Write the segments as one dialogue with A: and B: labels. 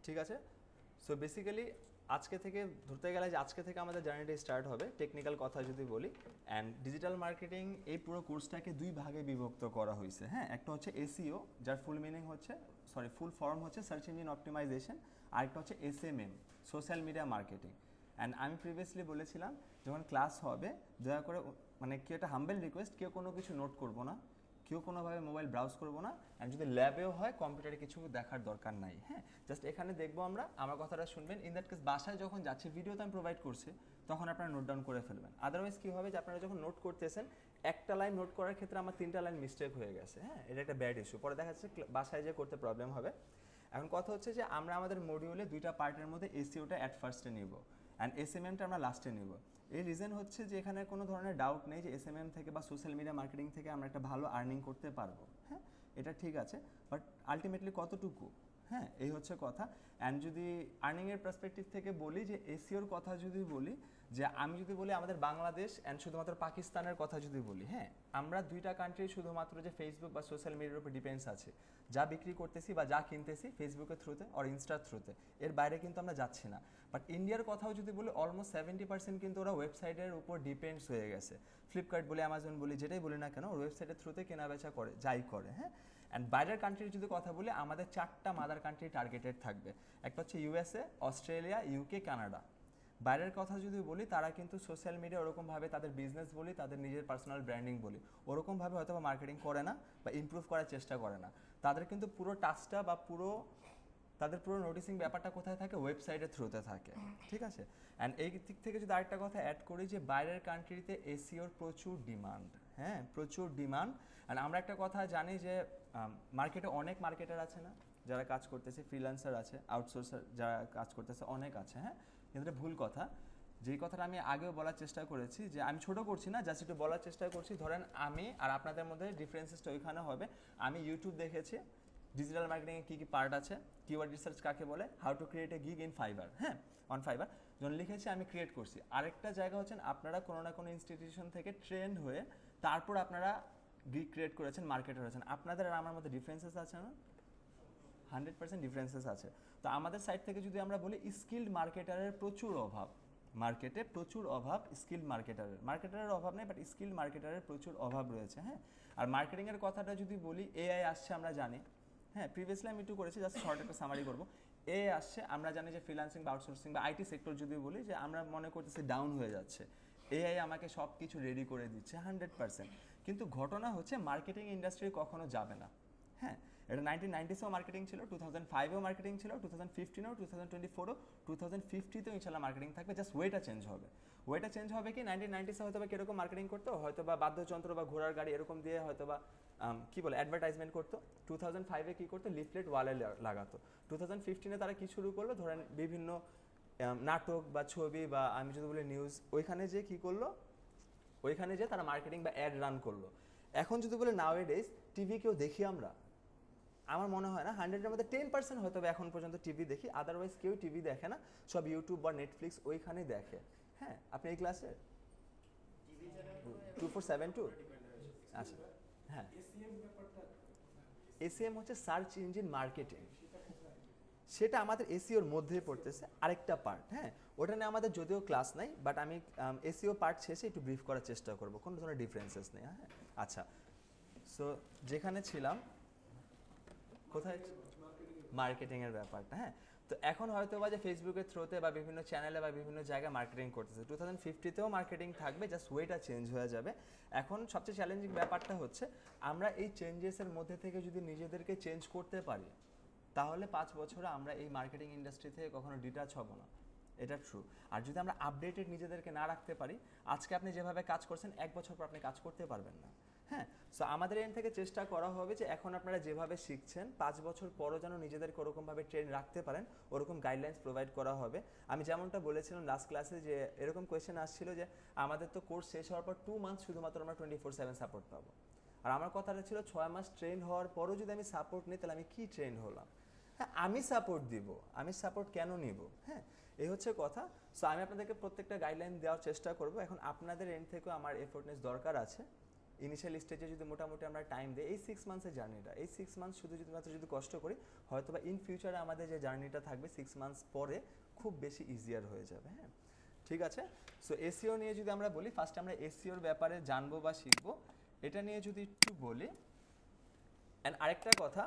A: ঠিক আছে। So basically আজকে থেকে ধরতে গেলে যে আজকে থেকে আমাদের জার্নিটা স্টার্ট হবে, টেকনিক্যাল কথা যদি বলি। অ্যান্ড ডিজিটাল মার্কেটিং এই পুরো কোর্সটাকে দুই ভাগে বিভক্ত করা হয়েছে। হ্যাঁ, একটা হচ্ছে এসইও, যার ফুল মিনিং হচ্ছে ফুল ফর্ম হচ্ছে সার্চ ইঞ্জিন অপটিমাইজেশন, আরেকটা হচ্ছে SMM, social media marketing. And আমি প্রিভিয়াসলি বলেছিলাম যখন ক্লাস হবে দয়া করে মানে কি একটা হাম্বেল রিকোয়েস্ট, কেউ কোনো কিছু নোট করবো না, কেউ কোনোভাবে মোবাইল ব্রাউজ করবো না, অ্যান্ড যদি ল্যাবেও হয় কম্পিউটারে কিছু দেখার দরকার নাই। হ্যাঁ, জাস্ট এখানে দেখবো আমরা, আমার কথাটা শুনবেন। ইন দ্যাট কেস বাসায় যখন যাচ্ছে ভিডিও তো আমি প্রোভাইড করছি, তখন আপনারা নোট ডাউন করে ফেলবেন। আদারওয়াইজ কী হবে যে আপনারা যখন নোট করতেছেন একটা লাইন নোট করার ক্ষেত্রে আমার 3টা লাইন মিস্টেক হয়ে গেছে। হ্যাঁ, এটা একটা ব্যাড ইস্যু, পরে দেখা যাচ্ছে বাসায় যে করতে প্রবলেম হবে। এখন কথা হচ্ছে যে আমরা আমাদের মডিউলে 2টা পার্টের মধ্যে এসইওটা অ্যাট ফার্স্টে নিব অ্যান্ড এসএমএমটা আমরা লাস্টে নিব। এই রিজন হচ্ছে যে এখানে কোনো ধরনের ডাউট নেই যে এসএমএম থেকে বা সোশ্যাল মিডিয়া মার্কেটিং থেকে আমরা একটা ভালো আর্নিং করতে পারবো। হ্যাঁ, এটা ঠিক আছে, বাট আলটিমেটলি কতটুকু? হ্যাঁ, এই হচ্ছে কথা। অ্যান্ড যদি আর্নিংয়ের পার্সপেক্টিভ থেকে বলি, যে এসইওর কথা যদি বলি, যে আমি যদি বলি আমাদের বাংলাদেশ অ্যান্ড শুধুমাত্র পাকিস্তানের কথা যদি বলি, হ্যাঁ, আমরা 2টা কান্ট্রি শুধুমাত্র যে ফেসবুক বা সোশ্যাল মিডিয়ার উপর ডিপেন্ডস আছে, যা বিক্রি করতেছি বা যা কিনতেছি ফেসবুকের থ্রুতে আর ইনস্টার থ্রুতে, এর বাইরে কিন্তু আমরা যাচ্ছি না। বাট ইন্ডিয়ার কথাও যদি বলি, অলমোস্ট 70% কিন্তু ওরা ওয়েবসাইটের উপর ডিপেন্ডস হয়ে গেছে। ফ্লিপকার্ট বলি, অ্যামাজন বলি, যেটাই বলি না কেন, ওয়েবসাইটের থ্রুতে কেনা বেচা করে, যাই করে। হ্যাঁ, অ্যান্ড বাইরের কান্ট্রির যদি কথা বলি, আমাদের 4টা মাদার কান্ট্রি টার্গেটেড থাকবে। একটা হচ্ছে ইউএসএ, অস্ট্রেলিয়া, ইউকে, কানাডা। বাইরের কথা যদি বলি, তারা কিন্তু সোশ্যাল মিডিয়া ওরকমভাবে তাদের বিজনেস বলি, তাদের নিজের পার্সোনাল ব্র্যান্ডিং বলি, ওরকমভাবে হয়তো বা মার্কেটিং করে না বা ইমপ্রুভ করার চেষ্টা করে না। তাদের কিন্তু পুরো টাস্কটা বা তাদের পুরো নোটিসিং ব্যাপারটা কোথায় থাকে? ওয়েবসাইটের থ্রুতে থাকে। ঠিক আছে। অ্যান্ড এই দিক থেকে যদি আরেকটা কথা অ্যাড করি, যে বাইরের কান্ট্রিতে এসইওর প্রচুর ডিমান্ড। হ্যাঁ, প্রচুর ডিমান্ড। অ্যান্ড আমরা একটা কথা জানি যে মার্কেটে অনেক মার্কেটার আছে না, যারা কাজ করতেছে, ফ্রিল্যান্সার আছে, আউটসোর্সার যারা কাজ করতেছে, অনেক আছে। হ্যাঁ, কিন্তু এটা ভুল কথা। যেই কথাটা আমি আগেও বলার চেষ্টা করেছি, যে আমি ছোট করছি না, জাস্ট একটু বলার চেষ্টা করছি। ধরেন আমি আর আপনাদের মধ্যে ডিফারেন্সেসটা ওইখানে হবে, আমি ইউটিউব দেখেছি ডিজিটাল মার্কেটিংয়ে কী কী পার্ট আছে, কিওয়ার্ড রিসার্চ কাকে বলে, how to create a gig in fibre. হ্যাঁ, অন ফাইবার যখন লিখেছি আমি ক্রিয়েট করছি। আরেকটা জায়গা হচ্ছেন আপনারা কোনো না কোনো ইনস্টিটিউশন থেকে ট্রেন্ড হয়ে তারপর আপনারা গিগ ক্রিয়েট করেছেন, মার্কেটার হয়েছেন। আপনাদের আর আমার মধ্যে ডিফারেন্সেস আছে না? 100% ডিফারেন্সেস আছে। তো আমাদের সাইড থেকে যদি আমরা বলি, স্কিল্ড মার্কেটারের প্রচুর অভাব, মার্কেটে প্রচুর অভাব। স্কিল্ড মার্কেটারের অভাব নেই, বাট স্কিল্ড মার্কেটারের প্রচুর অভাব রয়েছে। হ্যাঁ, আর মার্কেটিংয়ের কথাটা যদি বলি, এআই আসছে আমরা জানি। হ্যাঁ, প্রিভিয়াসলি আমি একটু করেছি, জাস্ট শর্ট একটা সামারি করবো। এআই আসছে, আমরা জানি যে ফ্রিল্যান্সিং বা আউটসোর্সিং বা আইটি সেক্টর যদি বলি, যে আমরা মনে করতেছি ডাউন হয়ে যাচ্ছে, এআই আমাকে সব কিছু রেডি করে দিচ্ছে 100%। কিন্তু ঘটনা হচ্ছে মার্কেটিং ইন্ডাস্ট্রি কখনো যাবে না। হ্যাঁ, এটা 1990সেও মার্কেটিং ছিল, 2005এও মার্কেটিং ছিল, 2015এও, 2024ও, 2050তেও ইনশাল্লাহ মার্কেটিং থাকবে। জাস্ট ওয়েটা চেঞ্জ হবে। ওয়েটা চেঞ্জ হবে কি, 1990সে হয়তো বা কীরকম মার্কেটিং করতো, হয়তো বা বাদ্যযন্ত্র বা ঘোড়ার গাড়ি এরকম দিয়ে হয়তো বা কী বলে অ্যাডভার্টাইজমেন্ট করতো। 2005-এ কী করতো, লিফলেট ওয়ালে লাগাতো। 2015-এ তারা কী শুরু করলো, ধরেন বিভিন্ন নাটক বা ছবি বা আমি যদি বলি নিউজ, ওইখানে যে কী করলো, ওইখানে যে তারা মার্কেটিং বা অ্যাড রান করলো। এখন যদি বলে নাও এ ডেজ টিভি কেউ দেখি আমরা, আমার মনে হয় না, 100-এর মধ্যে 10% হয়তো এখন পর্যন্ত টিভি দেখি, আদারওয়াইজ কেউ টিভি দেখে না, সব ইউটিউব বা নেটফ্লিক্স ওইখানেই দেখে। হ্যাঁ, আপনি এই ক্লাসে 2472? আচ্ছা, হ্যাঁ, এসিএম হচ্ছে সার্চ ইঞ্জিন মার্কেটিং, সেটা আমাদের এসিওর মধ্যেই পড়তেছে, আরেকটা পার্ট। হ্যাঁ, ওটা নিয়ে আমাদের যদিও ক্লাস নাই, বাট আমি এসিও পার্ট শেষে একটু ব্রিফ করার চেষ্টা করবো, কোনো ধরনের ডিফারেন্সেস নেই। হ্যাঁ, আচ্ছা, সো যেখানে ছিলাম, কোথায়, মার্কেটিংয়ের ব্যাপারটা। হ্যাঁ, তো এখন হয়তো বা যে ফেসবুকের থ্রুতে বা বিভিন্ন চ্যানেলে বা বিভিন্ন জায়গায় মার্কেটিং করতেছে, 2050তেও মার্কেটিং থাকবে, জাস্ট ওয়েটা চেঞ্জ হয়ে যাবে। এখন সবচেয়ে চ্যালেঞ্জিং ব্যাপারটা হচ্ছে আমরা এই চেঞ্জেসের মধ্যে থেকে যদি নিজেদেরকে চেঞ্জ করতে পারি, তাহলে 5 বছরে আমরা এই মার্কেটিং ইন্ডাস্ট্রি থেকে কখনো ডিটাচ হব না, এটা ট্রু। আর যদি আমরা আপডেটেড নিজেদেরকে না রাখতে পারি, আজকে আপনি যেভাবে কাজ করছেন 1 বছর পর আপনি কাজ করতে পারবেন না। হ্যাঁ, সো আমাদের এখান থেকে চেষ্টা করা হবে যে এখন আপনারা যেভাবে শিখছেন 5 বছর পরও যেন নিজেদেরকে ওরকমভাবে ট্রেন রাখতে পারেন, ওরকম গাইডলাইন্স প্রোভাইড করা হবে। আমি যেমনটা বলেছিলাম লাস্ট ক্লাসে, যে এরকম কোয়েশ্চেন আসছিল যে আমাদের তো কোর্স শেষ হওয়ার পর 2 মান্থস শুধুমাত্র আমরা 24/7 সাপোর্ট পাবো। আর আমার কথাটা ছিল 6 মাস ট্রেন হওয়ার পরও যদি আমি সাপোর্ট নিই, তাহলে আমি কি ট্রেন হলাম? হ্যাঁ, আমি সাপোর্ট দিব, আমি সাপোর্ট কেন নিব? হ্যাঁ, এই হচ্ছে কথা। সো আমি আপনাদেরকে প্রত্যেকটা গাইডলাইন দেওয়ার চেষ্টা করব। এখন আপনাদের এন্ড থেকেও আমার এফোর্টনেস দরকার আছে। ইনিশিয়াল স্টেজে যদি মোটামুটি আমরা টাইম দিই, এই 6 মান্থসের জার্নিটা, এই 6 মান্থস শুধু যদি কষ্ট করি, হয়তো বা ইন ফিউচারে আমাদের যে জার্নিটা থাকবে 6 মান্থস পরে খুব বেশি ইজিয়ার হয়ে যাবে। হ্যাঁ, ঠিক আছে। সো এসইও নিয়ে যদি আমরা বলি, ফার্স্ট আমরা এসইওর ব্যাপারে জানবো বা শিখবো, এটা নিয়ে যদি একটু বলি। অ্যান্ড আরেকটা কথা,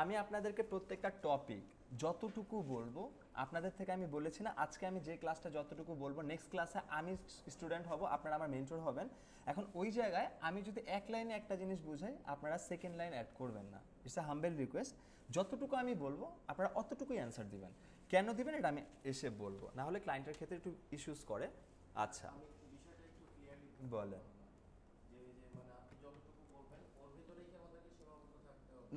A: আমি আপনাদেরকে প্রত্যেকটা টপিক যতটুকু বলবো, আপনাদের থেকে আমি বলেছি না আজকে আমি যে ক্লাসটা যতটুকু বলবো, নেক্সট ক্লাসে আমি স্টুডেন্ট হব, আপনারা আমার মেন্টর হবেন। এখন ওই জায়গায় আমি যদি এক লাইনে একটা জিনিস বুঝাই, আপনারা সেকেন্ড লাইন অ্যাড করবেন না। It's a humble request. যতটুকু আমি বলবো আপনারা অতটুকুই অ্যান্সার দিবেন। কেন দিবেন এটা আমি এসে বলবো, না হলে ক্লায়েন্টের ক্ষেত্রে একটু ইস্যুস করে। আচ্ছা, বলেন।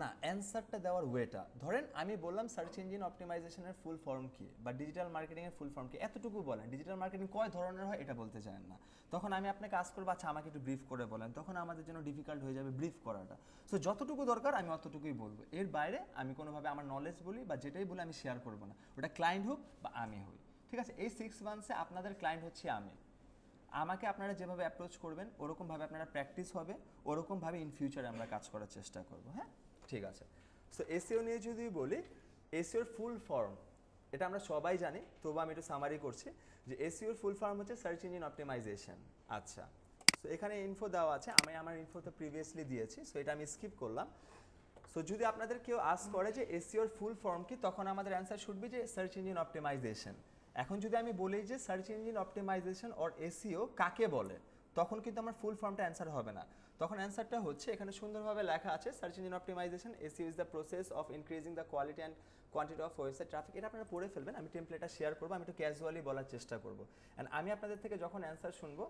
A: না, অ্যান্সারটা দেওয়ার ওয়েটা, ধরেন আমি বললাম সার্চ ইঞ্জিন অপটিমাইজেশনের ফুল ফর্ম কি বা ডিজিটাল মার্কেটিংয়ের ফুল ফর্ম কি, এতটুকু বলেন। ডিজিটাল মার্কেটিং কয় ধরনের হয় এটা বলতে চান না, তখন আমি আপনাকে আস্ক করবো আচ্ছা আমাকে একটু ব্রিফ করে বলেন, তখন আমাদের জন্য ডিফিকাল্ট হয়ে যাবে ব্রিফ করাটা। সো যতটুকু দরকার আমি অতটুকুই বলবো, এর বাইরে আমি কোনোভাবে আমার নলেজ বলি বা যেটাই বলি আমি শেয়ার করবো না, ওটা ক্লায়েন্ট হোক বা আমি হই। ঠিক আছে, এই 6 মান্থসে আপনাদের ক্লায়েন্ট হচ্ছে আমি। আমাকে আপনারা যেভাবে অ্যাপ্রোচ করবেন ওরকমভাবে আপনারা প্র্যাকটিস হবে, ওরকমভাবে ইন ফিউচারে আমরা কাজ করার চেষ্টা করব। হ্যাঁ, ঠিক আছে। সো এসইও নিয়ে যদি বলি, এসইওর ফুল ফর্ম এটা আমরা সবাই জানি, তবু আমি একটু সামারি করছি যে এসইওর ফুল ফর্ম হচ্ছে সার্চ ইঞ্জিন অপটিমাইজেশন। আচ্ছা, সো এখানে ইনফো দেওয়া আছে, আমি আমার ইনফো তো প্রিভিয়াসলি দিয়েছি, সো এটা আমি স্কিপ করলাম। সো যদি আপনাদের কেউ আস্ক করে যে এসইওর ফুল ফর্ম কি, তখন আমাদের অ্যান্সার শুড বি যে সার্চ ইঞ্জিন অপটিমাইজেশন। এখন যদি আমি বলি যে search engine optimisation or SEO কাকে বলে, তখন কিন্তু আমার ফুল ফর্মটা অ্যান্সার হবে না। তখন অ্যান্সারটা হচ্ছে এখানে সুন্দরভাবে লেখা আছে, search engine optimisation SEO is the process of increasing the quality and quantity of website traffic. এটা আপনারা পড়ে ফেলবেন, আমি টেমপ্লেটটা শেয়ার করবো, আমি একটু ক্যাজুয়ালি বলার চেষ্টা করবো। অ্যান্ড আমি আপনাদের থেকে যখন অ্যান্সার শুনবো,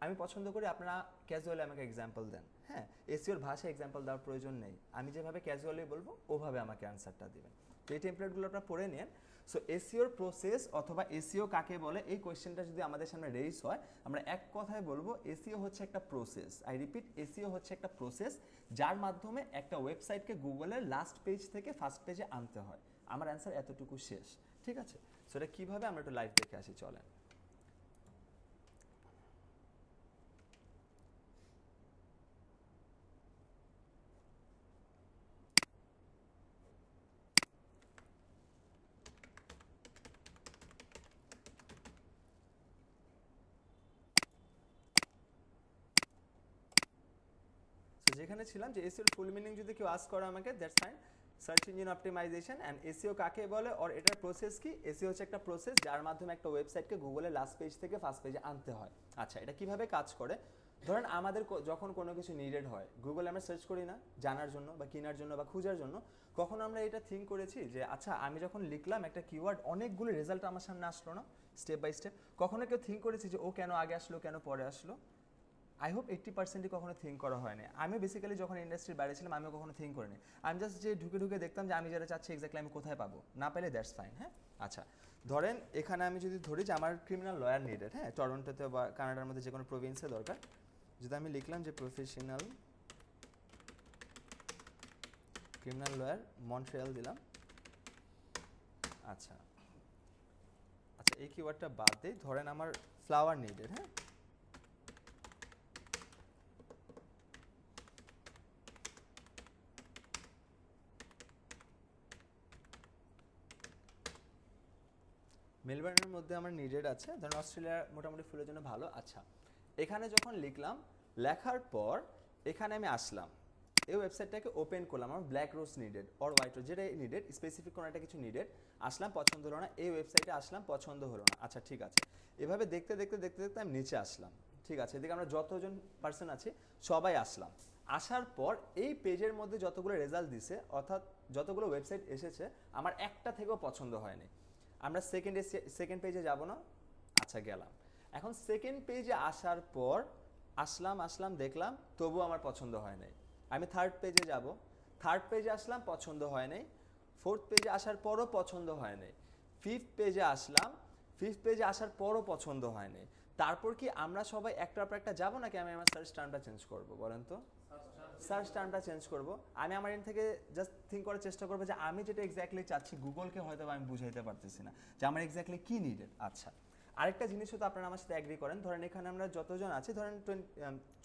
A: আমি পছন্দ করি আপনারা ক্যাজুয়ালি আমাকে এক্সাম্পল দেন। হ্যাঁ, এসইওর ভাষায় এক্সাম্পল দেওয়ার প্রয়োজন নেই, আমি যেভাবে ক্যাজুয়ালি বলবো ওভাবে আমাকে অ্যান্সারটা দেবেন। তো এই টেমপ্লেটগুলো আপনারা পড়ে নিন। সো এসইওর প্রসেস অথবা এসইও কাকে বলে, এই কোয়েশ্চেনটা যদি আমাদের সামনে রেইজ হয়, আমরা এক কথায় বলবো এসইও হচ্ছে একটা প্রসেস। আই রিপিট, এসইও হচ্ছে একটা প্রসেস যার মাধ্যমে একটা ওয়েবসাইটকে গুগলের লাস্ট পেজ থেকে ফার্স্ট পেজে আনতে হয়। আমার অ্যান্সার এতটুকু শেষ। ঠিক আছে, সো এটা কীভাবে আমরা একটু লাইভ দেখে আসি, চলেন। যেখানে ছিলাম যে এসইওর ফুল মিনিং যদি কেউ আস্ক করে আমাকে, that's fine. Search engine optimisation and SEO কাকে বলে অর এটার প্রসেস কি। এসইও হচ্ছে একটা প্রসেস যার মাধ্যমে একটা ওয়েবসাইটকে গুগলের লাস্ট পেজ থেকে ফার্স্ট পেজে আনতে হয়। আচ্ছা, এটা কিভাবে কাজ করে, ধরেন আমাদের যখন কোনো কিছু নিডেড হয়, গুগলে আমরা সার্চ করি না জানার জন্য বা কেনার জন্য বা খোঁজার জন্য, কখনো আমরা এটা থিঙ্ক করেছি যে আচ্ছা আমি যখন লিখলাম একটা কিওয়ার্ড, অনেকগুলো রেজাল্ট আমার সামনে আসলো না স্টেপ বাই স্টেপ, কখনো কেউ থিঙ্ক করেছি যে ও কেন আগে আসলো কেন পরে আসলো? আই হোপ 80%ই কখনো থিঙ্ক করা হয়নি। আমি বেসিক্যালি যখন ইন্ডাস্ট্রির বাইরে ছিলাম আমিও কখনো থিঙ্ক করিনি। আমি জাস্ট যে ঢুকে ঢুকে দেখতাম যে আমি যেটা চাচ্ছি এক্স্যাক্টলি আমি কোথায় পাবো, না পেলে দ্যাটস ফাইন। হ্যাঁ, আচ্ছা ধরেন এখানে আমি যদি ধরি যে আমার ক্রিমিনাল লয়ার নিডেড, হ্যাঁ, টরন্টোতে বা কানাডার মধ্যে যে কোনো প্রভিন্সে দরকার, যদি আমি লিখলাম যে প্রফেশনাল ক্রিমিনাল লয়ার মন্ট্রিয়াল দিলাম। আচ্ছা আচ্ছা, এই কিওয়ার্ডটা বাদ দিই, ধরেন আমার ফ্লাওয়ার নিডেড। হ্যাঁ, মেলবোর্নের মধ্যে আমার নিডেড আছে, ধরুন অস্ট্রেলিয়ার মোটামুটি ফুলের জন্য ভালো। আচ্ছা, এখানে যখন লিখলাম, লেখার পর এখানে আমি আসলাম, এই ওয়েবসাইটটাকে ওপেন করলাম, আমার black rose needed or white rose, যেটা নিডেড স্পেসিফিক কোনো একটা কিছু নিডেড, আসলাম পছন্দ হলো না, এই ওয়েবসাইটে আসলাম পছন্দ হলো না। আচ্ছা ঠিক আছে, এভাবে দেখতে দেখতে দেখতে দেখতে আমি নিচে আসলাম। ঠিক আছে, এদিকে আমরা যতজন পার্সন আছি সবাই আসলাম। আসার পর এই পেজের মধ্যে যতগুলো রেজাল্ট দিছে, অর্থাৎ যতগুলো ওয়েবসাইট এসেছে, আমার একটা থেকেও পছন্দ হয়নি। আমরা সেকেন্ড পেজে যাব না? আচ্ছা গেলাম। এখন সেকেন্ড পেজে আসার পর আসলাম দেখলাম, তবু আমার পছন্দ হয় নাই। আমি থার্ড পেজে যাব, থার্ড পেজে আসলাম পছন্দ হয় নাই, ফোর্থ পেজে আসার পরও পছন্দ হয় নাই, ফিফথ পেজে আসলাম, ফিফথ পেজে আসার পরও পছন্দ হয় নাই। তারপর কি আমরা সবাই একটার পর একটা যাবো নাকি আমি আমার সার্চ টার্মটা চেঞ্জ করবো বলেন তো? সার্চ টার্মটা চেঞ্জ করব। আমি আমার এন্ড থেকে জাস্ট থিঙ্ক করার চেষ্টা করবো যে আমি যেটা এক্স্যাক্টলি চাচ্ছি গুগলকে হয়তো আমি বুঝাইতে পারতেছি না যে আমার এক্স্যাক্টলি কী নিডেড। আচ্ছা, আরেকটা জিনিসও তো আপনারা আমার সাথে অ্যাগ্রি করেন, ধরেন এখানে আমরা যতজন আছি, ধরেন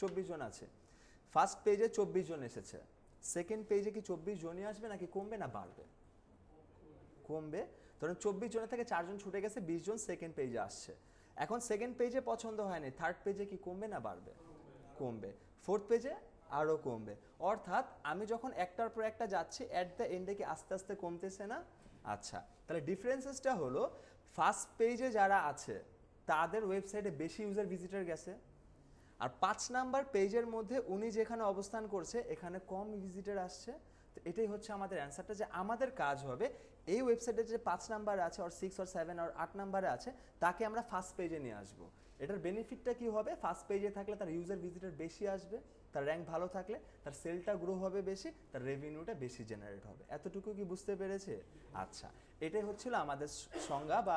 A: 24 জন আছে, ফার্স্ট পেজে 24 জন এসেছে, সেকেন্ড পেজে কি 24 জনই আসবে নাকি কমবে না বাড়বে? কমবে। ধরুন 24 জনের থেকে 4 জন ছুটে গেছে, 20 জন সেকেন্ড পেজে আসছে। এখন সেকেন্ড পেজে পছন্দ হয়নি, থার্ড পেজে কি কমবে না বাড়বে? কমবে। ফোর্থ পেজে আরও কমবে। অর্থাৎ আমি যখন একটার পর একটা যাচ্ছি, অ্যাট দ্য এন্ডে কি আস্তে আস্তে কমতেছে না? আচ্ছা, তাহলে ডিফারেন্সেসটা হলো ফার্স্ট পেজে যারা আছে তাদের ওয়েবসাইটে বেশি ইউজার ভিজিটর গেছে, আর 5 নাম্বার পেজের মধ্যে উনি যেখানে অবস্থান করছে এখানে কম ভিজিটর আসছে। তো এটাই হচ্ছে আমাদের অ্যান্সারটা, যে আমাদের কাজ হবে এই ওয়েবসাইটে যে 5 নাম্বার আছে, আর 6 আর 7 আর 8 নাম্বারে আছে, তাকে আমরা ফার্স্ট পেজে নিয়ে আসবো। এটার বেনিফিটটা কি হবে? ফার্স্ট পেজে থাকলে তার ইউজার ভিজিটর বেশি আসবে, তার র্যাঙ্ক ভালো থাকলে তার সেলটা গ্রো হবে বেশি, তার রেভিনিউটা বেশি জেনারেট হবে। এতটুকু কি বুঝতে পেরেছে? আচ্ছা, এটাই হচ্ছিল আমাদের সংজ্ঞা বা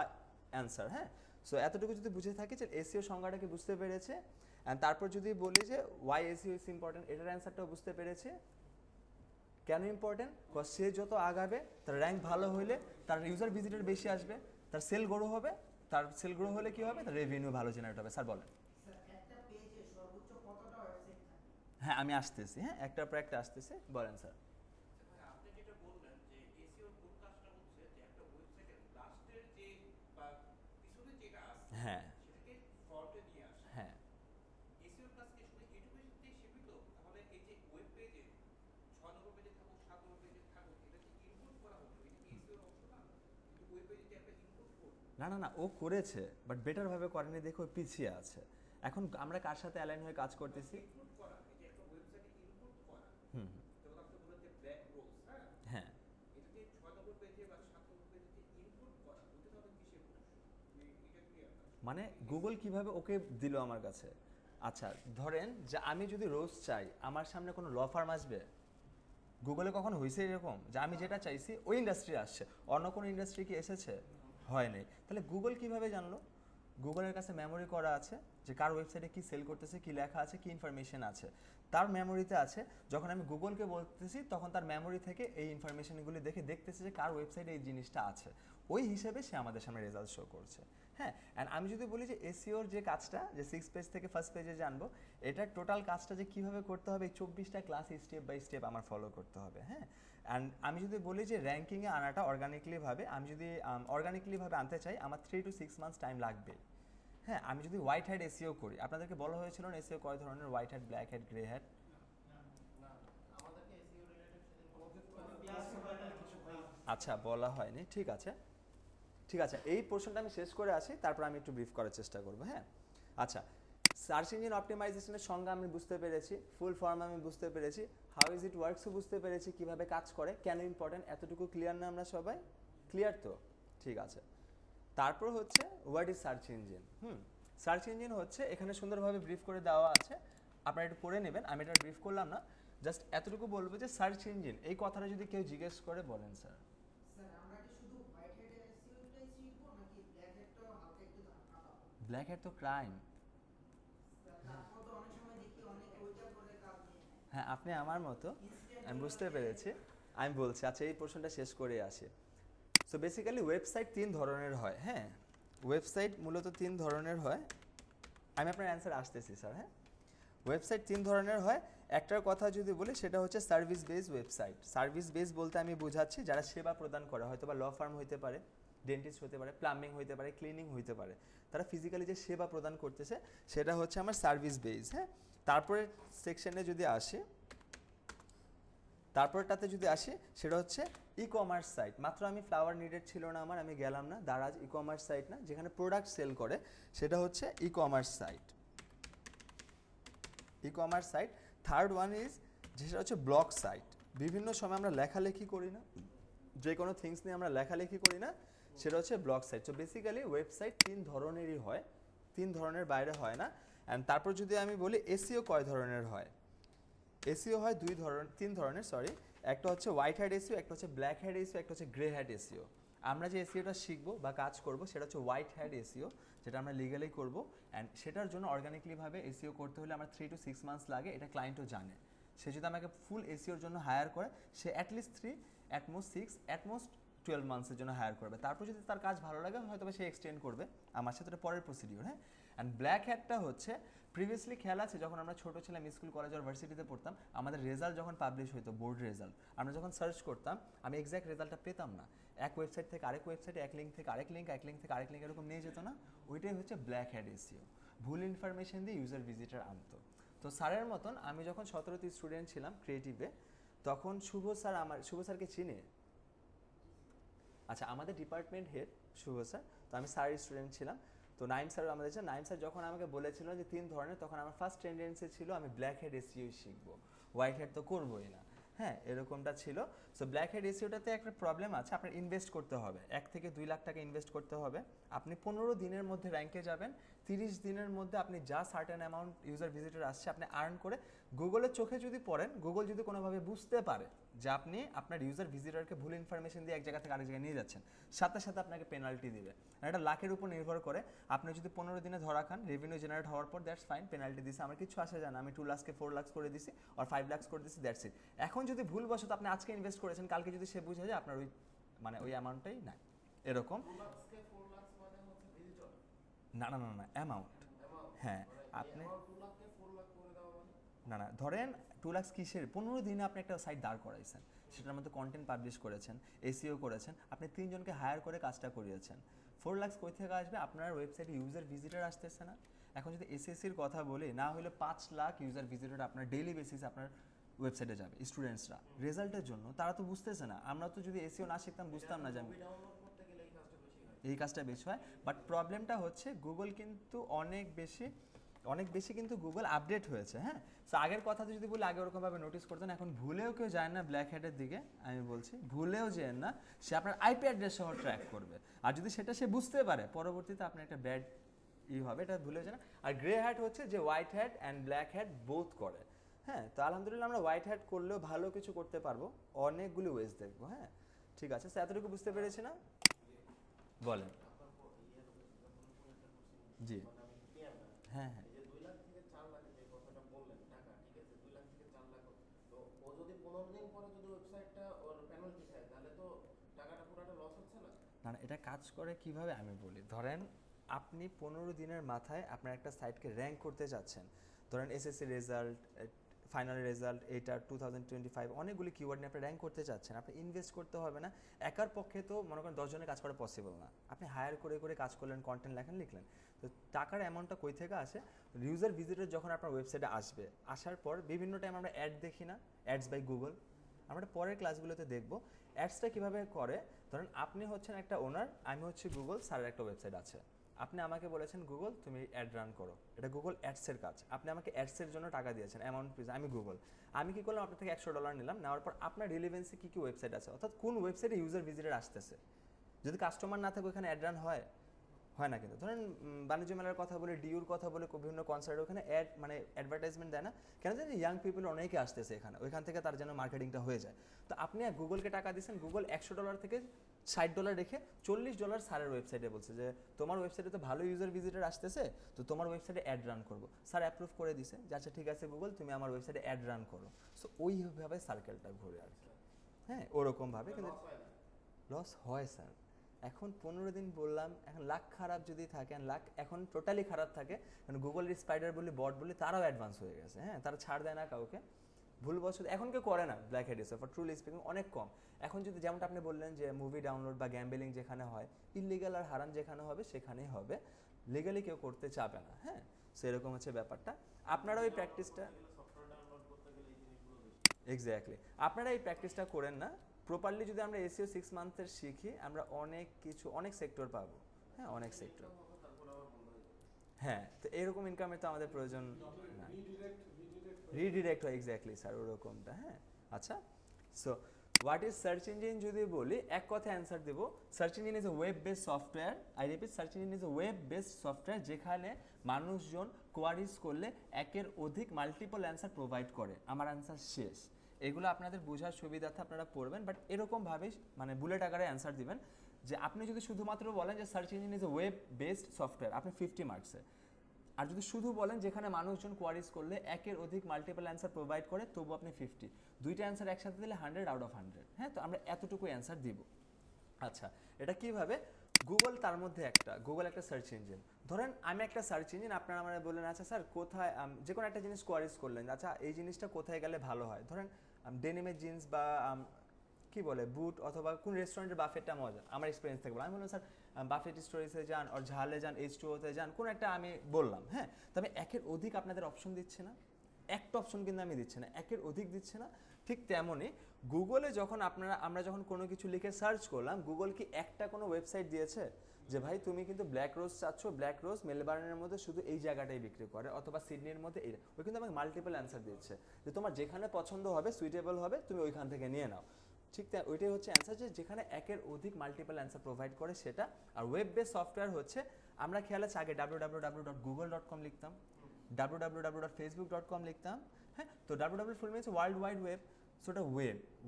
A: অ্যান্সার। হ্যাঁ, সো এতটুকু যদি বুঝে থাকি যে এসইও সংজ্ঞাটা কি বুঝতে পেরেছে, অ্যান্ড তারপর যদি বলি যে ওয়াই এসইও ইজ ইম্পর্টেন্ট, এটার অ্যান্সারটাও বুঝতে পেরেছে। কেন ইম্পর্টেন্ট? বিকজ সে যত আগাবে তার র্যাঙ্ক ভালো হইলে তার ইউজার ভিজিটর বেশি আসবে, তার সেল গ্রো হবে, তার সেল গ্রো হলে কি হবে? তার রেভিনিউ ভালো জেনারেট হবে। স্যার বলেন। হ্যাঁ, আমি আসতেছি, হ্যাঁ একটার পর একটা আসতেছি, বলেন স্যার। হ্যাঁ হ্যাঁ, না না না, ও করেছে বাট বেটার ভাবে করেনি দেখে ও পিছিয়ে আছে। এখন আমরা কার সাথে অ্যালাইন হয়ে কাজ করতেছি? হুম, হ্যাঁ, মানে গুগল কিভাবে ওকে দিল আমার কাছে? আচ্ছা, ধরেন যে আমি যদি রোজ চাই, আমার সামনে কোনো ল ফার্ম আসবে? গুগলে কখনো হয়েছে এরকম যে আমি যেটা চাইছি ওই ইন্ডাস্ট্রি আসছে, অন্য কোনো ইন্ডাস্ট্রি কি এসেছে? হয় নাই। তাহলে গুগল কিভাবে জানলো? গুগলের কাছে মেমোরি করা আছে যে কার ওয়েবসাইটে কি সেল করতেছে, কি লেখা আছে, কি ইনফরমেশন আছে, তার মেমোরিতে আছে। যখন আমি গুগলকে বলতেছি তখন তার মেমোরি থেকে এই ইনফরমেশনগুলি দেখে দেখতেছে যে কার ওয়েবসাইটে এই জিনিসটা আছে, ওই হিসেবে সে আমাদের সামনে রেজাল্ট শো করছে। হ্যাঁ, অ্যান্ড আমি যদি বলি যে এসইওর যে কাজটা, যে 6 পেজ থেকে ফার্স্ট পেজে জানবো, এটার টোটাল কাজটা যে কীভাবে করতে হবে, এই 24টা ক্লাস স্টেপ বাই স্টেপ আমার ফলো করতে হবে। হ্যাঁ, অ্যান্ড আমি যদি বলি যে র্যাঙ্কিংয়ে আনাটা অর্গানিকলিভাবে, আমি যদি অর্গানিকলিভাবে আনতে চাই, আমার 3 to 6 মান্থস টাইম লাগবে। হ্যাঁ, আমি যদি হোয়াইট হ্যাট এসইও করি, আপনাদেরকে বলা হয়েছিল না এসইও কয় ধরনের, white hat, black hat, grey hat? আচ্ছা, বলা হয়নি, ঠিক আছে ঠিক আছে, এই পোর্শনটা আমি শেষ করে আসি, তারপর আমি একটু ব্রিফ করার চেষ্টা করবো। হ্যাঁ, আচ্ছা, সার্চ ইঞ্জিন অপটিমাইজেশনের সংজ্ঞা আমি বুঝতে পেরেছি, ফুল ফর্ম আমি বুঝতে পেরেছি, হাউ ইজ ইট ওয়ার্কসও বুঝতে পেরেছি, কিভাবে কাজ করে, কেন ইম্পর্টেন্ট, এতটুকু ক্লিয়ার না আমরা সবাই? ক্লিয়ার তো? ঠিক আছে। তারপর হচ্ছে what is search engine. Search engine হচ্ছে, এখানে সুন্দরভাবে ব্রিফ করে দেওয়া আছে, আপনারা একটু পড়ে নেবেন, আমি এটা ব্রিফ করলাম না, জাস্ট এতটুকু বলবো যে সার্চ ইঞ্জিন এই কথাটা যদি কেউ জিজ্ঞেস করে, বলেন স্যার। ব্ল্যাক হ্যাট তো ক্রাইম। হ্যাঁ, আপনি আমার মতো, আমি বুঝতে পেরেছি, আমি বলছি। আচ্ছা, এই প্রশ্নটা শেষ করে আসি। সো বেসিক্যালি ওয়েবসাইট 3 ধরনের হয়। হ্যাঁ, ওয়েবসাইট মূলত 3 ধরনের হয়, আমি আপনার অ্যান্সার আসতেছি স্যার। হ্যাঁ, ওয়েবসাইট 3 ধরনের হয়। একটার কথা যদি বলি সেটা হচ্ছে service base website. Service base বলতে আমি বোঝাচ্ছি যারা সেবা প্রদান করে, হয়তো বা ল ফার্ম হইতে পারে, ডেন্টিস্ট হতে পারে, প্লাম্বিং হইতে পারে, ক্লিনিং হইতে পারে, তারা ফিজিক্যালি যে সেবা প্রদান করতেছে সেটা হচ্ছে আমার সার্ভিস বেস। হ্যাঁ, তারপরে সেকশনে যদি আসি, তারপরটাতে যদি আসি, সেটা হচ্ছে ই কমার্স সাইট। মাত্র আমি ফ্লাওয়ার নিডেড ছিল না আমার, আমি গেলাম না, দারাজ ই কমার্স সাইট না, যেখানে প্রোডাক্ট সেল করে, সেটা হচ্ছে e commerce site. E commerce site. Third one is, যেটা হচ্ছে ব্লগ সাইট। বিভিন্ন সময় আমরা লেখালেখি করি না, যে কোনো থিংস নিয়ে আমরা লেখালেখি করি না, সেটা হচ্ছে blog site. So basically website 3 ধরনেরই হয়, 3 ধরনের বাইরে হয় না। অ্যান্ড তারপর যদি আমি বলি এসইও কয় ধরনের হয়, এসইও হয় 3 ধরনের, সরি। একটা হচ্ছে হোয়াইট হ্যাট এসইও, একটা হচ্ছে ব্ল্যাক হ্যাট এসইও, একটা হচ্ছে গ্রে হ্যাট এসইও। আমরা যে এসইওটা শিখবো বা কাজ করব সেটা হচ্ছে হোয়াইট হ্যাট এসইও, যেটা আমরা লিগালি করব। অ্যান্ড সেটার জন্য অর্গানিকলিভাবে এসইও করতে হলে আমার 3 to 6 মান্থস লাগে, এটা ক্লায়েন্টও জানে। সে যদি আমাকে ফুল এসইওর জন্য হায়ার করে, সে অ্যাটলিস্ট 3, অ্যাটমোস্ট 6, অ্যাটমোস্ট 12 মান্থসের জন্য হায়ার করবে। তারপর যদি তার কাজ ভালো লাগে হয়তো সে এক্সটেন্ড করবে আমার সাথে, পরের প্রসিডিওর। হ্যাঁ, অ্যান্ড ব্ল্যাক হ্যাটটা হচ্ছে প্রিভিয়াসলি খেয়াল আছে যখন আমরা ছোটো ছিলাম স্কুল কলেজ আর ভার্সিটিতে পড়তাম আমাদের রেজাল্ট যখন পাবলিশ হতো বোর্ড রেজাল্ট আমরা যখন সার্চ করতাম আমি এক্স্যাক্ট রেজাল্টটা পেতাম না এক ওয়েবসাইট থেকে আরেক ওয়েবসাইটে এক লিঙ্ক থেকে আরেক লিঙ্ক এক লিঙ্ক থেকে আরেক লিঙ্ক এরকম নিয়ে যেত না ওইটাই হচ্ছে ব্ল্যাক হ্যাট এসইও ভুল ইনফরমেশন দিয়ে ইউজার ভিজিটার আনতো তো স্যারের মতন আমি যখন 17টি স্টুডেন্ট ছিলাম ক্রিয়েটিভে তখন শুভ স্যারকে চিনি আচ্ছা আমাদের ডিপার্টমেন্ট হেড শুভ স্যার তো আমি স্যারের স্টুডেন্ট ছিলাম তো নাইম স্যার আমাদের নাইম স্যার যখন আমাকে বলেছিল যে 3 ধরনের তখন আমার ফার্স্ট টেন্ডেন্সি ছিল আমি ব্ল্যাক হেড এসইও শিখবো হোয়াইট হেড তো করবোই না হ্যাঁ এরকমটা ছিল সো ব্ল্যাক হেড এসইওটাতে একটা প্রবলেম আছে আপনার ইনভেস্ট করতে হবে 1 থেকে 2 লাখ টাকা ইনভেস্ট করতে হবে আপনি 15 দিনের মধ্যে র্যাঙ্কে যাবেন 30 দিনের মধ্যে আপনি যা সার্টেন অ্যামাউন্ট ইউজার ভিজিটর আসছে আপনি আর্ন করে গুগলের চোখে যদি পড়েন গুগল যদি কোনোভাবে বুঝতে পারে যে আপনি আপনার ইউজার ভিজিটরকে ভুল ইনফরমেশন দিয়ে এক জায়গা থেকে আরেক জায়গায় নিয়ে যাচ্ছেন সাথে সাথে আপনাকে পেনাল্টি দিবে এটা লাখের উপর নির্ভর করে আপনি যদি 15 দিনে ধরা খান রেভিনিউ জেনারেট হওয়ার পর দ্যাটস ফাইন পেনাল্টি দিছে আমার কিছু আসে যায় না আমি 2 লাখকে 4 লাখ করে দিছি আর 5 লাখ করে দিছি দ্যাটস ইট এখন যদি ভুলবশত আপনি আজকে ইনভেস্ট করেছেন কালকে যদি সে বুঝে যায় আপনার ওই মানে ওই অ্যামাউন্টটাই নাই এরকম না না না না অ্যামাউন্ট হ্যাঁ আপনি না না ধরেন 2 লাখ কিসের 15 দিনে আপনি একটা সাইট দাঁড় করাইছেন সেটার মধ্যে কন্টেন্ট পাবলিশ করেছেন এসইও করেছেন আপনি 3 জনকে হায়ার করে কাজটা করিয়েছেন 4 লাখ কই থেকে আসবে আপনার ওয়েবসাইটে ইউজার ভিজিটর আসতেছে না এখন যদি এসএসসির কথা বলি না হলে 5 লাখ ইউজার ভিজিটর আপনার ডেইলি বেসিসে আপনার ওয়েবসাইটে যাবে স্টুডেন্টসরা রেজাল্টের জন্য তারা তো বুঝতেছে না আমরা তো যদি এসইও না শিখতাম বুঝতাম না যে এই কাজটা বেশি হয় বাট প্রবলেমটা হচ্ছে গুগল কিন্তু অনেক বেশি কিন্তু গুগল আপডেট হয়েছে হ্যাঁ সো আগের কথা যদি বলি আগে ওরকমভাবে নোটিস করতেন এখন ভুলেও কেউ যায় না ব্ল্যাক হ্যাটের দিকে আমি বলছি ভুলেও যেন না সে আপনার আইপি অ্যাড্রেস সহ ট্র্যাক করবে আর যদি সেটা সে বুঝতে পারে পরবর্তীতে আপনার একটা ব্যাড হবে এটা ভুলেও যায় না আর গ্রে হ্যাট হচ্ছে যে white hat and black hat both করে হ্যাঁ তো আলহামদুলিল্লাহ আমরা হোয়াইট হ্যাট করলেও ভালো কিছু করতে পারবো অনেকগুলি ওয়েজ দেখবো হ্যাঁ ঠিক আছে এতটুকু বুঝতে পেরেছি না বলেন জি হ্যাঁ হ্যাঁ না না এটা কাজ করে কিভাবে আমি বলি ধরেন আপনি 15 দিনের মাথায় আপনার একটা সাইটকে র্যাঙ্ক করতে যাচ্ছেন ধরেন এসএসসি রেজাল্ট ফাইনাল রেজাল্ট এইটার 2025 অনেকগুলি কিওয়ার্ড নিয়ে আপনি র্যাঙ্ক করতে চাচ্ছেন আপনি ইনভেস্ট করতে হবে না একার পক্ষে তো মনে করেন 10 জনের কাজ করা পসিবল না আপনি হায়ার করে কাজ করলেন কন্টেন্ট লিখলেন তো টাকার অ্যামাউন্টটা কই থেকে আসে ইউজার ভিজিটর যখন আপনার ওয়েবসাইটে আসবে আসার পর বিভিন্ন টাইম আমরা অ্যাড দেখি না অ্যাডস বাই গুগল আমরা পরের ক্লাসগুলোতে দেখব অ্যাডসটা কীভাবে করে ধরেন আপনি হচ্ছেন একটা ওনার আমি হচ্ছে গুগল স্যারের একটা ওয়েবসাইট আছে আপনি আমাকে বলেছেন গুগল তুমি অ্যাড রান করো এটা গুগল অ্যাডসের কাজ আপনি আমাকে অ্যাডসের জন্য টাকা দিয়েছেন অ্যামাউন্ট প্লিজ আমি গুগল আমি কী করলাম আপনার থেকে $100 নিলাম নেওয়ার পর আপনার রিলেভেন্সে কী কী ওয়েবসাইট আছে অর্থাৎ কোন ওয়েবসাইটে ইউজার ভিজিটর আসতেছে যদি কাস্টমার না থাকে ওখানে অ্যাড রান হয় না কিন্তু ধরেন বাণিজ্য মেলার কথা বলে ডিউর কথা বলে বিভিন্ন কনসার্টে ওখানে অ্যাড মানে অ্যাডভার্টাইজমেন্ট দেয় না কেন জানি ইয়াং পিপল অনেকে আসতেছে এখানে ওইখান থেকে তার যেন মার্কেটিংটা হয়ে যায় তো আপনি গুগলকে টাকা দিচ্ছেন গুগল $100 থেকে $60 রেখে $40 স্যারের ওয়েবসাইটে বলছে যে তোমার ওয়েবসাইটে তো ভালো ইউজার ভিজিটর আসতেছে তো তোমার ওয়েবসাইটে অ্যাড রান করবো স্যার অ্যাপ্রুভ করে দিছে যে আচ্ছা ঠিক আছে গুগল তুমি আমার ওয়েবসাইটে অ্যাড রান করো সো ওইভাবে সার্কেলটা ঘুরে আর কি হ্যাঁ ওরকমভাবে কিন্তু লস হয় স্যার এখন 15 দিন বললাম এখন লাখ খারাপ যদি থাকে লাখ এখন টোটালি খারাপ থাকে কারণ গুগলের স্পাইডার বলি বট বলি তারাও অ্যাডভান্স হয়ে গেছে হ্যাঁ তারা ছাড় দেয় না কাউকে ভুলবশত এখন কেউ করে না ব্ল্যাক হ্যাট এসে ফর ট্রুলি স্পিকিং অনেক কম এখন যদি যেমনটা আপনি বললেন যে মুভি ডাউনলোড বা গ্যাম্বেলিং যেখানে হয় ইলিগাল আর হারাম যেখানে হবে সেখানেই হবে লিগালি কেউ করতে চাবে না হ্যাঁ সেরকম হচ্ছে ব্যাপারটা আপনারা ওই প্র্যাকটিসটা এক্স্যাক্টলি আপনারা এই প্র্যাকটিসটা করেন না প্রপারলি যদি আমরা এসইও 6 মান্থের শিখি আমরা অনেক সেক্টর পাবো হ্যাঁ অনেক সেক্টর হ্যাঁ তো এরকম ইনকামের তো আমাদের প্রয়োজন না রিডিরেক্ট হয় এক্স্যাক্টলি স্যার ওরকমটা হ্যাঁ আচ্ছা so what is search engine যদি বলি এক কথা অ্যান্সার দেবো search engine is a web based software I repeat search engine is a web based software যেখানে মানুষজন কোয়ারিজ করলে একের অধিক মাল্টিপল অ্যান্সার প্রোভাইড করে আমার অ্যান্সার শেষ এগুলো আপনাদের বোঝার সুবিধার্থে আপনারা পড়বেন বাট এরকমভাবেই মানে বুলেট আকারে অ্যান্সার দিবেন যে আপনি যদি শুধুমাত্র বলেন যে search engine is a web based software আপনি 50 মার্কসে আর যদি শুধু বলেন যেখানে মানুষজন কোয়ারিজ করলে একের অধিক মাল্টিপল অ্যান্সার প্রোভাইড করে তবু আপনি 50 দুইটা অ্যান্সার একসাথে দিলে 100 আউট অফ 100 হ্যাঁ তো আমরা এতটুকু অ্যান্সার দিব আচ্ছা এটা কিভাবে গুগল তার মধ্যে একটা, গুগল একটা সার্চ ইঞ্জিন। ধরেন আমি একটা সার্চ ইঞ্জিন, আপনারা আমার বললেন আচ্ছা স্যার কোথায়, যে কোনো একটা জিনিস কোয়ারিজ করলেন, আচ্ছা এই জিনিসটা কোথায় গেলে ভালো হয়, ধরেন ডেনিমের জিন্স বা কি বলে বুট, অথবা কোন রেস্টুরেন্টের বাফেটটা মজা, আমার এক্সপিরিয়েন্স থেকে বললাম। আমি বললাম স্যার বাফেট স্টোরেজে যান, আর ঝালে যান, H2O-তে যান, কোন একটা আমি বললাম। হ্যাঁ, তবে একের অধিক আপনাদের অপশন দিচ্ছে না, একটা অপশন কিন্তু আমি দিচ্ছি না, একের অধিক দিচ্ছে না। ঠিক তেমনই গুগলে যখন আমরা যখন কোনো কিছু লিখে সার্চ করলাম, গুগল কি একটা কোনো ওয়েবসাইট দিয়েছে যে ভাই তুমি কিন্তু ব্ল্যাক রোজ চাচ্ছ, ব্ল্যাক রোজ মেলবার্নের মধ্যে শুধু এই জায়গাটাই বিক্রি করে, অথবা সিডনির মধ্যে এই, ওই কিন্তু আমাকে মাল্টিপল অ্যান্সার দিচ্ছে যে তোমার যেখানে পছন্দ হবে, সুইটেবল হবে, তুমি ওইখান থেকে নিয়ে নাও। ঠিক তাই, ওইটাই হচ্ছে অ্যান্সার, যে যেখানে একের অধিক মাল্টিপল অ্যান্সার প্রোভাইড করে সেটা। আর ওয়েব বেস সফটওয়্যার হচ্ছে, আমরা খেয়াল আছে আগে www.google.com লিখতাম, www.facebook.com লিখতাম। হ্যাঁ, তো www full means world wide web, so এটা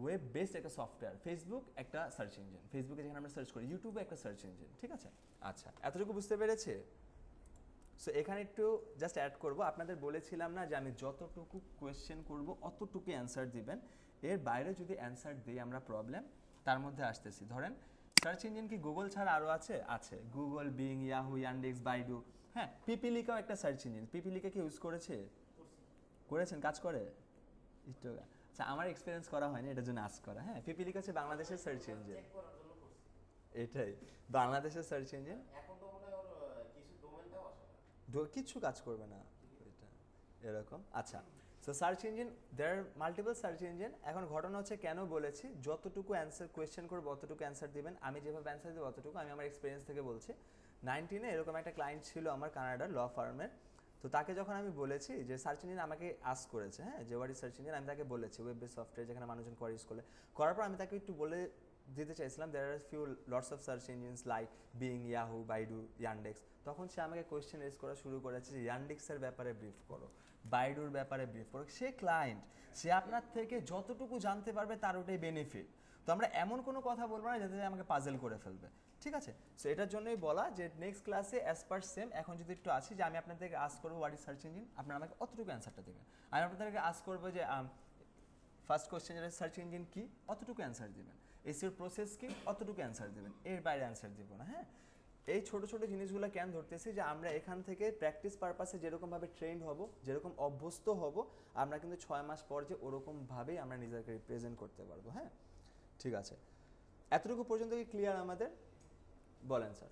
A: ওয়েব বেসড একটা সফটওয়্যার। ফেসবুক একটা সার্চ ইঞ্জিন, ফেসবুকে যেখানে আমরা সার্চ করি, ইউটিউবে একটা সার্চ ইঞ্জিন। ঠিক আছে, আচ্ছা এতটুকু বুঝতে পেরেছে? সো এখানে একটু জাস্ট অ্যাড করব, আপনাদের বলেছিলাম না যে আমি যতটুকু কোয়েশ্চেন করব অতটুকু অ্যান্সার দিবেন, এর বাইরে যদি অ্যান্সার দিই আমরা প্রবলেম। তার মধ্যে আসতেছি, ধরেন সার্চ ইঞ্জিন কি গুগল ছাড়া আরও আছে? আছে, Google, being, Yahoo, Yandex, Baidu. হ্যাঁ, পিপিলিকাও একটা সার্চ ইঞ্জিন। পিপিলিকা কি ইউজ করেছেন? কাজ করে একটু? আচ্ছা, আমার এক্সপিরিয়েন্স করা হয়নি, এটার জন্য আজ করা। হ্যাঁ, পিপিলিকা হচ্ছে বাংলাদেশের সার্চ ইঞ্জিন, এটাই বাংলাদেশের সার্চ ইঞ্জিন। কিছু কাজ করবে না এটা, এরকম। আচ্ছা, সো সার্চ ইঞ্জিন, দেয়ার আর মাল্টিপল সার্চ ইঞ্জিন। এখন ঘটনা হচ্ছে কেন বলেছি যতটুকু অ্যান্সার কোয়েশ্চেন করবো অতটুকু অ্যান্সার দিবেন, আমি যেভাবে অ্যান্সার দেবো অতটুকু। আমি আমার এক্সপিরিয়েন্স থেকে বলছি, 19 এরকম একটা ক্লায়েন্ট ছিল আমার কানাডার ল ফার্মের। তো তাকে যখন আমি বলেছি যে সার্চ ইঞ্জিন আমাকে আস্ক করেছে, হ্যাঁ যে ওয়াট ইজ সার্চ ইঞ্জিন, আমি তাকে বলেছি ওয়েব বেস সফটওয়্যার যেখানে মানুষজন কোয়ারিজ করলে, করার পর আমি তাকে একটু বলে দিতে চাইছিলাম there are few lots of search engines like Bing, Yahoo, Baidu, Yandex. তখন সে আমাকে কোয়েশ্চেন রেজ করা শুরু করেছে যে ইয়ান্ডেক্সের ব্যাপারে ব্রিফ করো, বাইডুর ব্যাপারে ব্রিফ করো। সে ক্লায়েন্ট, সে আপনার থেকে যতটুকু জানতে পারবে তার ওটাই বেনিফিট। তো আমরা এমন কোনো কথা বলবো না যাতে আমাকে পাজেল করে ফেলবে। ঠিক আছে, সো এটার জন্যই বলা যে নেক্সট ক্লাসে অ্যাজ পার সেম। এখন যদি একটু আসি যে আমি আপনাদেরকে আস্ক করবো হোয়াট ইজ সার্চ ইঞ্জিন, আপনারা আমাকে অতটুকু অ্যান্সারটা দেবেন। আমি আপনাদেরকে আস্ক করবো যে ফার্স্ট কোয়েশ্চেন যেটা সার্চ ইঞ্জিন কি, অতটুকু অ্যান্সার দিবেন। এসইওর প্রসেস কি, অতটুকু অ্যান্সার দিবেন, এর বাইরে অ্যান্সার দিব না। হ্যাঁ, এই ছোট ছোট জিনিসগুলো কেন ধরতেছি, যে আমরা এখান থেকে প্র্যাকটিস পারপাসে যেরকমভাবে ট্রেন্ড হব, যেরকম অভ্যস্ত হব, আমরা কিন্তু 6 মাস পর যে ওরকমভাবেই আমরা নিজেকে রিপ্রেজেন্ট করতে পারবো। হ্যাঁ, ঠিক আছে, এতটুকু পর্যন্ত কি ক্লিয়ার আমাদের? বলেন স্যার।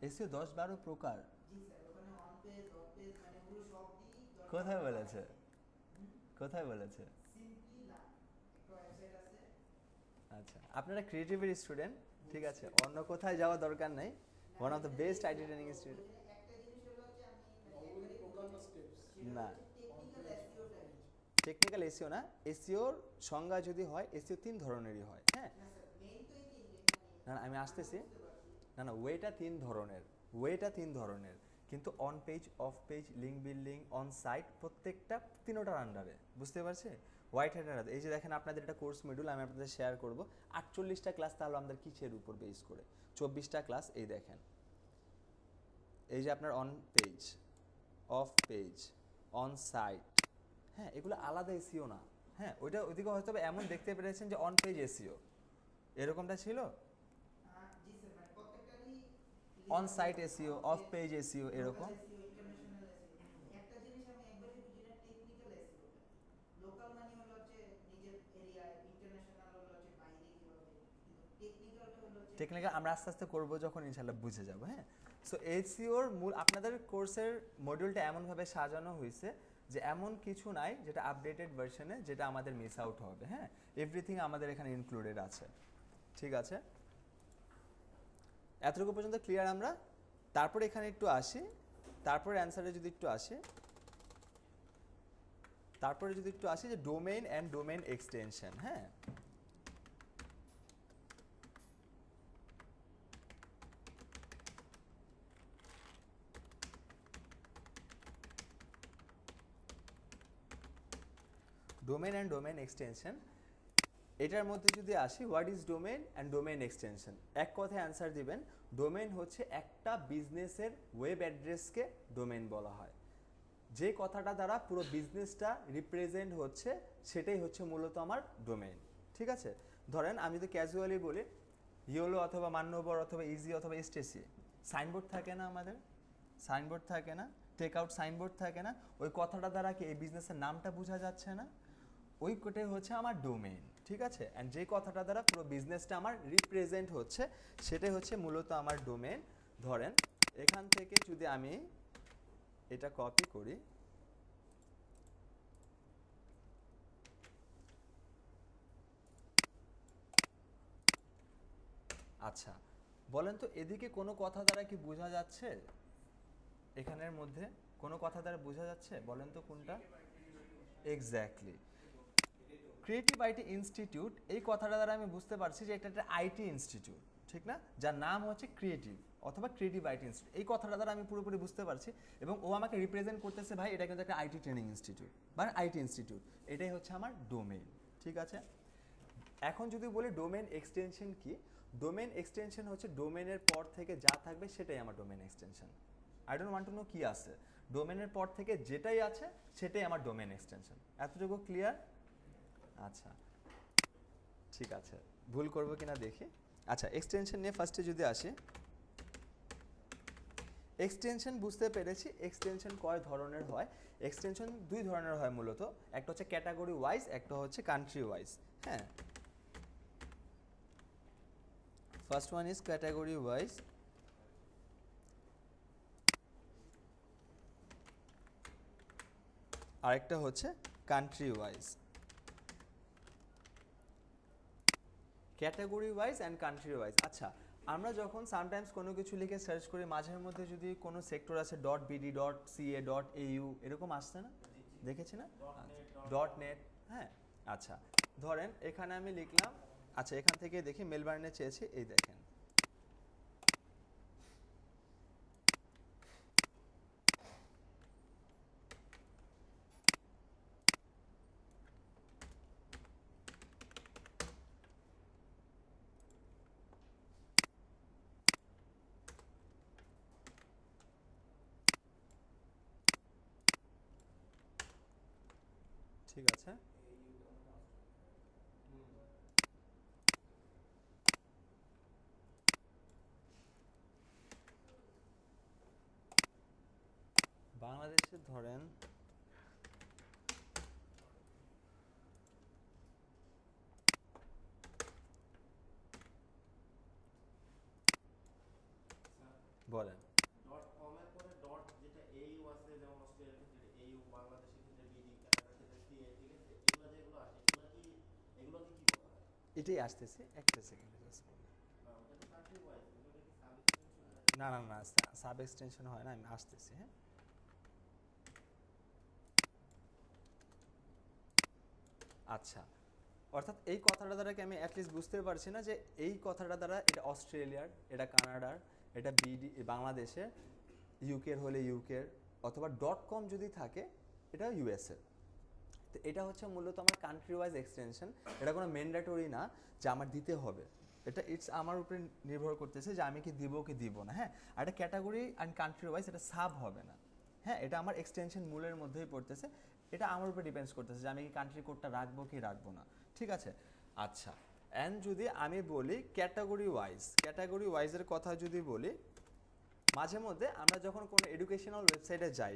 A: এসইও 10-12 প্রকার? কোথায় বলেছে? কোথায় বলেছে? আচ্ছা, আপনারা ক্রিয়েটিভের স্টুডেন্ট, ঠিক আছে, অন্য কোথায় যাওয়া দরকার নাই। One of the best IT training student. না, টেকনিক্যাল এসইও না, এসইওর সংজ্ঞা যদি হয়, এসইও 3 ধরনেরই হয়। হ্যাঁ, না আমি আসতেছি। না, ওয়েটা 3 ধরনের, ওয়েটা 3 ধরনের, কিন্তু on page, off page, link building, on site, প্রত্যেকটা 3টার আন্ডারে, বুঝতে পারছে? হোয়াইট হ্যাটার, এই যে দেখেন আপনাদের একটা কোর্স মডিউল আমি আপনাদের শেয়ার করব, 48টা ক্লাস, তাহলে আমাদের কিসের উপর বেস করে? 24টা ক্লাস। এই দেখেন, এই যে আপনার on page, off page, on site, হ্যাঁ এগুলো আলাদা এসইও না। হ্যাঁ, ওইটা ওইদিকে হয়তো এমন দেখতে পেরেছেন যে অন পেজ এসইও এরকমটা ছিল, on site SEO, off page SEO এরকম। টেকনিক্যাল আমরা আস্তে আস্তে করবো যখন ইনশাল্লাহ বুঝে যাবো। হ্যাঁ, সো এসইওর মূল আপনাদের কোর্সের মডিউলটা এমনভাবে সাজানো হয়েছে যে এমন কিছু নাই যেটা আপডেটেড ভার্সনে যেটা আমাদের মিস আউট হবে। হ্যাঁ, এভরিথিং আমাদের এখানে ইনক্লুডেড আছে। ঠিক আছে, এতটুকু পর্যন্ত ক্লিয়ার আমরা? তারপরে এখানে একটু আসি, তারপরে অ্যান্সারে যদি একটু আসি, যে ডোমেইন অ্যান্ড ডোমেইন এক্সটেনশন। হ্যাঁ, ডোমেইন অ্যান্ড ডোমেইন এক্সটেনশন, এটার মধ্যে যদি আসি, what is domain and domain extension, এক কথায় অ্যান্সার দিবেন। ডোমেইন হচ্ছে একটা বিজনেসের ওয়েব অ্যাড্রেসকে ডোমেইন বলা হয়। যে কথাটা দ্বারা পুরো বিজনেসটা রিপ্রেজেন্ট হচ্ছে সেটাই হচ্ছে মূলত আমার ডোমেইন। ঠিক আছে, ধরেন আমি যদি ক্যাজুয়ালি বলি ইয়োলো অথবা মান্যবর অথবা ইজি অথবা স্টেসি, সাইনবোর্ড থাকে না আমাদের, সাইনবোর্ড থাকে না, টেক আউট সাইনবোর্ড থাকে না, ওই কথাটা দ্বারা কি এই বিজনেসের নামটা বোঝা যাচ্ছে না, ওই কোটাই হচ্ছে আমার ডোমেইন। ঠিক আছে, অ্যান্ড যে কথাটা দ্বারা পুরো বিজনেসটা আমার রিপ্রেজেন্ট হচ্ছে সেটাই হচ্ছে মূলত আমার ডোমেইন। ধরেন এখান থেকে যদি আমি এটা কপি করি, আচ্ছা বলেন তো এদিকে কোনো কথা দ্বারা কি বোঝা যাচ্ছে, এখানের মধ্যে কোনো কথা দ্বারা বোঝা যাচ্ছে, বলেন তো কোনটা? এক্স্যাক্টলি, ক্রিয়েটিভ আইটি ইনস্টিটিউট, এই কথাটা দ্বারা আমি বুঝতে পারছি যে এটা একটা আইটি ইনস্টিটিউট, ঠিক না, যার নাম হচ্ছে ক্রিয়েটিভ অথবা ক্রিয়েটিভ আইটি ইনস্টিটিউট। এই কথাটা দ্বারা আমি পুরোপুরি বুঝতে পারছি এবং ও আমাকে রিপ্রেজেন্ট করতেছে ভাই এটা কিন্তু একটা আইটি ট্রেনিং ইনস্টিটিউট বা আইটি ইনস্টিটিউট, এটাই হচ্ছে আমার ডোমেইন। ঠিক আছে, এখন যদি বলি ডোমেইন এক্সটেনশন কি, ডোমেইন এক্সটেনশন হচ্ছে ডোমেইনের পর থেকে যা থাকবে সেটাই আমার domain extension. I don't want to no কি আছে, ডোমেইনের পর থেকে যেটাই আছে সেটাই আমার ডোমেইন এক্সটেনশন। এতটুকু ক্লিয়ার? আচ্ছা ঠিক আছে, ভুল করবো কিনা দেখি। আচ্ছা এক্সটেনশন নিয়ে ফার্স্টে যদি আসি, এক্সটেনশন বুঝতে পেরেছি এক্সটেনশন কয় ধরনের হয়। এক্সটেনশন দুই ধরনের হয় মূলত, একটা হচ্ছে ক্যাটাগরি ওয়াইজ, একটা হচ্ছে কান্ট্রি ওয়াইজ। হ্যাঁ, first one is category wise, আরেকটা হচ্ছে country wise. Category wise and country wise. আচ্ছা আমরা যখন সামটাইমস কোনো কিছু লিখে সার্চ করি মাঝের মধ্যে যদি কোনো সেক্টর আছে dot BD dot CA dot এইউ এরকম আসছে না, দেখেছি না, ডট নেট। হ্যাঁ আচ্ছা ধরেন এখানে আমি লিখলাম, আচ্ছা এখান থেকে দেখি মেলবার্নে চেয়েছি, এই দেখেন ঠিক আছে। বাংলাদেশে ধরেন বলেন,
B: ডট কমের পরে ডট যেটা এইউ আছে, যেমন অস্ট্রেলিয়ার ক্ষেত্রে এইউ, বাংলাদেশের ক্ষেত্রে বিডি, কানাডার ক্ষেত্রে সিএ, ঠিক আছে, এগুলো যেগুলো আসে এগুলোকে কি বলা হয়?
A: এটাই আসতেছে একটা সেকেন্ড।
B: না ওটা তো কান্ট্রি ওয়াইজ, এগুলো কি সাব এক্সটেনশন হয়?
A: না না না, সাব এক্সটেনশন হয় না, আমি আসতেছি। হ্যাঁ আচ্ছা, অর্থাৎ এই কথাটা দ্বারা কি আমি অ্যাটলিস্ট বুঝতে পারছি না যে এই কথাটা দ্বারা এটা অস্ট্রেলিয়ার, এটা কানাডার, এটা বিডি বাংলাদেশের, ইউকের হলে ইউকের, অথবা ডট কম যদি থাকে এটা ইউএসএর। তো এটা হচ্ছে মূলত আমার কান্ট্রি ওয়াইজ এক্সটেনশন, এটা কোনো ম্যান্ডেটরি না যে আমার দিতে হবে, এটা ইটস আমার উপরে নির্ভর করতেছে যে আমি কি দিব কি দিব না। হ্যাঁ, আর এটা ক্যাটাগরি অ্যান্ড কান্ট্রি ওয়াইজ, এটা সাব হবে না। হ্যাঁ, এটা আমার এক্সটেনশন মূলের মধ্যেই পড়তেছে, এটা আমার উপরে ডিপেন্ডস করতেছে যে আমি কি কান্ট্রি কোডটা রাখবো কি রাখবো না। ঠিক আছে, আচ্ছা অ্যান্ড যদি আমি বলি ক্যাটাগরি ওয়াইজ, ক্যাটাগরি ওয়াইজের কথা যদি বলি, মাঝে মধ্যে আমরা যখন কোনো এডুকেশনাল ওয়েবসাইটে যাই,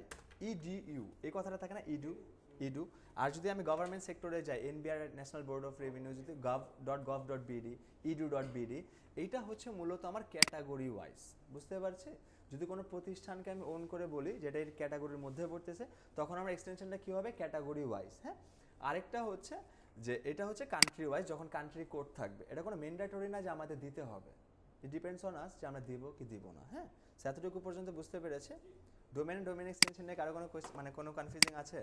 A: ইডিইউ এই কথাটা থাকে না, ইডু ইডু, আর যদি আমি গভর্নমেন্ট সেক্টরে যাই NBR national board of revenue, যদি gov.gov.bd edu.bd, এইটা হচ্ছে মূলত আমার ক্যাটাগরি ওয়াইজ। বুঝতে পারছি, যদি কোনো প্রতিষ্ঠানকে আমি ওন করে বলি যেটা এর ক্যাটাগরির মধ্যে পড়তেছে, তখন আমার এক্সটেনশনটা কী হবে, ক্যাটাগরি ওয়াইজ। হ্যাঁ, আরেকটা হচ্ছে যে এটা হচ্ছে কান্ট্রি ওয়াইজ, যখন কান্ট্রি কোড থাকবে, এটা কোনো ম্যান্ডেটরি না যে আমাদের দিতে হবে, ইট ডিপেন্ডস অন আস যে আমরা দিব কি দিব না। হ্যাঁ, এতটুকু পর্যন্ত বুঝতে পেরেছে। ডোমেন এক্সটেনশন নিয়ে কারো কোনো মানে কোনো কনফিউজিং আছে?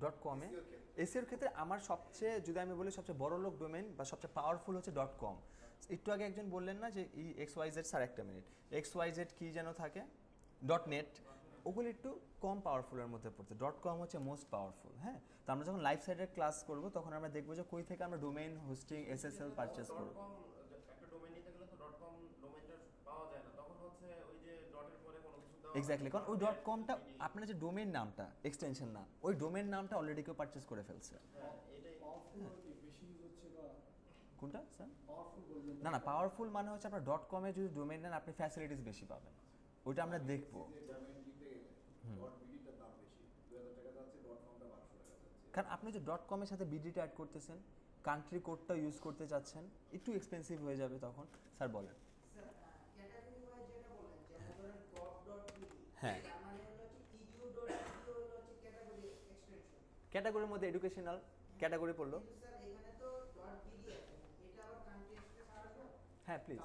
A: ডট কমে এসিওর ক্ষেত্রে আমার সবচেয়ে, যদি আমি বলি সবচেয়ে বড় লোক ডোমেন বা সবচেয়ে পাওয়ারফুল হচ্ছে ডট কম। একটু আগে একজন বললেন না যে ই এক্স ওয়াই জেড, স্যার একটা মিনিট, এক্স ওয়াই জেড কী যেন থাকে, ডট নেট, ওগুলো একটু কম পাওয়ারফুলের মধ্যে পড়ছে, .com হচ্ছে মোস্ট পাওয়ারফুল। হ্যাঁ, তো আমরা যখন লাইভ সাইটের ক্লাস করব তখন আমরা দেখবো যে কই থেকে আমরা ডোমেইন হোস্টিং SSL পারচেস করব।
B: একটা ডোমেইন নিতে গেলে তো .com ডোমেইনটা পাওয়া যায় না, তখন হচ্ছে ওই যে ডটের পরে কোনো কিছু দেওয়া
A: এক্স্যাক্টলি, কারণ ওই .comটা আপনার যে ডোমেইন নামটা এক্সটেনশন না, ওই ডোমেইন নামটা অলরেডি কেউ পারচেস করে ফেলছে।
B: এটাই
A: কোনটা স্যার? না না, পাওয়ারফুল মানে হচ্ছে আপনার .com এ যদি ডোমেইন নেন আপনি ফ্যাসিলিটিস বেশি পাবেন, ওইটা আমরা দেখবো। কারণ আপনি যে .com এর সাথে বিডিটা অ্যাড করতেছেন, কান্ট্রি কোডটা ইউজ করতে চাচ্ছেন, একটু এক্সপেন্সিভ হয়ে যাবে তখন। স্যার বলেন। হ্যাঁ, ক্যাটাগরির মধ্যে এডুকেশনাল ক্যাটাগরি পড়লো। হ্যাঁ প্লিজ,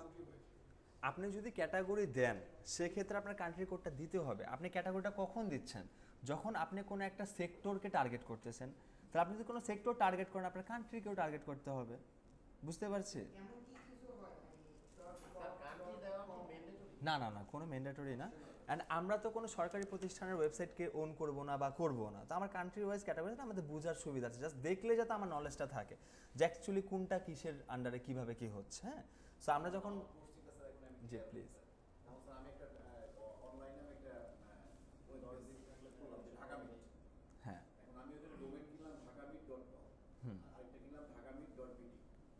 A: আপনি যদি ক্যাটাগরি দেন সেক্ষেত্রে আপনার কান্ট্রি কোডটা দিতে হবে। আপনি ক্যাটাগরিটা কখন দিচ্ছেন? যখন আপনি কোনো একটা সেক্টরকে টার্গেট করতেছেন। তাহলে আপনি যদি কোনো সেক্টর টার্গেট করেন আপনার কান্ট্রিকেও টার্গেট করতে হবে। বুঝতে পারছি? না না না, কোনো ম্যান্ডেটরি না। অ্যান্ড আমরা তো কোনো সরকারি প্রতিষ্ঠানের ওয়েবসাইটকে ওন করব না বা করবো না, তো আমার কান্ট্রি ওয়াইজ ক্যাটাগরিতে আমাদের বোঝার সুবিধা আছে, জাস্ট দেখলে যাতে আমার নলেজটা থাকে যে অ্যাকচুয়ালি কোনটা কিসের আন্ডারে কীভাবে কী হচ্ছে। হ্যাঁ, সো আমরা যখন জি প্লিজ। হ্যাঁ, হুম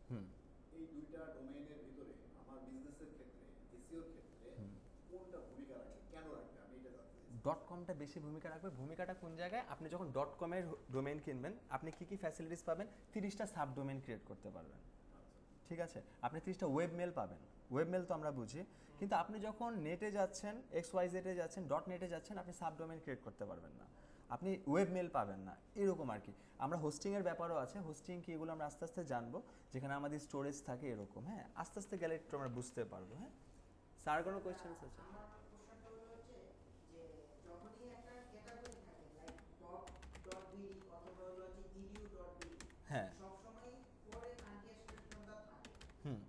A: হুম
C: এই দুইটা ডোমেইনের ভিতরে আমার বিজনেসের ক্ষেত্রে এসইওর ক্ষেত্রে কোনটা ভূমিকা রাখে, কেন রাখবে, আমি এটা জানতে চাই।
A: .comটা বেশি ভূমিকা রাখবে। ভূমিকাটা কোন জায়গায়? আপনি যখন .com এর ডোমেইন কিনবেন আপনি কি কি ফ্যাসিলিটিস পাবেন? 30টা সাব ডোমেইন ক্রিয়েট করতে পারবেন। ঠিক আছে, আপনি 30টা ওয়েব মেল পাবেন। ওয়েব মেল তো আমরা বুঝি, কিন্তু আপনি যখন নেটে যাচ্ছেন, XYZ এ যাচ্ছেন, .net এ যাচ্ছেন, আপনি সাব ডোমেইন ক্রিয়েট করতে পারবেন না, আপনি ওয়েব মেল পাবেন না, এরকম আর কি। আমরা হোস্টিংয়ের ব্যাপারও আছে, হোস্টিং কি এগুলো আমরা আস্তে আস্তে জানবো, যেখানে আমাদের স্টোরেজ থাকে এরকম। হ্যাঁ, আস্তে আস্তে গেলে একটু আমরা বুঝতে পারবো। হ্যাঁ স্যার, কোনো কোয়েশ্চেন্স আছে? হ্যাঁ, হুম,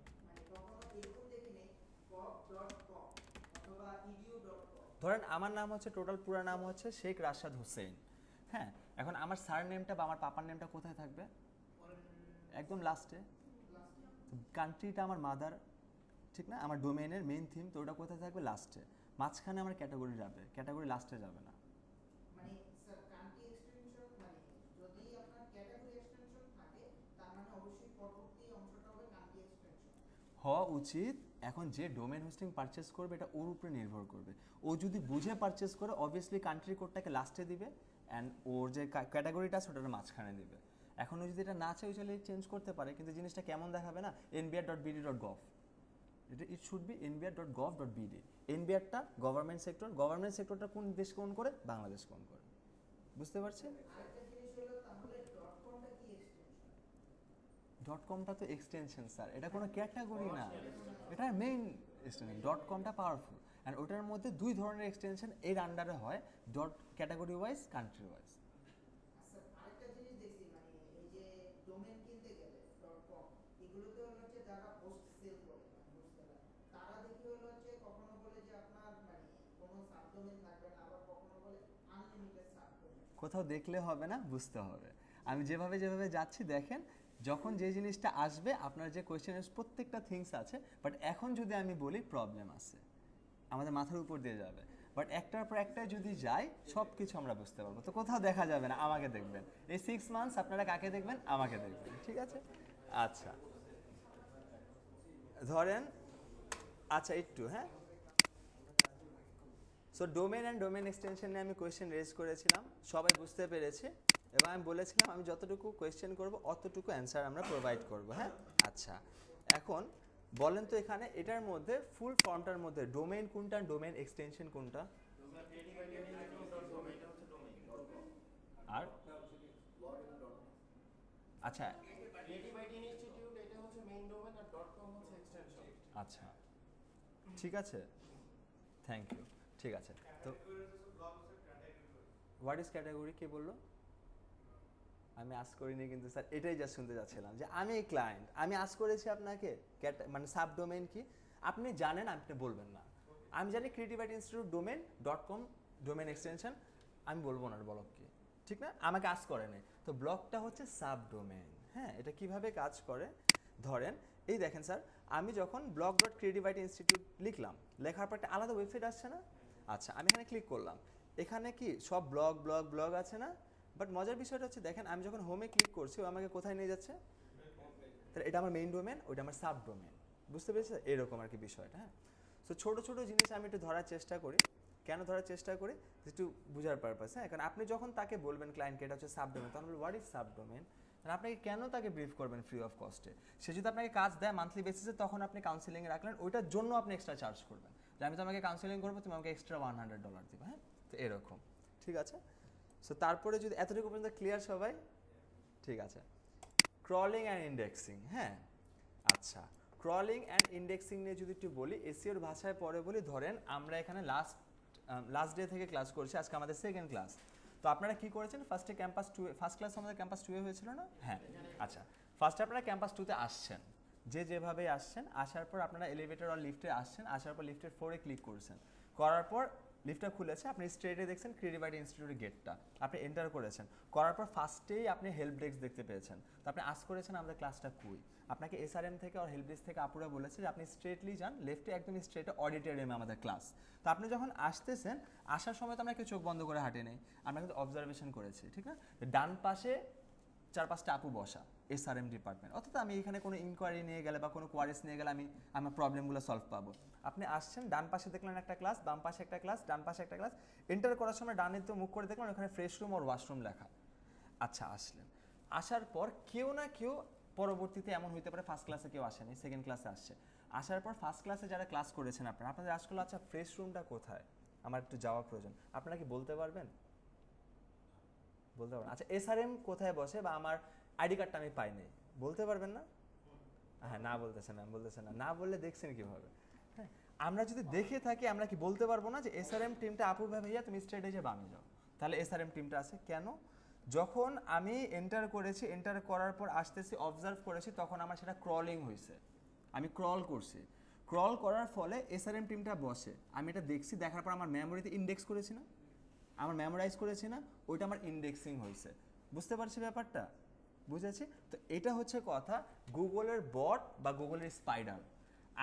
A: ধরেন আমার নাম হচ্ছে, টোটাল পুরো নাম হচ্ছে শেখ রাশাদ হোসেন। হ্যাঁ, এখন আমার স্যার নেমটা বা আমার পাপার নেমটা কোথায় থাকবে? একদম লাস্টে। কান্ট্রিটা আমার মাদার, ঠিক না? আমার ডোমেইনের মেইন থিম, তো ওটা কোথায় থাকবে? লাস্টে। মাঝখানে আমার ক্যাটাগরি যাবে, ক্যাটাগরি লাস্টে যাবে না। হওয়া উচিত। এখন যে ডোমেন হোস্টিং পারচেস করবে এটা ওর উপরে নির্ভর করবে। ও যদি বুঝে পারচেস করে অবভিয়াসলি কান্ট্রি কোডটাকে লাস্টে দিবে, অ্যান্ড ওর যে ক্যাটাগরিটা আছে ওটার মাঝখানে দিবে। এখন ও যদি এটা না চাই চাইলে চেঞ্জ করতে পারে, কিন্তু জিনিসটা কেমন দেখাবে না? nbr.bd.gov, এটা ইট শুড বি nbr.gov.bd। nbr-টা গভর্নমেন্ট সেক্টর, গভর্নমেন্ট সেক্টরটা কোন দেশকে ওন করে? বাংলাদেশকে ওন করে। বুঝতে পারছেন? .comটা তো এক্সটেনশন স্যার, এটা কোনো ক্যাটাগরি না, এটা মেইন এক্সটেনশন। .comটা পাওয়ারফুল, অ্যান্ড ওটার মধ্যে দুই ধরনের এক্সটেনশন এর আন্ডারে হয়, ক্যাটাগরি ওয়াইজ, কান্ট্রি ওয়াইজ। কোথাও দেখলে হবে না, বুঝতে হবে। আমি যেভাবে যেভাবে যাচ্ছি দেখেন, যখন যে জিনিসটা আসবে আপনার যে কোয়েশ্চেনের প্রত্যেকটা থিংস আছে, বাট এখন যদি আমি বলি প্রবলেম আছে, আমাদের মাথার উপর দিয়ে যাবে। বাট একটার পর একটা যদি যাই সব কিছু আমরা বুঝতে পারবো। তো কোথাও দেখা যাবে না, আমাকে দেখবেন। এই 6 মান্থস আপনারা কাকে দেখবেন? আমাকে দেখবেন। ঠিক আছে, আচ্ছা ধরেন, আচ্ছা একটু, হ্যাঁ, so domain and domain extension নিয়ে আমি কোয়েশ্চেন রেজ করেছিলাম, সবাই বুঝতে পেরেছে, এবং আমি বলেছিলাম আমি যতটুকু কোয়েশ্চেন করব অতটুকু অ্যান্সার আমরা প্রোভাইড করব। হ্যাঁ, আচ্ছা এখন বলেন তো এখানে এটার মধ্যে ফুল ফর্মটার মধ্যে ডোমেইন কোনটা, ডোমেইন এক্সটেনশন কোনটা? আর আচ্ছা, আচ্ছা ঠিক আছে, থ্যাংক ইউ। ঠিক আছে, তো হোয়াট ইজ ক্যাটাগরি কে বললো? আমি আজ করিনি কিন্তু স্যার, এটাই জাস্ট শুনতে যাচ্ছিলাম যে আমি ক্লায়েন্ট, আমি আজ করেছি আপনাকে মানে সাব ডোমেইন কি আপনি জানেন, আপনি বলবেন না। আমি জানি creative IT institute domain .com domain extension আমি বলবো না ব্লক কি, ঠিক না, আমাকে আজ করে নেই। তো ব্লকটা হচ্ছে সাব ডোমেন। হ্যাঁ, এটা কিভাবে কাজ করে, ধরেন এই দেখেন স্যার, আমি যখন blog.creativity-institute লিখলাম, লেখার পর একটা আলাদা ওয়েবসাইট আসছে না? আচ্ছা, আমি এখানে ক্লিক করলাম, এখানে কি সব ব্লগ আছে না? বাট মজার বিষয়টা হচ্ছে দেখেন, আমি যখন হোমে ক্লিক করছি ও আমাকে কোথায় নিয়ে যাচ্ছে? তাহলে এটা আমার মেইন ডোমেন, ওইটা আমার সাব ডোমেন। বুঝতে পেরেছি? এরকম আর কি বিষয়টা। হ্যাঁ, সো ছোটো ছোটো জিনিস আমি একটু ধরার চেষ্টা করি। কেন ধরার চেষ্টা করি? একটু বোঝার পারপাস। হ্যাঁ, কারণ আপনি যখন তাকে বলবেন ক্লায়েন্টকে এটা হচ্ছে সাব ডোমেন, তখন বলবেন হোয়াট ইজ সাব ডোমেন, মানে আপনাকে কেন তাকে ব্রিফ করবেন ফ্রি অফ কস্টে? সে যদি আপনাকে কাজ দেয় মান্থলি বেসিসে, তখন আপনি কাউন্সিলিংয়ে রাখলেন, ওইটার জন্য আপনি এক্সট্রা চার্জ করবেন, যে আমি তোমাকে কাউন্সিলিং করবো, তুমি আমাকে এক্সট্রা $100 দিবে। হ্যাঁ, তো এরকম, ঠিক আছে? সো তারপরে যদি এতটুকু পর্যন্ত ক্লিয়ার সবাই, ঠিক আছে। Crawling and indexing. হ্যাঁ, আচ্ছা, ক্রলিং অ্যান্ড ইন্ডেক্সিং নিয়ে যদি একটু বলি, এসইওর ভাষায় পরে বলি, ধরেন আমরা এখানে লাস্ট ডে থেকে ক্লাস করছি, আজকে আমাদের সেকেন্ড ক্লাস। তো আপনারা কি করেছেন, ফার্স্টে ক্যাম্পাস 2, ফার্স্ট ক্লাস আমাদের ক্যাম্পাস 2 হয়েছিল না? হ্যাঁ, আচ্ছা, ফার্স্টে আপনারা ক্যাম্পাস 2-তে আসছেন, যেভাবে আসছেন, আসার পর আপনারা এলিভেটর আর লিফটে আসছেন, আসার পর লিফটের 4-এ ক্লিক করছেন, করার পর লিফটটা খুলেছে, আপনি স্ট্রেটে দেখছেন ক্রিয়েটিভিটি ইনস্টিটিউটের গেটটা, আপনি এন্টার করেছেন, করার পর ফার্স্টেই আপনি হেল্প ডেস্ক দেখতে পেয়েছেন। তো আপনি আস্ক করেছেন আমাদের ক্লাসটা কই, আপনাকে এসআরএম থেকে আর হেল্প ডেস্ক থেকে আপুরা বলেছে যে আপনি স্ট্রেটলি যান, লেফটে একদম স্ট্রেটে অডিটোরিয়ামে আমাদের ক্লাস। তো আপনি যখন আসতেছেন, আসার সময় তো আমরা কেউ চোখ বন্ধ করে হাঁটে নেই, আমরা কিন্তু অবজারভেশন করেছি, ঠিক না? ডান পাশে 4-5টা আপু বসা, এসআরএম ডিপার্টমেন্ট, অর্থাৎ আমি এখানে কোনো ইনকোয়ারি নিয়ে গেলে বা কোনো কোয়ারিজ নিয়ে গেলে আমি আমার প্রবলেমগুলো সলভ পাবো। আপনি আসছেন, ডান পাশে দেখলেন একটা ক্লাস, বাম পাশে একটা ক্লাস, ডান পাশে একটা ক্লাস, এন্টার করার সময় ডানে তো মুখ করে দেখলেন ওখানে ফ্রেশ রুম আর ওয়াশরুম লেখা। আচ্ছা, আসলেন, আসার পর কেউ না কেউ পরবর্তীতে এমন হইতে পারে ফার্স্ট ক্লাসে কেউ আসেনি, সেকেন্ড ক্লাসে আসছে, আসার পর ফার্স্ট ক্লাসে যারা ক্লাস করেছেন আপনাদের আজ করলো, আচ্ছা ফ্রেশ রুমটা কোথায়, আমার একটু যাওয়া প্রয়োজন, আপনারা কি বলতে পারবেন? বলতে পারবেন? আচ্ছা, এসআরএম কোথায় বসে বা আমার আইডি কার্ডটা আমি পাইনি, বলতে পারবেন না? হ্যাঁ, না বলতেছেন, না বলতেছেন, না বললে দেখছেন কিভাবে? হ্যাঁ, আমরা যদি দেখে থাকি আমরা কি বলতে পারবো না যে এসআরএম টিমটা আপু ভাইয়া তুমি স্ট্রেট এসে বামে যাও, তাহলে এসআরএম টিমটা আছে কেন? যখন আমি এন্টার করেছি, এন্টার করার পর আসতেছি, অবজার্ভ করেছি, তখন আমার সেটা ক্রলিং হয়েছে, আমি ক্রল করছি, ক্রল করার ফলে এসআরএম টিমটা বসে, আমি এটা দেখছি, দেখার পর আমার মেমোরিতে ইন্ডেক্স করেছি না, আমার মেমোরাইজ করেছি না, ওইটা আমার ইন্ডেক্সিং হয়েছে। বুঝতে পারছি ব্যাপারটা? বুঝেছি? তো এটা হচ্ছে কথা, গুগলের বট বা গুগলের স্পাইডার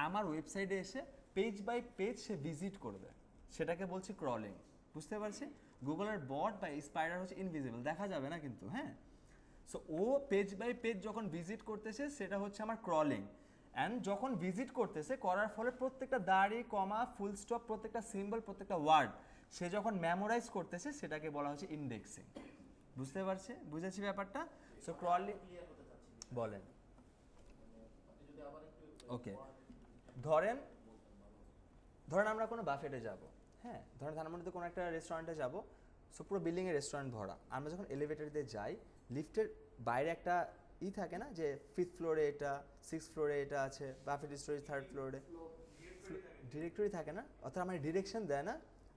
A: আমার ওয়েবসাইটে এসে পেজ বাই পেজ সে ভিজিট করবে, সেটাকে বলছি ক্রলিং। বুঝতে পারছি? গুগলের বট বা স্পাইডার হচ্ছে ইনভিজিবল, দেখা যাবে না কিন্তু। হ্যাঁ, সো ও পেজ বাই পেজ যখন ভিজিট করতেছে সেটা হচ্ছে আমার ক্রলিং। অ্যান্ড যখন ভিজিট করতেছে, করার ফলে প্রত্যেকটা দাড়ি, কমা, ফুল স্টপ, প্রত্যেকটা সিম্বল, প্রত্যেকটা ওয়ার্ড সে যখন মেমোরাইজ করতেছে, সেটাকে বলা হচ্ছে ইন্ডেক্সিং। বুঝতে পারছে? বুঝেছি ব্যাপারটা? সো ক্রলিং বলেন। ওকে, ধরেন আমরা কোনো বাফেটে যাব, হ্যাঁ, ধরেন ধানমন্ডিতে কোনো একটা রেস্টুরেন্টে যাব, সো পুরো বিল্ডিংয়ে রেস্টুরেন্ট ভরা, আমরা যখন এলিভেটর দিয়ে যাই, লিফটের বাইরে একটা থাকে না যে 5th ফ্লোরে এটা, 6th ফ্লোরে এটা আছে, বাফেট স্টোরেজ 3rd ফ্লোরে, ডিরেক্টরি থাকে না, অর্থাৎ আমার ডিরেকশন দেয় না,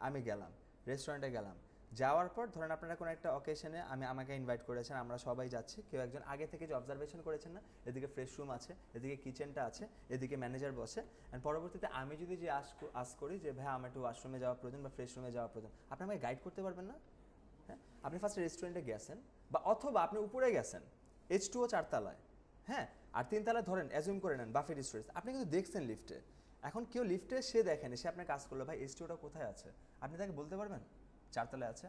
A: আমি গেলাম রেস্টুরেন্টে গেলাম, যাওয়ার পর ধরেন আপনারা কোনো একটা অকেশনে আমাকে ইনভাইট করেছেন, আমরা সবাই যাচ্ছি, কেউ একজন আগে থেকে যে অবজারভেশন করেছেন না, এদিকে ফ্রেশ রুম আছে, এদিকে কিচেনটা আছে, এদিকে ম্যানেজার বসে, অ্যান্ড পরবর্তীতে আমি যদি যে আস করি যে ভাই আমার একটু ওয়াশরুমে যাওয়া প্রয়োজন বা ফ্রেশ রুমে যাওয়া প্রয়োজন, আপনি আমাকে গাইড করতে পারবেন না? হ্যাঁ, আপনি ফার্স্টে রেস্টুরেন্টে গেছেন, বা অথবা আপনি উপরে গেছেন, H2O 4 তলায়, হ্যাঁ, আর 3 তলায় ধরেন অ্যাজিউম করে নেন বাফেট স্টোরেজ, আপনি কিন্তু দেখছেন লিফটে, এখন কেউ লিফটে সে দেখেনি, সে আপনার কাজ করলো, ভাই H2Oটা কোথায় আছে, আপনি তাকে বলতে পারবেন 4 তলায় আছে?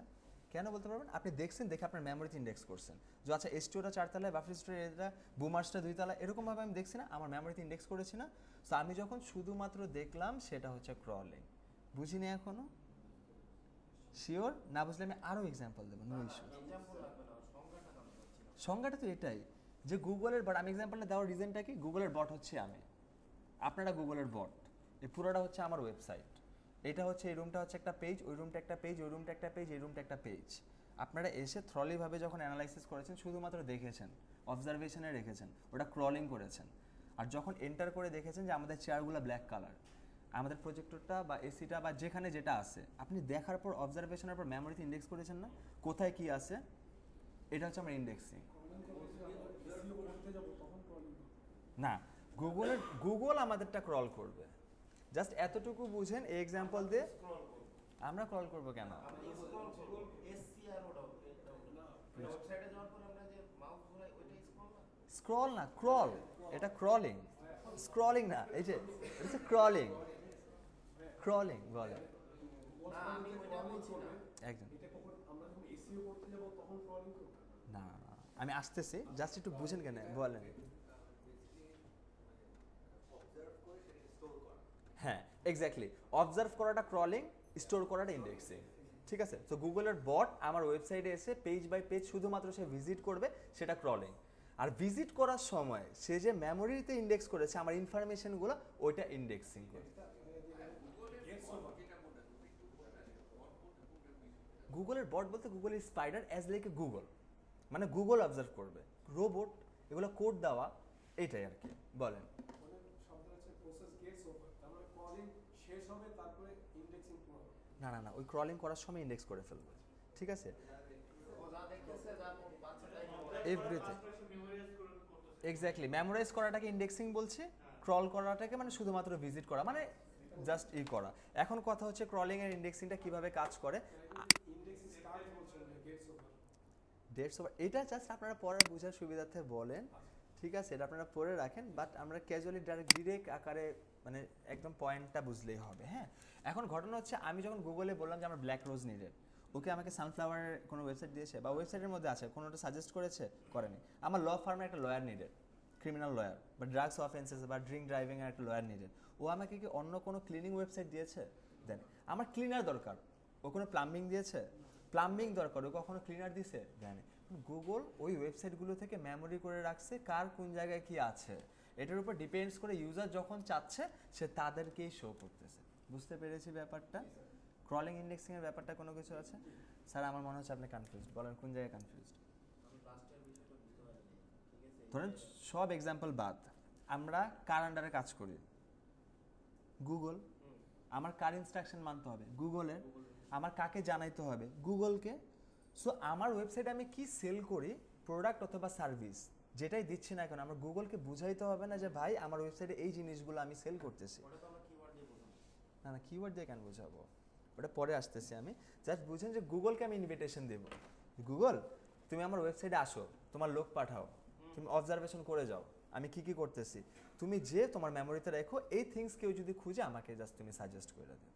A: কেন বলতে পারবেন? আপনি দেখছেন, দেখে আপনার মেমোরিতে ইন্ডেক্স করছেন যে আচ্ছা H2Oটা 4 তলায়, বাফেট স্টোরেজ এটা, বুমার্সটা 2 তলায়, এরকমভাবে আমি দেখছি না, আমার মেমোরিতে ইন্ডেক্স করেছি না। সো আমি যখন শুধুমাত্র দেখলাম, সেটা হচ্ছে ক্রলিং। বুঝিনি এখনো? শিওর? না বুঝলে আমি আরও এক্সাম্পল দেবো, নো ইস্যু। সংজ্ঞাটা তো এটাই যে গুগলের বট, আমি এক্সাম্পলটা দেওয়ার রিজনটা কি, গুগলের বট হচ্ছে আমি, আপনারা গুগলের বট, এই পুরোটা হচ্ছে আমার ওয়েবসাইট, এটা হচ্ছে, এই রুমটা হচ্ছে একটা পেজ, ওই রুমটা একটা পেজ, ওই রুমটা একটা পেজ, এই রুমটা একটা পেজ। আপনারা এসে থ্রলিভাবে যখন অ্যানালাইসিস করেছেন, শুধুমাত্র দেখেছেন, অবজারভেশনে রেখেছেন, ওটা ক্রলিং করেছেন, আর যখন এন্টার করে দেখেছেন যে আমাদের চেয়ারগুলো ব্ল্যাক কালার, আমাদের প্রজেক্টরটা বা এসিটা বা যেখানে যেটা আছে, আপনি দেখার পর অবজারভেশনের পর মেমোরিতে ইন্ডেক্স করেছেন না, কোথায় কি আছে, এটা হচ্ছে আমার ইন্ডেক্সিং। না, গুগল আমাদেরটা ক্রল করবে, জাস্ট এতটুকু বুঝেন, এই এক্সাম্পল দিয়ে। আমরা ক্রল করব কেন?
B: আমরা স্ক্রল করব এসসিআর ওয়েবসাইটে যাওয়ার পর আমরা যে মাউস ঘোরাই ওইটা স্ক্রল না?
A: স্ক্রল না, ক্রল। এটা ক্রলিং, স্ক্রলিং না, এই যে এটা হচ্ছে ক্রলিং, ক্রলিং বলে
B: না আমি ওইটা বলছি না।
A: একদম।
D: এটা কখন আমরা যখন এসইও করতে যাব তখন ক্রলিং করব?
A: না না না, আমি আসতেছি, জাস্ট একটু বুঝেন কেন বলেন। হ্যাঁ এক্স্যাক্টলি, অবজার্ভ করাটা ক্রলিং, স্টোর করাটা ইন্ডেক্সিং। ঠিক আছে, তো গুগলের বট আমার ওয়েবসাইটে এসে পেজ বাই পেজ শুধুমাত্র সে ভিজিট করবে, সেটা ক্রলিং। আর ভিজিট করার সময় সে যে মেমোরিতে ইন্ডেক্স করেছে আমার ইনফরমেশনগুলো, ওইটা ইন্ডেক্সিং করে। গুগলের বট বলতে গুগলের spider as like a Google, মানে গুগল অবজার্ভ করবে, রোবট এগুলো কোড দেওয়া, এইটাই আর কি। বলেন।
D: মানে শব্দ হচ্ছে প্রসেস গেটস ওভার, তার মানে ক্রলিং শেষ হবে তারপরে ইন্ডেক্সিং পুরো হবে।
A: না না না, ওই ক্রলিং করার সময় ইন্ডেক্স করে ফেলবে। ঠিক আছে,
B: ও যা দেখতেছে যা পাচ্ছে তাই
A: এভরিথিং এক্স্যাক্টলি। মেমোরাইজ করাটাকে ইন্ডেক্সিং বলছে, ক্রল করাটাকে মানে শুধুমাত্র ভিজিট করা, মানে জাস্ট করা। এখন কথা হচ্ছে ক্রলিং এর ইন্ডেক্সিংটা কিভাবে কাজ করে।
D: ইন্ডেক্সিং স্টার্ট বলছেন গেটস ওভার।
A: ডেটস ওভার এটা জাস্ট আপনারা পড়ার বোঝার সুবিধার্থে বলেন, ঠিক আছে, এটা আপনারা পড়ে রাখেন, বাট আমরা ক্যাজুয়ালি ডিরেক্ট আকারে মানে একদম পয়েন্টটা বুঝলেই হবে। হ্যাঁ, এখন ঘটনা হচ্ছে আমি যখন গুগলে বললাম যে আমার ব্ল্যাক রোজ নিডেড, ওকে আমাকে সানফ্লাওয়ারের কোনো ওয়েবসাইট দিয়েছে বা ওয়েবসাইটের মধ্যে আছে কোনোটা সাজেস্ট করেছে, করেনি। আমার ল ফার্মের একটা লয়ার নিডেড, ক্রিমিনাল লয়ার বা ড্রাগস অফেন্সেস বা ড্রিঙ্ক ড্রাইভিংয়ের একটা লয়ার নিডেড, ও আমাকে কি অন্য কোনো ক্লিনিং ওয়েবসাইট দিয়েছে? দেন। আমার ক্লিনার দরকার, ও কোনো প্লাম্বিং দিয়েছে? প্লাম্বিং দরকার, ও কখনো ক্লিনার দিছে? দেন। গুগল ওই ওয়েবসাইটগুলো থেকে মেমোরি করে রাখছে কার কোন জায়গায় কি আছে, এটার উপর ডিপেন্ডস করে ইউজার যখন চাচ্ছে সে তাদেরকেই শো করতেছে। বুঝতে পেরেছি ব্যাপারটা? ক্রলিং ইন্ডেক্সিং এর ব্যাপারটা কোনো কিছু আছে? স্যার আমার মনে হচ্ছে আপনি কনফিউজড, বলেন কোন জায়গায় কনফিউজড?
B: আমি ফার্স্টের বিষয়টা বুঝতে পারিনি। ঠিক আছে,
A: ধরেন সব এক্সাম্পল বাদ, আমরা কার আন্ডারে কাজ করি? গুগল। আমার কার ইনস্ট্রাকশন মানতে হবে? গুগলের। আমার কাকে জানাইতে হবে? গুগলকে। সো আমার ওয়েবসাইটে আমি কি সেল করি, প্রোডাক্ট অথবা সার্ভিস, যেটাই দিচ্ছি না কেন, আমার গুগলকে বুঝাইতে হবে না যে ভাই আমার ওয়েবসাইটে এই জিনিসগুলো আমি সেল করতেছি।
B: ওটা তো আমরা কিওয়ার্ড দিয়ে বোঝাবো।
A: না না, কিওয়ার্ড দিয়ে কেন বোঝাবো, ওটা পরে আসতেছি আমি। জাস্ট বুঝেন যে গুগলকে আমি ইনভিটেশন দেবো, গুগল তুমি আমার ওয়েবসাইটে আসো, তোমার লোক পাঠাও, তুমি অবজারভেশন করে যাও আমি কি কি করতেছি, তুমি যে তোমার মেমোরিতে রেখো, এই থিংস কেউ যদি খুঁজে আমাকে জাস্ট তুমি সাজেস্ট করে দিও।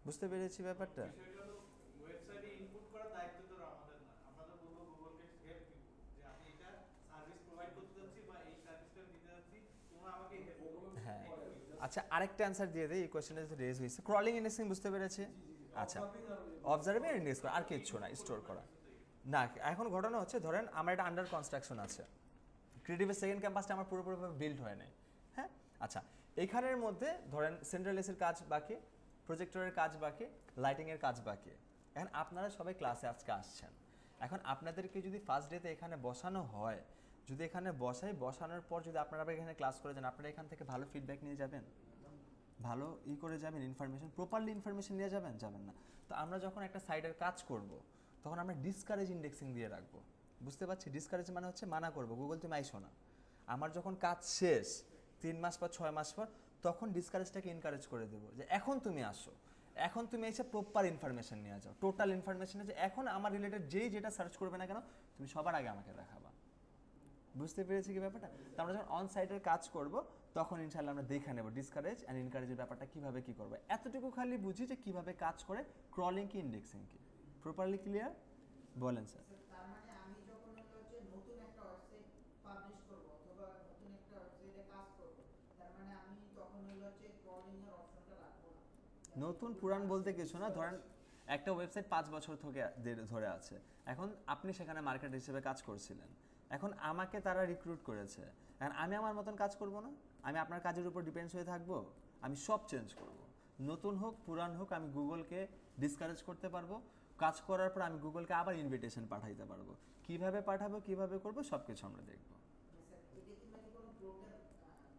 A: বুঝতে পেরেছি ব্যাপারটা?
E: বিষয়টা তো ওয়েবসাইটে ইনপুট করার দায়িত্ব তো আমাদের না। আমরা তো বলবো গুগলকে হেল্প দিব যে আমি এটা সার্ভিস প্রোভাইড করতে যাচ্ছি বা এই সার্ভিসটা দিতে যাচ্ছি, তোমরা আমাকে হেল্প করো।
A: হ্যাঁ, আচ্ছা আরেকটা অ্যান্সার দিয়ে দেই, এই কোয়েশ্চেনটা যদি রেজ হয়েছে। ক্রলিং ইন্ডেক্সিং বুঝতে পেরেছি? আচ্ছা, অবজার্ভিং আর ইন্ডেক্স করা, আর কিচ্ছু না, স্টোর করা না। এখন ঘটনা হচ্ছে ধরেন আমার একটা আন্ডার কনস্ট্রাকশন আছে, ক্রিয়েটিভের সেকেন্ড ক্যাম্পাসটা আমার পুরোপুরিভাবে বিল্ড হয় নাই। হ্যাঁ, আচ্ছা, এইখানের মধ্যে ধরেন সেন্ট্রাল এসির কাজ বাকি, প্রজেক্টরের কাজ বাকি, লাইটিংয়ের কাজ বাকি। এখন আপনারা সবাই ক্লাসে আজকে আসছেন, এখন আপনাদেরকে যদি ফার্স্ট ডেতে এখানে বসানো হয়, যদি এখানে বসানোর পর যদি আপনারা আবার এখানে ক্লাস করে যান, আপনারা এখান থেকে ভালো ফিডব্যাক নিয়ে যাবেন, ভালো করে যাবেন, ইনফরমেশন প্রপারলি ইনফরমেশন নিয়ে যাবেন? যাবেন না। তো আমরা যখন একটা সাইডের কাজ করব, তখন আমরা ডিসকারেজ ইন্ডেক্সিং দিয়ে রাখবো। বুঝতে পারছি? ডিসকারেজ মানে হচ্ছে মানা করবো, গুগল তুমি আইসো না। আমার যখন কাজ শেষ 3 মাস পর 6 মাস পর, তখন ডিসকারেজটাকে এনকারেজ করে দেবো যে এখন তুমি আসো, এখন তুমি এসে প্রপার ইনফরমেশন নিয়ে যাও, টোটাল ইনফরমেশন, যে এখন আমার রিলেটেড যেটা সার্চ করবে না কেন তুমি সবার আগে আমাকে দেখাবা। বুঝতে পেরেছি কি ব্যাপারটা? তো আমরা যখন অন সাইটের কাজ করব, তখন ইনশাআল্লাহ আমরা দেখে নেব ডিসকারেজ অ্যান্ড এনকারেজের ব্যাপারটা কিভাবে কি করবে। এতটুকু খালি বুঝি যে কিভাবে কাজ করে ক্রলিং কি ইন্ডেক্সিং কি। Properly clear? বলেন স্যার।
F: তার মানে আমি যখন নতুন একটা ওয়েবসাইট পাবলিশ করব অথবা নতুন একটা ওয়েবসাইটে কাজ করব, তার মানে আমি তখন ক্রলিং এর অপশনটা রাখবো না।
A: নতুন পুরান বলতে কিছু না, ধরেন একটা ওয়েবসাইট 5 বছর ধরে আছে, এখন আপনি সেখানে মার্কেট হিসেবে কাজ করছিলেন, এখন আমাকে তারা রিক্রুট করেছে, এখন আমি আমার মতন কাজ করব না, আমি আপনার কাজের উপর ডিপেন্ডস হয়ে থাকবো, আমি সব চেঞ্জ করব, নতুন হোক পুরান হোক, আমি গুগলকে ডিসকারেজ করতে পারবো, কাজ করার পর আমি গুগলকে আবার ইনভিটেশন পাঠাইতে পারবো। কিভাবে পাঠাবো, কিভাবে করবো, সব কিছু আমরা দেখবো।
F: এটা কি মানে কোনো প্রবলেম?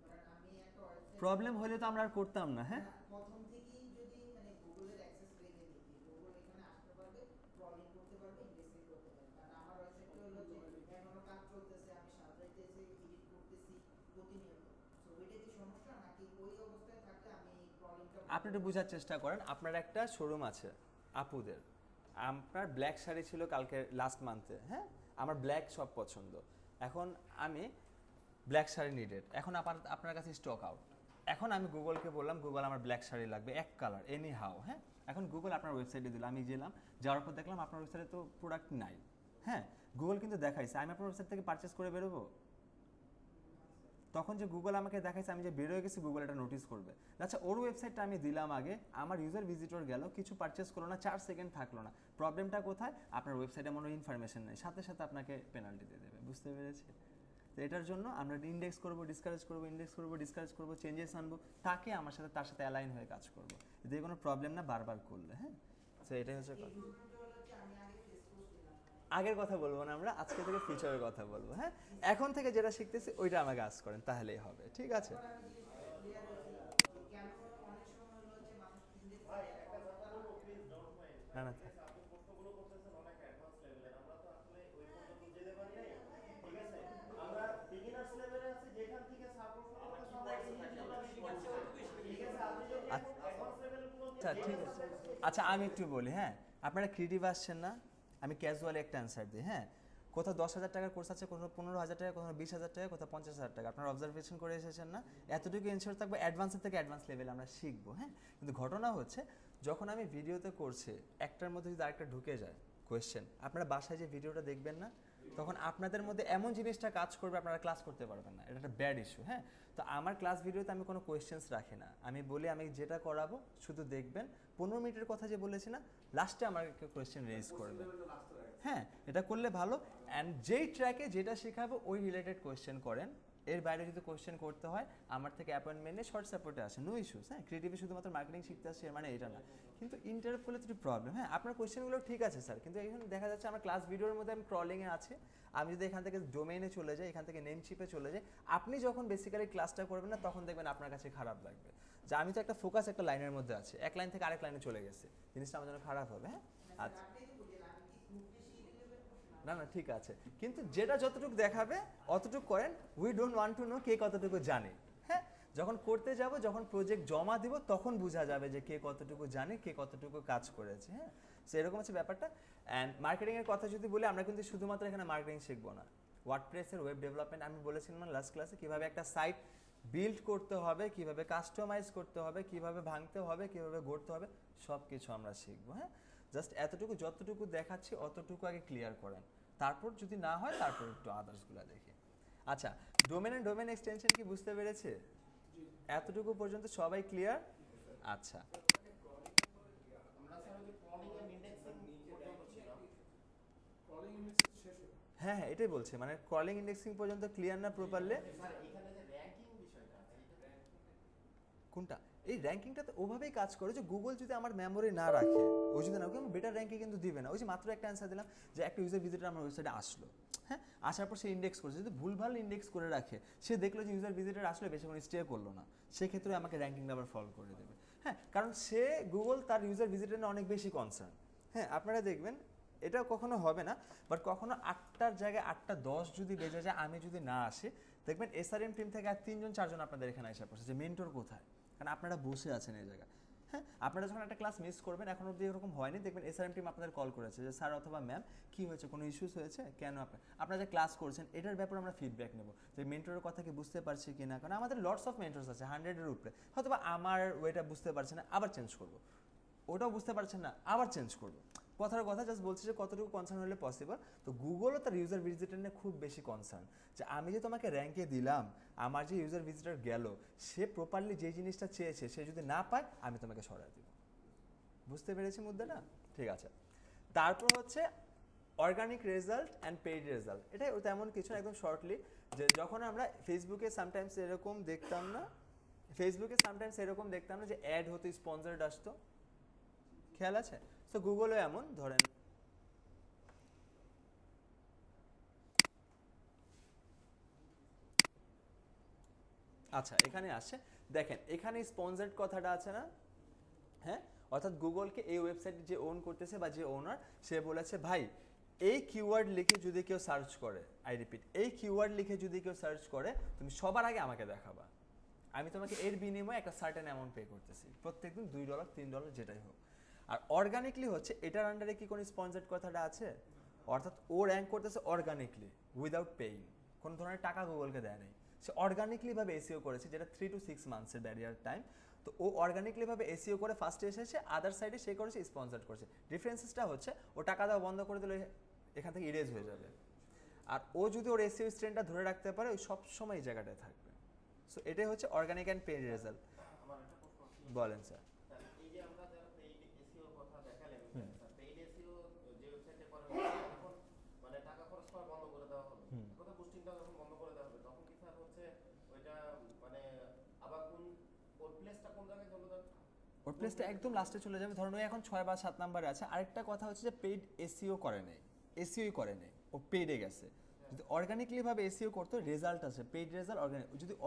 F: কারণ আমি একটা ওয়েবসাইট
A: প্রবলেম হলে তো আমরা আর করতাম না। হ্যাঁ,
F: প্রথম থেকেই যদি মানে গুগলের অ্যাক্সেস রেখে দিই, গুগল এখানে আসতে পারবে, ক্রলিং করতে পারবে, ইন্ডেক্সিং করতে পারবে। কারণ আমার ওয়েবসাইটটা এখনো কাজ চলতেছে, আমি সাজাইতেছি, এডিট করতেছি প্রতিনিয়ত। সো ওইটা কি সমস্যা, নাকি ওই অবস্থায় থাকলে আমি ক্রলিংটা
A: আপনি একটু বোঝার চেষ্টা করেন, আপনার একটা শোরুম আছে, আপুদের আপনার ব্ল্যাক শাড়ি ছিল কালকে লাস্ট মান্থে, হ্যাঁ আমার ব্ল্যাক সব পছন্দ, এখন আমি ব্ল্যাক শাড়ি নিডেড, এখন আপনার কাছে স্টক আউট, এখন আমি গুগলকে বললাম গুগল আমার ব্ল্যাক শাড়ি লাগবে এক কালার এনি হাউ, হ্যাঁ এখন গুগল আপনার ওয়েবসাইটে দিল, আমি গেলাম, যাওয়ার পর দেখলাম আপনার ওয়েবসাইটে তো প্রোডাক্ট নাই, হ্যাঁ গুগল কিন্তু দেখাইছে, আমি আপনার ওয়েবসাইট থেকে পারচেস করে বেরোবো, তখন যে গুগল আমাকে দেখাইছে আমি যে বেরোয় গেছি গুগল এটা নোটিস করবে। আচ্ছা ওর ওয়েবসাইটটা আমি দিলাম আগে, আমার ইউজার ভিজিটর গেল, কিছু পারচেস করলো না, 4 সেকেন্ড থাকলো না, প্রবলেমটা কোথায়? আপনার ওয়েবসাইটে মনে ইনফরমেশন নেই, সাথে সাথে আপনাকে পেনাল্টি দিয়ে দেবে, বুঝতে পেরেছি? তো এটার জন্য আমরা ইন্ডেক্স করবো, ডিসকারেজ করবো, ইন্ডেক্স করবো, ডিসকারেজ করবো, চেঞ্জেস আনবো, তাকে আমার সাথে তার সাথে অ্যালাইন হয়ে কাজ করবো, এতে কোনো প্রবলেম না বারবার করলে, হ্যাঁ তো এটাই হচ্ছে কথা। আগের কথা বলবো না আমরা, আজকে থেকে ফিউচারের কথা বলবো, হ্যাঁ এখন থেকে যেটা শিখতেছি ওইটা আমাকে আজ করেন তাহলেই হবে, ঠিক আছে? না না
B: আপনি প্রশ্নগুলো করতেছেন অনেক অ্যাডভান্স লেভেলের, আমরা তো আসলে ওই পর্যন্ত যেতে পারি নাই, ঠিক আছে? আমরা বিগিনার্স লেভেলে আছি, যেখান থেকে সাপোর্ট করতে সবাই ঠিক আছে, আপনি যদি অ্যাডভান্স লেভেলগুলো
A: আচ্ছা ঠিক আছে, আচ্ছা আমি একটু বলি, হ্যাঁ আপনারা ক্রিয়েটিভ আসছেন না, আমি ক্যাজুয়ালি একটা অ্যান্সার দিই, হ্যাঁ কোথাও 10,000 টাকার কোর্স আছে, কোথাও 15,000 টাকা, কোথাও 20,000 টাকা, কোথাও 50,000 টাকা, আপনারা অবজারভেশন করে এসেছেন না, এতটুকু এনশিওর থাকবে অ্যাডভান্সের থেকে অ্যাডভান্স লেভেলে আমরা শিখবো, হ্যাঁ কিন্তু ঘটনা হচ্ছে যখন আমি ভিডিওতে করছি একটার মধ্যে যদি আরেকটা ঢুকে যায় কোয়েশ্চেন, আপনারা বাসায় যে ভিডিওটা দেখবেন না তখন আপনাদের মধ্যে এমন জিনিসটা কাজ করবে আপনারা ক্লাস করতে পারবেন না, এটা একটা ব্যাড ইস্যু, হ্যাঁ তো আমার ক্লাস ভিডিওতে আমি কোনো কোয়েশ্চেন্স রাখি না, আমি বলি আমি যেটা করাবো শুধু দেখবেন, 15 মিনিটের কথা যে বলেছি না লাস্টে আমার একটা কোয়েশ্চেন রেজ করবে, হ্যাঁ এটা করলে ভালো, অ্যান্ড যেই ট্র্যাকে যেটা শেখাবো ওই রিলেটেড কোয়েশ্চেন করেন, এর বাইরে যদি কোয়েশ্চেন করতে হয় আমার থেকে অ্যাপয়েন্টমেন্ট নিয়ে শর্ট সাপোর্টে আসে, নো ইস্যুস, হ্যাঁ ক্রিয়েটিভে শুধুমাত্র মার্কেটিং শিখতে আসছে মানে এটা না, কিন্তু ইন্টারভিউ করলে তো প্রবলেম, হ্যাঁ আপনার কোয়েশ্চেনগুলো ঠিক আছে স্যার, কিন্তু এখন দেখা যাচ্ছে আমার ক্লাস ভিডিওর মধ্যে আমি ক্রলিংয়ে আছে, আমি যদি এখান থেকে ডোমেইনে চলে যাই, এখান থেকে নেমচিপে চলে যাই, আপনি যখন বেসিক্যালি ক্লাসটা করবেন না তখন দেখবেন আপনার কাছে খারাপ লাগবে, যে আমি তো একটা ফোকাস একটা লাইনের মধ্যে আছে, এক লাইন থেকে আরেক লাইনে চলে গেছে, জিনিসটা আমার জন্য খারাপ হবে, হ্যাঁ আচ্ছা না না ঠিক আছে, কিন্তু যেটা যতটুকু দেখাবে অতটুকু করেন, we don't want to know কে কতটুকু জানে, হ্যাঁ যখন করতে যাব যখন প্রজেক্ট জমা দিব তখন বোঝা যাবে যে কে কতটুকু জানে কে কতটুকু কাজ করেছে, হ্যাঁ সো এরকম হচ্ছে ব্যাপারটা। অ্যান্ড মার্কেটিংয়ের কথা যদি বলি আমরা কিন্তু শুধুমাত্র এখানে মার্কেটিং শিখবো না, ওয়ার্ডপ্রেসের ওয়েব ডেভেলপমেন্ট আমি বলেছিলাম না লাস্ট ক্লাসে, কীভাবে একটা সাইট বিল্ড করতে হবে, কিভাবে কাস্টমাইজ করতে হবে, কিভাবে ভাঙতে হবে, কিভাবে গড়তে হবে, সব কিছু আমরা শিখবো, হ্যাঁ জাস্ট এতটুকু যতটুকু দেখাচ্ছি অতটুকু আগে ক্লিয়ার করেন, তারপর যদি না হয় তারপর একটু আদার্সগুলো দেখি। আচ্ছা ডোমেন এন্ড ডোমেন এক্সটেনশন কি বুঝতে পেরেছে? এতটুকু পর্যন্ত সবাই ক্লিয়ার? আচ্ছা
B: আমরা স্যার ওই যে ক্রলিং এন্ড ইন্ডেক্সিং পর্যন্ত ছিলাম,
D: কলিং ইন্ডেক্স শেষ হলো।
A: হ্যাঁ হ্যাঁ এটাই বলছে, মানে ক্রলিং ইন্ডেক্সিং পর্যন্ত ক্লিয়ার না প্রপারলি?
B: স্যার এখানে যে র‍্যাঙ্কিং বিষয়টা আছে এটা
A: কোনটা? এই র্যাঙ্কিংটা তো ওভাবেই কাজ করে যে গুগল যদি আমার মেমোরি না রাখে, ও যদি না ওকে বেটার র্যাঙ্কিং কিন্তু দিবে না, ওই যে মাত্র একটা অ্যান্সার দিলাম যে একটা ইউজার ভিজিটর আমার ওয়েবসাইটে আসলো, হ্যাঁ আসার পর সে ইন্ডেক্স করেছে, যদি ভুলভাল ইন্ডেক্স করে রাখে, সে দেখলো যে ইউজার ভিজিটর আসলে বেশিক্ষণ স্টে করলো না, সেক্ষেত্রে আমাকে র্যাঙ্কিংটা আবার ফল করে দেবে, হ্যাঁ কারণ সে গুগল তার ইউজার ভিজিটর নিয়ে অনেক বেশি কনসার্ন, হ্যাঁ আপনারা দেখবেন এটা কখনো হবে না, বাট কখনো 8টার জায়গায় 8:10 যদি বেজে যায় আমি যদি না আসি, দেখবেন এসআরএম টিম থেকে আর 3-4জন আপনাদের এখানে এসে পড়ছে যে মেন্টর কোথায়, কারণ আপনারা বসে আছেন এই জায়গায়, হ্যাঁ আপনারা যখন একটা ক্লাস মিস করবেন, এখন অবধি এরকম হয়নি, দেখবেন এসআরএম টিম আপনাদের কল করেছে যে স্যার অথবা ম্যাম কী হয়েছে, কোনো ইস্যুস হয়েছে, কেন আপনারা যে ক্লাস করছেন এটার ব্যাপারে আমরা ফিডব্যাক নেব, যে মেন্টরের কথা কি বুঝতে পারছি কি না, কারণ আমাদের লটস অফ মেন্টরস আছে 100-এর উপরে, হয়তো আমার ওয়েটা বুঝতে পারছে না আবার চেঞ্জ করবো, ওটাও বুঝতে পারছেন না আবার চেঞ্জ করবো, কথার কথা জাস্ট বলছি যে কতটুকু কনসার্ন হলে পসিবল। তো গুগলও তার ইউজার ভিজিটর নিয়ে খুব বেশি কনসার্ন, যে আমি যে তোমাকে র্যাঙ্কে দিলাম, আমার যে ইউজার ভিজিটর গেল সে প্রপারলি যে জিনিসটা চেয়েছে সে যদি না পায় আমি তোমাকে সরাই দেব, বুঝতে পেরেছি মুদ্রাটা? ঠিক আছে, তারপর হচ্ছে organic result and paid result, এটাই তেমন কিছু না, একদম শর্টলি, যে যখন আমরা ফেসবুকে সামটাইমস এরকম দেখতাম না, যে অ্যাড হতো স্পন্সর্ড আসতো, খেয়াল আছে? তো গুগলও এমন, ধরেন আচ্ছা এখানে আসছে, দেখেন এখানে স্পন্সর্ড কথাটা আছে না, হ্যাঁ অর্থাৎ গুগলকে এই ওয়েবসাইট যে ওন করতেছে বা যে ওনার, সে বলেছে ভাই এই কিওয়ার্ড লিখে যদি কেউ সার্চ করে, আই রিপিট এই কিওয়ার্ড লিখে যদি কেউ সার্চ করে তুমি সবার আগে আমাকে দেখাবা, আমি তোমাকে এর বিনিময়ে একটা সার্টেন অ্যামাউন্ট পে করতেছি, প্রত্যেকদিন $2 $3 যেটাই হোক। আর অর্গানিকলি হচ্ছে এটার আন্ডারে কি কোনো স্পন্সর্ড কথাটা আছে, অর্থাৎ ও র্যাঙ্ক করতেছে অর্গানিকলি উইদাউট পেইং, কোনো ধরনের টাকা গুগলকে দেয় নাই, সে অর্গানিকলিভাবে এসিও করেছে, যেটা 3 to 6 মান্থসের ব্যারিয়ার টাইম। তো ও অর্গানিকলিভাবে এসিও করে ফার্স্টে এসেছে, আদার সাইডে সে করেছে স্পন্সর্ড করেছে। ডিফারেন্সেসটা হচ্ছে ও টাকা দেওয়া বন্ধ করে দিলে এখান থেকে ইরেজ হয়ে যাবে, আর ও যদি ওর এসিও স্ট্রেন্ডটা ধরে রাখতে পারে ওই সবসময় এই জায়গাটায় থাকবে। সো এটাই হচ্ছে অর্গানিক অ্যান্ড পেইড রেজাল্ট।
B: আমার একটা প্রশ্ন আছে।
A: বলেন স্যার।
B: স্যার, এই যে আমরা যারা পেইড এসইও কথা দেখালেন,
A: হুম।
B: স্যার পেইড এসইও যে ওয়েবসাইটে করে এখন মানে টাকা খরচ করা বন্ধ করে দেওয়া হবে,
A: হুম।
B: কথা বুস্টিংটা যখন বন্ধ করে দেওয়া হবে তখন কি স্যার হচ্ছে ওইটা মানে আবার কোন ওর প্লেসটা কোন জায়গায় চলে যাবে?
A: ওর প্লেসটা একদম লাস্টে চলে যাবে। ধরুন ও এখন 6 বা 7 নাম্বারে আছে। আরেকটা কথা হচ্ছে যে পেইড এসইও করে নেই, এসইওই করে নেই, ও পেইডে গেছে। যদি অর্গানিকলি ভাবে এসইও করতো রেজাল্ট আছে, পেইড রেজাল্ট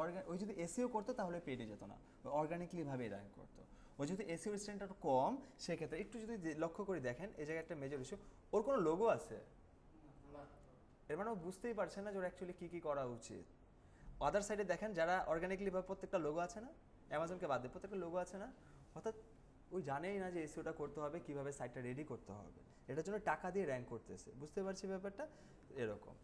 A: অর্গানিক। ওই যদি এসইও করতো তাহলে পেইডে যেত না, ও অর্গানিকলি ভাবে র্যাঙ্ক করতো। ও যদি এসইও স্ট্যান্ডার্ড কম, সেক্ষেত্রে একটু যদি লক্ষ্য করে দেখেন এই জায়গায় একটা মেজর ইস্যু, ওর কোনো লোগো আছে
B: না,
A: এর মানে ও বুঝতেই পারছে না যে ওর অ্যাকচুয়ালি কী কী করা উচিত। আদার সাইডে দেখেন যারা অর্গানিকলি ভাবে প্রত্যেকটা লোগো আছে না, অ্যামাজনকে বাদ দিয়ে প্রত্যেকটা লোগো আছে না, অর্থাৎ ওই জানেই না যে এসইওটা করতে হবে, কীভাবে সাইটটা রেডি করতে হবে, এটার জন্য টাকা দিয়ে র্যাঙ্ক করতেছে। বুঝতে পারছি ব্যাপারটা এরকম।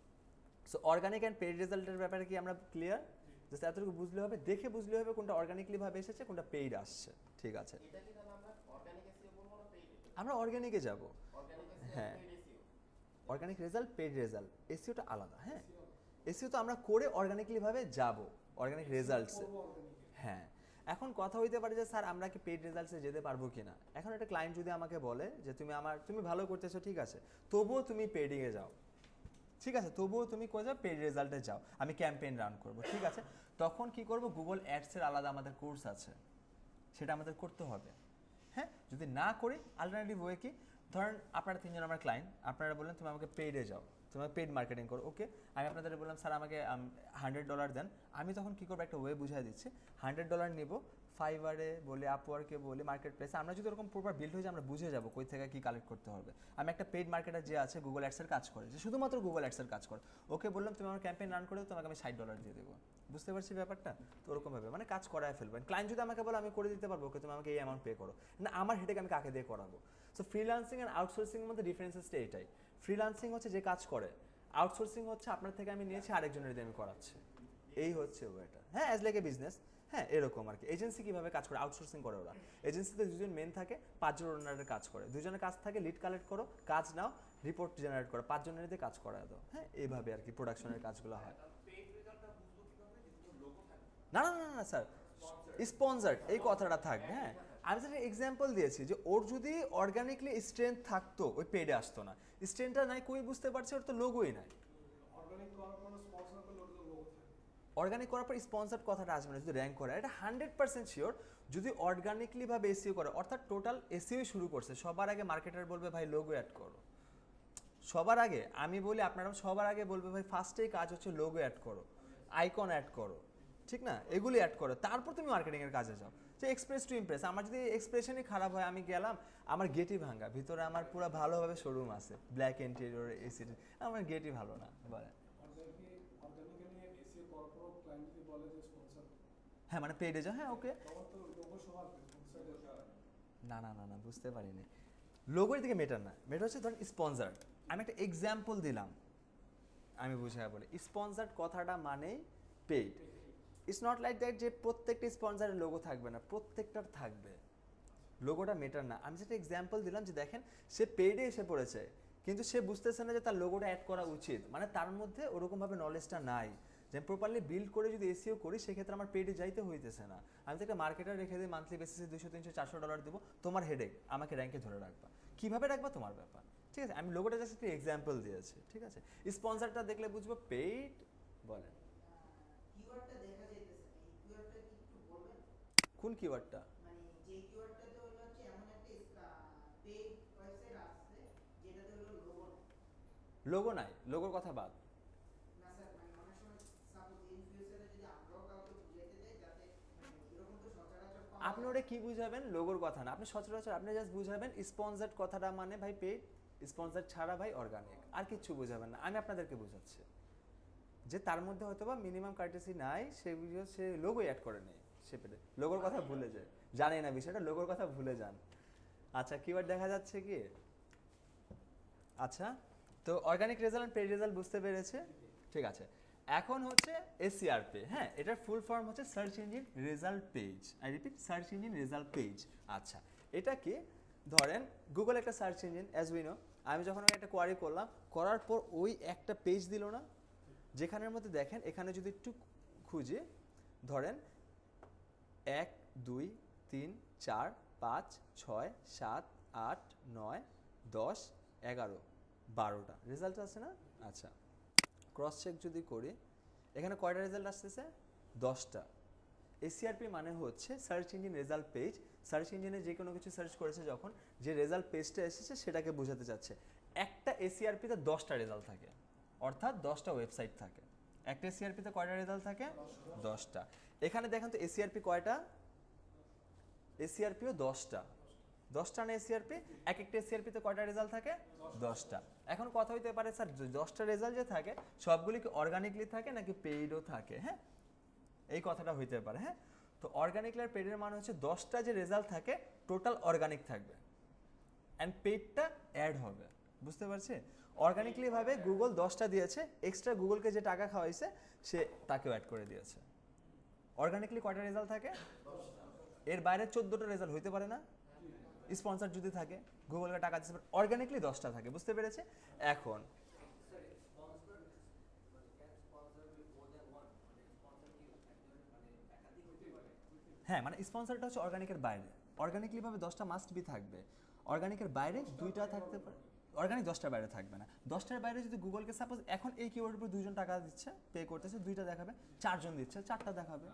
A: সো অর্গানিক অ্যান্ড পেইড রেজাল্টের ব্যাপারে কি আমরা ক্লিয়ার? জাস্ট এতটুকু বুঝলে হবে, দেখে বুঝলে হবে কোনটা অর্গানিকলি ভাবে এসেছে, কোনটা পেইড আসছে। ঠিক আছে,
B: এটা কি তাহলে আমরা অর্গানিক এসইও বলবো না পেইড?
A: আমরা অর্গানিকে যাব।
B: অর্গানিক এসইও
A: হ্যাঁ।
B: Paid SEO.
A: Organic result, paid result, এসইওটা আলাদা। হ্যাঁ, এসইও তো আমরা করে অর্গানিকলি ভাবে যাব অর্গানিক রেজাল্টসে। হ্যাঁ, এখন কথা হইতে পারে যে স্যার আমরা কি পেইড রেজাল্টসে যেতে পারবো কিনা। এখন একটা ক্লায়েন্ট যদি আমাকে বলে যে তুমি ভালো করতেছো, ঠিক আছে, তবুও তুমি পেডিংয়ে যাও, ঠিক আছে, তবুও তুমি কোথায় যাও, পেইড রেজাল্টে যাও, আমি ক্যাম্পেইন রান করব, ঠিক আছে, তখন কি করব, গুগল অ্যাডসের আলাদা আমাদের কোর্স আছে, সেটা আমাদের করতে হবে। হ্যাঁ, যদি না করি অল্টারনেটিভ ওয়ে কি, ধরেন আপনারা 3 জন আমার ক্লায়েন্ট, আপনারা বললেন তুমি আমাকে পেইডে যাও, তুমি পেইড মার্কেটিং করো, ওকে, আমি আপনাদের বললাম স্যার আমাকে $100 দেন, আমি তখন কী করবো, একটা ওয়ে বুঝাই দিচ্ছি, $100 নিব, ফাইবারে বলি, আপওয়ার্কে বলি, মার্কেট প্লেসে, আমরা যদি ওরকম প্রপার বিল্ড হয়ে যায় আমরা বুঝে যাবো কই থেকে কী কালেক্ট করতে হবে। আমি একটা পেইড মার্কেটার যে আছে গুগল অ্যাডসের কাজ করে, যে শুধুমাত্র গুগল অ্যাডসের কাজ করে, ওকে বললাম তুমি আমার ক্যাম্পেইন রান করে দাও, তোমাকে আমি $60 দিয়ে দেবো। বুঝতে পারছি ব্যাপারটা? তো ওরকমভাবে মানে কাজ করায় ফেলবেন। ক্লায়েন্ট যদি আমাকে বলে আমি করে দিতে পারবো, ওকে তুমি আমাকে এই অ্যামাউন্ট পে করো, না আমার হেডেক আমি কাকে দিয়ে করাবো। সো ফ্রিল্যান্সিং অ্যান্ড আউটসোর্সিংয়ের মধ্যে ডিফারেন্সেসটা এটাই। ফ্রিল্যান্সিং হচ্ছে যে কাজ করে, আউটসোর্সিং হচ্ছে আপনার থেকে আমি নিয়েছি আরেকজনের দিয়ে আমি করাচ্ছি, এই হচ্ছে ওয়েটা। হ্যাঁ, অ্যাজ লাইক এ বিজনেস, হ্যাঁ এরকম আর কি। এজেন্সি কীভাবে কাজ করে, আউটসোর্সিং করে ওরা। এজেন্সিতে 2 জন মেন থাকে, 5 জন ওনারের কাজ করে, 2 জনের কাজ থাকে লিড কালেক্ট করো, কাজ নাও, রিপোর্ট জেনারেট করো, 5 জনের দিয়ে কাজ করায় দাও। হ্যাঁ, এইভাবে আর কি প্রোডাকশনের কাজগুলো হয়।
E: পেইড রেজাল্টটা বুঝবো কিভাবে, যেহেতু লোগো থাকবে?
A: না স্যার, স্পন্সর্ড এই কথাটা থাকবে। হ্যাঁ, আমি যেটা এক্সাম্পল দিয়েছি যে ওর যদি অর্গানিকলি স্ট্রেংথ থাকতো ওই পেডে আসতো না, স্ট্রেংথটা নাই, কই বুঝতে পারছে, ওর তো লোগোই নাই।
D: অর্গানিক করার পর স্পন্সর করলে ওটা তো লোগো থাকে।
A: অর্গানিক করার পর স্পন্সর্ড কথাটা আসবে না যদি র্যাঙ্ক করে, এটা 100% শিওর। যদি অর্গানিকলি ভাবে এসইও করে, অর্থাৎ টোটাল এসইও শুরু করছে, সবার আগে মার্কেটার বলবে ভাই লোগো অ্যাড করো, সবার আগে আমি বলি, আপনারা সবার আগে বলবে ভাই ফার্স্টেই কাজ হচ্ছে লোগো অ্যাড করো, আইকন অ্যাড করো, ঠিক না, এগুলি অ্যাড করো, তারপর তুমি মার্কেটিংয়ের কাজে যাও। যে এক্সপ্রেস টু ইমপ্রেস, আমার যদি এক্সপ্রেশনই খারাপ হয়, আমি গেলাম, আমার গেটই ভাঙা, ভিতরে আমার পুরো ভালোভাবে শোরুম আছে, ব্ল্যাক ইন্টেরিয়র, এসি, আমার গেটই ভালো না, বলে।
D: অর্গানিক্যালি এসইও করার পর ক্লায়েন্ট যদি বলে যে স্পন্সর,
A: হ্যাঁ মানে পেডে যাও, হ্যাঁ ওকে,
D: তখন তো লোগো সহ আসবে স্পন্সর।
A: না বুঝতে পারিনি। লোগোর দিকে মেটার না, মেটার হচ্ছে ধরেন স্পন্সার্ড। আমি একটা এক্সাম্পল দিলাম, আমি বুঝাই বলি, স্পন্সার্ড কথাটা মানেই paid. It's not like that যে প্রত্যেকটা স্পন্সারের লোগো থাকবে না, প্রত্যেকটার থাকবে, লোগোটা মেটার না। আমি যেটা এক্সাম্পল দিলাম যে দেখেন সে পেইডে এসে পড়েছে, কিন্তু সে বুঝতেছে না যে তার লোগোটা অ্যাড করা উচিত, মানে তার মধ্যে ওরকমভাবে নলেজটা নাই যে প্রপারলি বিল্ড করে যদি এসইও করি সেক্ষেত্রে আমার পেইডে যাইতে হইতেছে না। আমি তো একটা মার্কেটার রেখে দিই, মান্থলি বেসিসে $200, $300, $400 দেবো, তোমার হেডেক, আমাকে র্যাঙ্কে ধরে রাখবা, কীভাবে রাখবা তোমার ব্যাপার, ঠিক আছে। আমি লোগোটা জাস্ট একটা এক্সাম্পল দিয়েছি, ঠিক আছে। স্পন্সারটা দেখলে বুঝবো পেইড। বলেন
F: কিওয়ার্ডটা দেখা যাইতেছে না, এই কিওয়ার্ডটা কি একটু বলবেন?
A: কোন কিওয়ার্ডটা?
F: মানে যে কিওয়ার্ডটাতে হলো হচ্ছে এমন একটা পেইড ওয়েবসাইট আছে যেটাতে হলো লোগো নাই।
A: লোগো নাই, লোগোর কথা বাদ।
F: না স্যার, মানে অনেক সময় সাপোজ ইন ফিউচারে যদি আমরাও কাউকে বুঝাইতে যাই যাতে মানে এরকম তো সচরাচর পাওয়া
A: আপনি ওটা কি বুঝাবেন, লোগোর কথা না, আপনি সচরাচর আপনি জাস্ট বুঝাবেন স্পন্সার্ড কথাটা মানে ভাই পেইড, স্পন্সার ছাড়া ভাই অর্গানিক, আর কিচ্ছু বুঝাবেন না। আমি আপনাদেরকে বুঝাচ্ছি যে তার মধ্যে হয়তো বা মিনিমাম কার্টেসি নাই, সে লোগো অ্যাড করে নেই, সে পেটে লোগোর কথা ভুলে যায়, জানে না বিষয়টা, লোগোর কথা ভুলে যান। আচ্ছা কিওয়ার্ড দেখা যাচ্ছে কি? আচ্ছা তো organic result and paid result বুঝতে পেরেছে, ঠিক আছে। এখন হচ্ছে এসইআরপি, হ্যাঁ এটার ফুল ফর্ম হচ্ছে search engine result page. I repeat, search engine result page. আচ্ছা এটা কি? ধরেন গুগল একটা search engine, as we know. আমি যখন একটা কোয়ারি করলাম, করার পর ওই একটা পেজ দিল না, যেখানের মধ্যে দেখেন এখানে যদি একটু খুঁজে, ধরেন 1 2 3 4 5 6 7 8 9 10 11 12টা রেজাল্ট আছে না? আচ্ছা ক্রস চেক যদি করি, এখানে কয়টা রেজাল্ট আসতেছে? 10টা। এসইআরপি মানে হচ্ছে search engine result page. Search ইঞ্জিনে যে কোনো কিছু সার্চ করেছে যখন, যে রেজাল্ট পেজটা এসেছে সেটাকে বোঝাতে চাচ্ছে। একটা এসইআরপিতে 10টা রেজাল্ট থাকে, অর্থাৎ 10টা ওয়েবসাইট থাকে। একটা এসইআরপিতে কয়টা রেজাল্ট থাকে? 10টা। এখানে দেখেন তো এসইআরপি কয়টা? এসইআরপিও 10টা। 10টা না এসইআরপি? এক একটা এসইআরপিতে কয়টা রেজাল্ট থাকে? 10টা। এখন কথা হইতে পারে স্যার 10টা রেজাল্ট যে থাকে সবগুলি কি অর্গানিকলি থাকে নাকি পেইডও থাকে? হ্যাঁ এই কথাটা হইতে পারে। হ্যাঁ তো অর্গানিক আর পেইডের মানে হচ্ছে 10টা যে রেজাল্ট থাকে টোটাল অর্গানিক থাকবে, অ্যান্ড পেইডটা অ্যাড হবে। বুঝতে পারছি? অর্গানিকলি ভাবে গুগল 10টা দিয়েছে, এক্সট্রা গুগলকে যে টাকা খাওয়াইছে সে তাকেও অ্যাড করে দিয়েছে। অর্গানিকলি কয়টা রেজাল্ট থাকে? এর বাইরে 14টা রেজাল্ট হইতে পারে না? স্পন্সর যদি থাকে, গুগলকে টাকা দিতে পারে, অর্গানিকলি 10টা থাকে। বুঝতে পেরেছে? এখন হ্যাঁ মানে স্পন্সরটা হচ্ছে অর্গানিকের বাইরে, অর্গানিকলি ভাবে 10টা মাস্ট বি থাকবে, অর্গানিকের বাইরে 2টা থাকতে পারে, অর্গানিক 10টার বাইরে থাকবে না। 10টার বাইরে যদি গুগলকে সাপোজ এখন এই কিওয়ার্ডের উপর 2জন টাকা দিচ্ছে, পে করতেছে, 2টা দেখাবে, 4জন দিচ্ছে 4টা দেখাবে।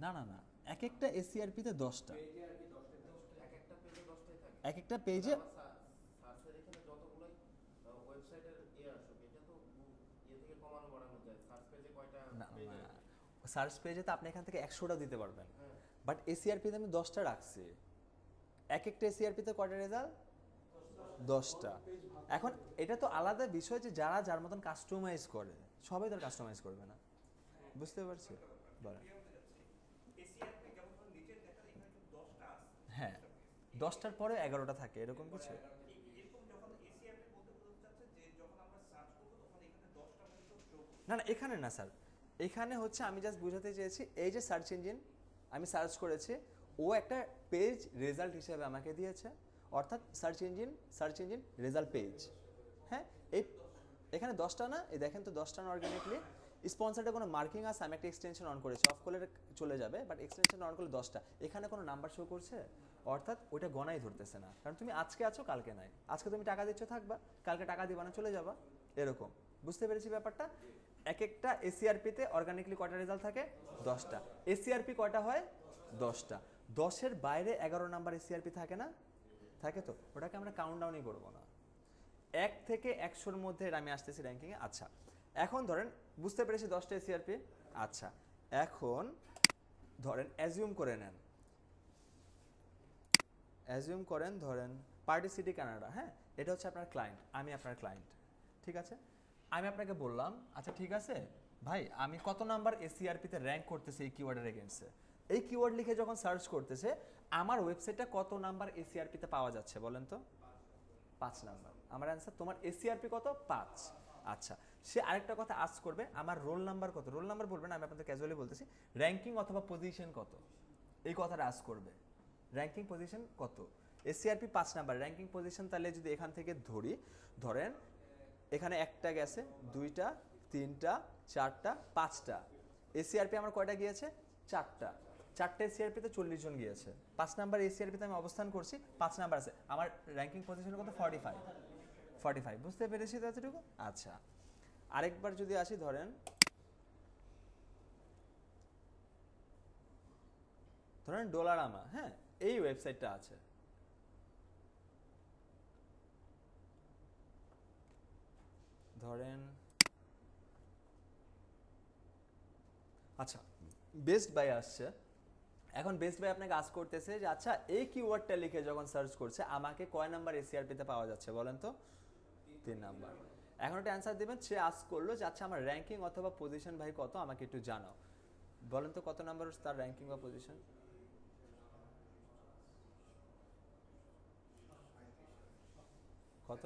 A: না না না, এক একটা এসইআরপিতে 10টা, এক একটা পেজে
B: সার্চের এখানে যতগুলোই ওয়েবসাইটের আসুক, এটা তো থেকে কমানো বাড়ানো যায়। সার্চ পেজে কয়টা
A: সার্চ পেজে তো আপনি এখান থেকে 100টা দিতে পারবেন, বাট এসইআরপিতে আমি 10টা রাখছি। এক একটা এসইআরপিতে কয়টা রেজাল্ট? 10টা। এখন এটা তো আলাদা বিষয় যে যারা যার মতন কাস্টমাইজ করে, সবাই তো কাস্টমাইজ করবে না। বুঝতে পারছি? বলেন। হ্যাঁ 10টার পরে 11টা থাকে, এরকম কিছু? না না এখানে না স্যার, এখানে হচ্ছে আমি জাস্ট বোঝাতে চেয়েছি এই যে সার্চ ইঞ্জিন আমি সার্চ করেছি, ও একটা পেজ রেজাল্ট হিসেবে আমাকে দিয়েছে, অর্থাৎ সার্চ ইঞ্জিন রেজাল্ট পেজ। হ্যাঁ এই এখানে 10টা না, এই দেখেন তো 10টা না অর্গানিকলি। স্পন্সরটা কোনো মার্কিং আছে, আমি একটা এক্সটেনশন অন করেছি, অফ করলে চলে যাবে, বাট এক্সটেনশন অন করলে 10টা। এখানে কোনো নাম্বার শো করছে, অর্থাৎ ওইটা গণাই ধরতেছে না, কারণ তুমি আজকে আছো কালকে নাই। আজকে তুমি টাকা দিচ্ছ থাকবা, কালকে টাকা দিবা না চলে যাবা, এরকম। বুঝতে পেরেছি ব্যাপারটা? এক একটা এসইআরপিতে অর্গানিকলি কয়টা রেজাল্ট থাকে? 10টা। এসইআরপি কয়টা হয়? 10টা। 10-এর বাইরে 11 নাম্বার এসইআরপি থাকে না? থাকে তো, ওটাকে আমরা কাউন্টডাউনই করবো না। 1 থেকে 100-র মধ্যে আমি আসতেছি র্যাঙ্কিংয়ে। আচ্ছা এখন ধরেন বুঝতে পেরেছি 10টা এসইআরপি। আচ্ছা এখন ধরেন অ্যাজিউম করেন ধরেন পার্টি সিটি কানাডা। হ্যাঁ এটা হচ্ছে আপনার ক্লায়েন্ট, আমি আপনার ক্লায়েন্ট, ঠিক আছে। আমি আপনাকে বললাম আচ্ছা ঠিক আছে ভাই, আমি কত নাম্বার এসইআরপিতে র্যাঙ্ক করতেছি এই কিওয়ার্ডের এগেইনস্টে। এই কিওয়ার্ড লিখে যখন সার্চ করতেছে, আমার ওয়েবসাইটটা কত নাম্বার এসইআরপিতে পাওয়া যাচ্ছে বলেন তো? 5 নাম্বার। আমার অ্যান্সার, তোমার এসইআরপি কত? 5। আচ্ছা সে আরেকটা কথা আস্ক করবে, আমার রোল নাম্বার কত? রোল নাম্বার বলবে না, আমি আপনাদের ক্যাজুয়ালি বলতেছি, র্যাঙ্কিং অথবা পজিশন কত, এই কথাটা আস্ক করবে। র্যাঙ্কিং পজিশন কত? এসইআরপি 5 নাম্বার, র্যাঙ্কিং পজিশন তাহলে যদি এখান থেকে ধরি, ধরেন এখানে একটা গেছে, 2টা 3টা 4টা 5টা, এসইআরপি আমার কয়টা গিয়েছে? 4টা। 4টে এসইআরপিতে 40 জন গিয়েছে, 5 নাম্বার এসইআরপিতে আমি অবস্থান করছি, 5 নাম্বার আছে, আমার র্যাঙ্কিং পজিশন কত? 45। বুঝতে পেরেছি তো এতটুকু? আচ্ছা আরেকবার যদি আসি, ধরেন ডলারামা। হ্যাঁ এই ওয়েবসাইটটা আছে, ধরেন আচ্ছা বেস্ট বাই আসছে। এখন বেস্ট বাই আপনাকে আস্ক করতেছে যে আচ্ছা এই কিওয়ার্ডটা লিখে যখন সার্চ করছে আমাকে কয় নাম্বার এসইআরপিতে পাওয়া যাচ্ছে বলেন তো? 3 নাম্বার। এখন একটা অ্যান্সার দেবেন, সে আস্ক করলো যে আচ্ছা আমার র্যাঙ্কিং অথবা পজিশন ভাই কত, আমাকে একটু জানাও। বলেন তো কত নাম্বার তার র্যাঙ্কিং বা পজিশন? কত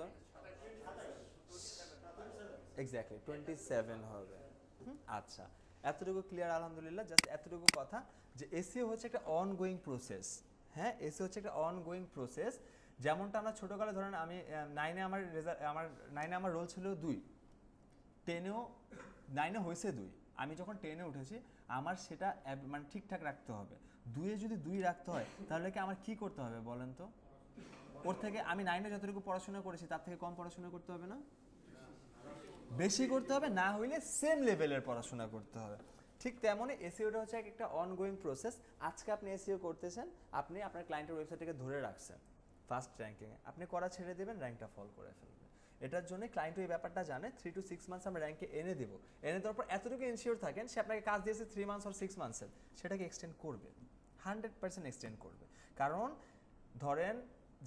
A: এক্স্যাক্টলি 27 হবে। আচ্ছা, এতটুকু ক্লিয়ার আলহামদুলিল্লাহ। জাস্ট এতটুকু কথা যে এসইও হচ্ছে একটা অনগোয়িং প্রসেস। হ্যাঁ, এসইও হচ্ছে একটা অনগোয়িং প্রসেস। যেমনটা আমরা ছোটোকালে ধরেন আমি 9-এ আমার 9-এ আমার রোল ছিল 2, 10-এও 9-এ হয়েছে 2, আমি যখন 10-এ উঠেছি আমার সেটা মানে ঠিকঠাক রাখতে হবে। 2-এ যদি 2 রাখতে হয় তাহলে কি আমার কী করতে হবে বলেন তো? ওর থেকে আমি 9-এ যতটুকু পড়াশোনা করেছি তার থেকে কম পড়াশোনা করতে হবে না? বেশি করতে হবে, না হইলে সেম লেভেলের পড়াশোনা করতে হবে। ঠিক তেমনই এসইওটা হচ্ছে একটা অনগোয়িং প্রসেস। আজকে আপনি এসইও করতেছেন, আপনি আপনার ক্লায়েন্টের ওয়েবসাইটটাকে ধরে রাখছেন ফার্স্ট র্যাঙ্কিংয়ে, আপনি করা ছেড়ে দেবেন, র্যাঙ্কটা ফল করে ফেলবে। এটার জন্য ক্লায়েন্টও এই ব্যাপারটা জানে। 3 to 6 মান্থস আমরা র্যাঙ্কে এনে দেবো। এনে দেওয়ার পর এতটুকু ইনশিওর থাকেন সে আপনাকে কাজ দিয়েছে 3 মান্থস or 6 মান্থসের, সেটাকে এক্সটেন্ড করবে, 100% এক্সটেন্ড করবে। কারণ ধরেন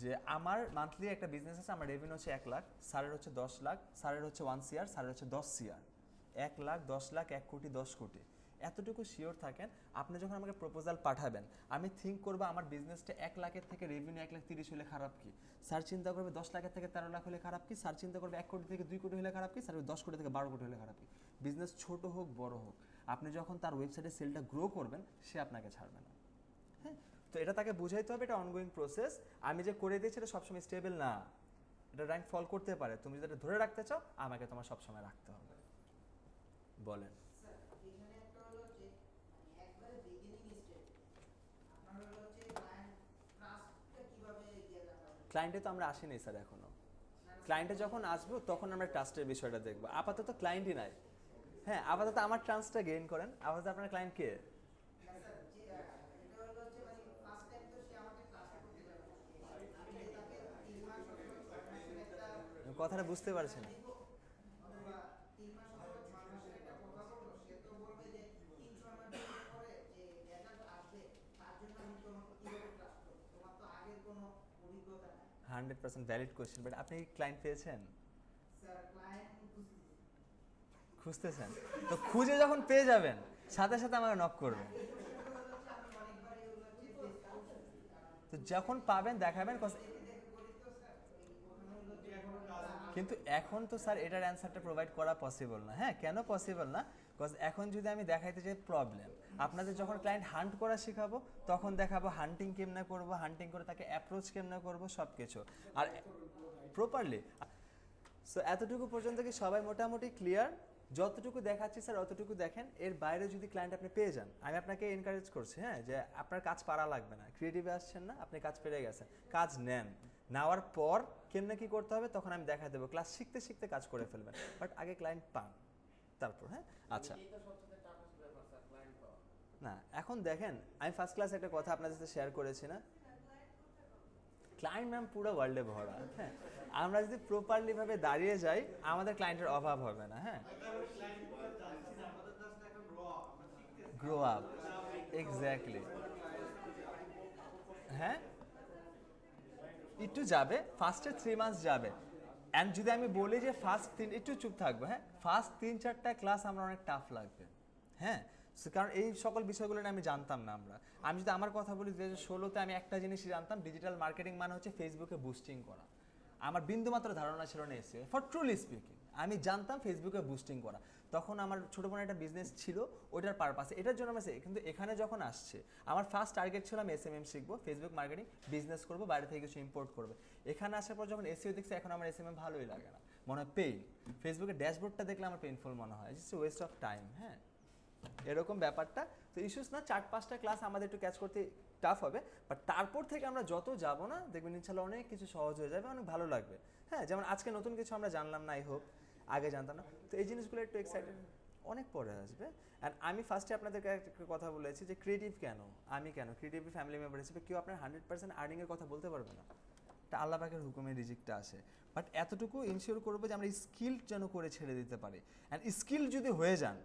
A: যে আমার মান্থলি একটা বিজনেস আছে, আমার রেভিনিউ হচ্ছে 1 লাখ, স্যারের হচ্ছে 10 লাখ, স্যারের হচ্ছে 1 CR, স্যারের হচ্ছে 10 CR, 1 লাখ 10 লাখ 1 কোটি 10 কোটি। এতটুকু শিওর থাকেন আপনি যখন আমাকে প্রপোজাল পাঠাবেন, আমি থিঙ্ক করবো আমার বিজনেসটা 1 লাখের থেকে রেভিনিউ 1,30,000 হলে খারাপ কি, স্যার চিন্তা করবে 10 লাখের থেকে 13 লাখ হলে খারাপ কি, স্যার চিন্তা করবে 1 কোটি থেকে 2 কোটি হলে খারাপ কি, স্যার 10 কোটি থেকে 12 কোটি হলে খারাপ কি। বিজনেস ছোট হোক বড় হোক, আপনি যখন তার ওয়েবসাইটে সেলটা গ্রো করবেন সে আপনাকে ছাড়বে না। হ্যাঁ, তো এটা তাকে বুঝাইতে হবে, এটা অনগোয়িং প্রসেস। আমি যে করে দিয়েছি এটা সবসময় স্টেবল না, এটা র্যাঙ্ক ফল করতে পারে। তুমি যেটা ধরে রাখতে চাও আমাকে তোমার সবসময় রাখতে হবে। বলেন।
F: স্যার এখানে একটা হলো যে মানে একবারে বিগিনিং স্টেজ আপনার হলো হচ্ছে ক্লায়েন্ট ট্রাস্টটা কিভাবে ইয়ে রাখা যায়?
A: ক্লায়েন্টে তো আমরা আসিনি স্যার এখনো। ক্লায়েন্টে যখন আসবো তখন আমরা ট্রাস্টের বিষয়টা দেখবো, আপাতত ক্লায়েন্টই নাই। হ্যাঁ, আপাতত আমার ট্রাস্টটা গেইন করেন। আপাতত আপনার ক্লায়েন্ট কে?
F: না স্যার, যে এটা হলো হচ্ছে মানে ফার্স্ট টাইম তো সে আমাকে ট্রাস্ট করতে যাবে না। আমি যে তাকে 3 মাস অথবা 6 মাসের একটা
A: কথাটা বুঝতে পারছেন?
F: অথবা 3 মাস অথবা 6 মাসের একটা কথা বলবো, সে তো বলবে যে 3-6 মাস পরে যে রেজাল্ট আসবে তার জন্য আমি তোমাকে কিভাবে ট্রাস্ট করবো, তোমার তো আগের কোনো অভিজ্ঞতা নাই।
A: 100% ভ্যালিড কোয়েশ্চেন, বাট আপনি ক্লায়েন্ট পেয়েছেন?
F: স্যার ক্লায়েন্ট
A: খুঁজতেছেন? তো খুঁজে যখন পেয়ে যাবেন সাথে সাথে আমাকে নক করবেন। তো যখন পাবেন দেখাবেন। কিন্তু এখন তো স্যার এটার অ্যান্সারটা প্রোভাইড করা পসিবল না। হ্যাঁ, কেন পসিবল না? বিকজ এখন যদি আমি দেখাইতে চাই প্রবলেম, আপনাদের যখন ক্লায়েন্ট হান্ট করা শেখাবো তখন দেখাবো হান্টিং কেমনে করবো, হান্টিং করে তাকে অ্যাপ্রোচ কেমনে করবো, সব কিছু আর প্রপারলি। সো এতটুকু পর্যন্ত কি সবাই মোটামুটি ক্লিয়ার? যতটুকু দেখাচ্ছি স্যার অতটুকু দেখেন, এর বাইরে যদি ক্লায়েন্ট আপনি পেয়ে যান, আমি আপনাকে এনকারেজ করছি হ্যাঁ, যে আপনার কাজ পারা লাগবে না, ক্রিয়েটিভে আসছেন না, আপনি কাজ পেরে গেছেন, কাজ নেন, নেওয়ার পর কেমনে কি করতে হবে তখন আমি দেখা দেবো, ক্লাস শিখতে শিখতে কাজ করে ফেলবেন, বাট আগে ক্লায়েন্ট পান তারপর। হ্যাঁ, আচ্ছা না এখন দেখেন, আমি ফার্স্ট ক্লাসে একটা কথা আপনাদের সাথে শেয়ার করেছি না, ক্লায়েন্ট ম্যাম পুরো ওয়ার্ল্ডে ভরা। হ্যাঁ, আমরা যদি প্রপারলি ভাবে দাঁড়িয়ে যাই আমাদের ক্লায়েন্টের অভাব হবে না। হ্যাঁ, গ্রো আপ, এক্স্যাক্টলি। হ্যাঁ, একটু যাবে, ফার্স্টে 3 মান্থস যাবে। অ্যান্ড যদি আমি বলি যে ফার্স্ট একটু চুপ থাকবো, হ্যাঁ, ফার্স্ট 3-4টা ক্লাস আমরা অনেক টাফ লাগবে। হ্যাঁ, কারণ এই সকল বিষয়গুলো আমি জানতাম না। আমি যদি আমার কথা বলি 2016-তে আমি একটা জিনিসই জানতাম, ডিজিটাল মার্কেটিং মানে হচ্ছে ফেসবুকে বুস্টিং করা। আমার বিন্দুমাত্র ধারণা ছিল না এসইও, ফর ট্রুলি স্পিকিং আমি জানতাম ফেসবুকে বুস্টিং করা। তখন আমার ছোটো বোনের একটা বিজনেস ছিল ওইটার পারপাসে, এটার জন্য আমি কিন্তু এখানে যখন আসছে আমার ফার্স্ট টার্গেট ছিল আমি SMM শিখবো, ফেসবুক মার্কেটিং, বিজনেস করবো, বাইরে থেকে কিছু ইম্পোর্ট করবো। এখানে আসার পর যখন এসইও দেখছি এখন আমার SMM ভালোই লাগে না, মনে হয় পেইন। ফেসবুকের ড্যাশবোর্ডটা দেখলে আমার পেইনফুল মনে হয়, ইটস ওয়েস্ট অফ টাইম। হ্যাঁ, এরকম ব্যাপারটা তো ইস্যুস না, 4-5টা ক্লাস আমাদের একটু ক্যাচ করতে টাফ হবে, বাট তারপর থেকে আমরা যত যাব না দেখবেন ইনশাল্লাহ অনেক কিছু সহজ হয়ে যাবে, অনেক ভালো লাগবে। হ্যাঁ, যেমন আজকে নতুন কিছু আমরা জানলাম না, আই হোপ আগে জানতাম না, তো এই জিনিসগুলো একটু এক্সাইটেড, অনেক পরে আসবে। অ্যান্ড আমি ফার্স্টে আপনাদেরকে একটা কথা বলেছি যে ক্রিয়েটিভ কেন, আমি কেন ক্রিয়েটিভ ফ্যামিলি মেম্বার হিসেবে কেউ আপনার 100% আর্নিংয়ের কথা বলতে পারবে না, এটা আল্লাহ পাকের হুকুমে রিজিকটা আসে। বাট এতটুকু ইনশিওর করবো যে আমরা স্কিল যেন করে ছেড়ে দিতে পারি। অ্যান্ড স্কিল যদি হয়ে যান,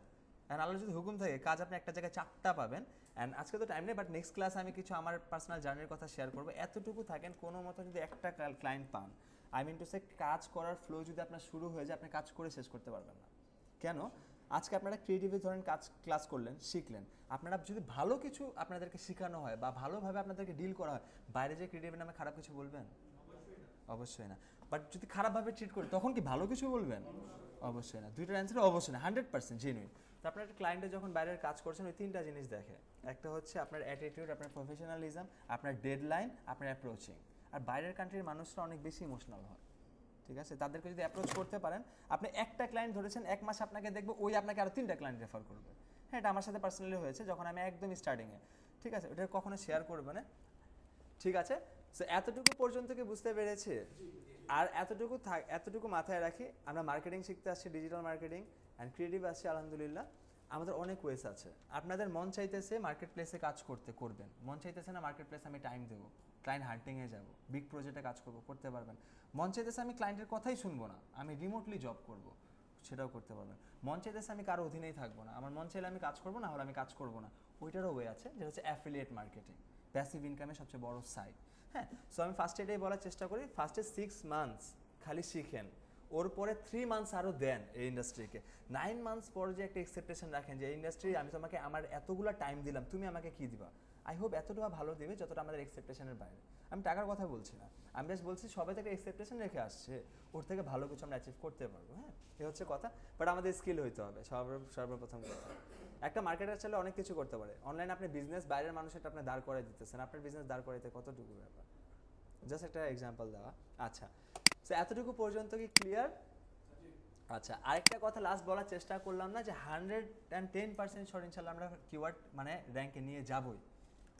A: অ্যান্ড আল্লাহ যদি হুকুম থাকে কাজ আপনি একটা জায়গায় 4টা পাবেন। অ্যান্ড আজকে তো টাইম নেই, বাট নেক্সট ক্লাসে আমি কিছু আমার পার্সোনাল জার্নির কথা শেয়ার করবো। এতটুকু থাকেন, কোনো মতো যদি একটা ক্লায়েন্ট পান, আই মিন টু সে কাজ করার ফ্লো যদি আপনার শুরু হয়ে যায় আপনি কাজ করে শেষ করতে পারবেন না। কেন? আজকে আপনারা ক্রিয়েটিভে ধরেন কাজ ক্লাস করলেন, শিখলেন, আপনারা যদি ভালো কিছু আপনাদেরকে শেখানো হয় বা ভালোভাবে আপনাদেরকে ডিল করা হয়, বাইরে যে ক্রিয়েটিভের নামে খারাপ কিছু বলবেন? অবশ্যই না। বাট যদি খারাপভাবে ট্রিট করি তখন কি ভালো কিছু বলবেন? অবশ্যই না। দুইটার অ্যান্সার অবশ্যই না, 100% জেনুইন। তো আপনার একটা ক্লায়েন্টে যখন বাইরের কাজ করছেন ওই তিনটা জিনিস দেখে। একটা হচ্ছে আপনার অ্যাটিটিউড, আপনার প্রফেশনালিজম, আপনার ডেডলাইন, আপনার অ্যাপ্রোচিং। আর বাইরের কান্ট্রির মানুষরা অনেক বেশি ইমোশনাল হয়, ঠিক আছে? তাদেরকে যদি অ্যাপ্রোচ করতে পারেন, আপনি একটা ক্লায়েন্ট ধরেছেন, 1 মাস আপনাকে দেখবে, ওই আপনাকে আরও 3টা ক্লায়েন্ট রেফার করবে। হ্যাঁ, এটা আমার সাথে পার্সোনালি হয়েছে যখন আমি একদম স্টার্টিংয়ে, ঠিক আছে? ওটা কখনো শেয়ার করবে না, ঠিক আছে? সো এতটুকু পর্যন্ত কি বুঝতে পেরেছি? আর এতটুকু মাথায় রাখি, আমরা মার্কেটিং শিখতে আসছি, ডিজিটাল মার্কেটিং অ্যান্ড ক্রিয়েটিভ আসছি, আলহামদুলিল্লাহ। আমাদের অনেক ওয়েস আছে। আপনাদের মন চাইতেছে মার্কেট প্লেসে কাজ করবেন, মন চাইতেছে না মার্কেট প্লেসে আমি টাইম দেবো, ক্লায়েন্ট হান্টিংয়ে যাব, বিগ প্রজেক্টে কাজ করতে পারবেন। মন চাইতেছে আমি ক্লায়েন্টের কথাই শুনবো না, আমি রিমোটলি জব করব, সেটাও করতে পারবেন। মন চাইতেছে আমি কারো অধীনেই থাকবো না, আমার মন চাইলে আমি কাজ করবো, না হলে আমি কাজ করবো না। ওইটারও ওয়ে আছে, যেটা হচ্ছে অ্যাফিলিয়েট মার্কেটিং, প্যাসিভ ইনকামের সবচেয়ে বড় সাইড। হ্যাঁ, সো আমি ফার্স্টে এটাই বলার চেষ্টা করি, ফার্স্টে 6 মান্থস খালি শিখেন, ওর পরে 3 মান্থস আরও দেন এই ইন্ডাস্ট্রিকে। 9 মান্থস পর যে একটা এক্সপেকটেশন রাখেন যে এই ইন্ডাস্ট্রি আমি তোমাকে আমার এতগুলো টাইম দিলাম, তুমি আমাকে কি দিবা? আই হোপ এতটা ভালো দেবে যতটা আমাদের এক্সপেকটেশনের বাইরে। আমি টাকার কথা বলছি না, আমি জাস্ট বলছি সবাই থেকে এক্সপেকটেশন রেখে আসছে, ওর থেকে ভালো কিছু আমরা অ্যাচিভ করতে পারবো। হ্যাঁ, এই হচ্ছে কথা। বাট আমাদের স্কিল হইতে হবে সর্বপ্রথম কথা। একটা মার্কেটার চাইলে অনেক কিছু করতে পারে। অনলাইনে আপনি বিজনেস বাইরের মানুষের আপনি দাঁড় করাই দিতেছেন, আপনার বিজনেস দাঁড় করাইতে কতটুকু ব্যাপার? জাস্ট একটা এক্সাম্পল দেওয়া। আচ্ছা, সো এতটুকু পর্যন্ত কি ক্লিয়ার? আচ্ছা, আরেকটা কথা লাস্ট বলার চেষ্টা করলাম না, যে 110% শর্ট ইনশাল্লাহ আমরা কিওয়ার্ড মানে র্যাঙ্কে নিয়ে যাবই,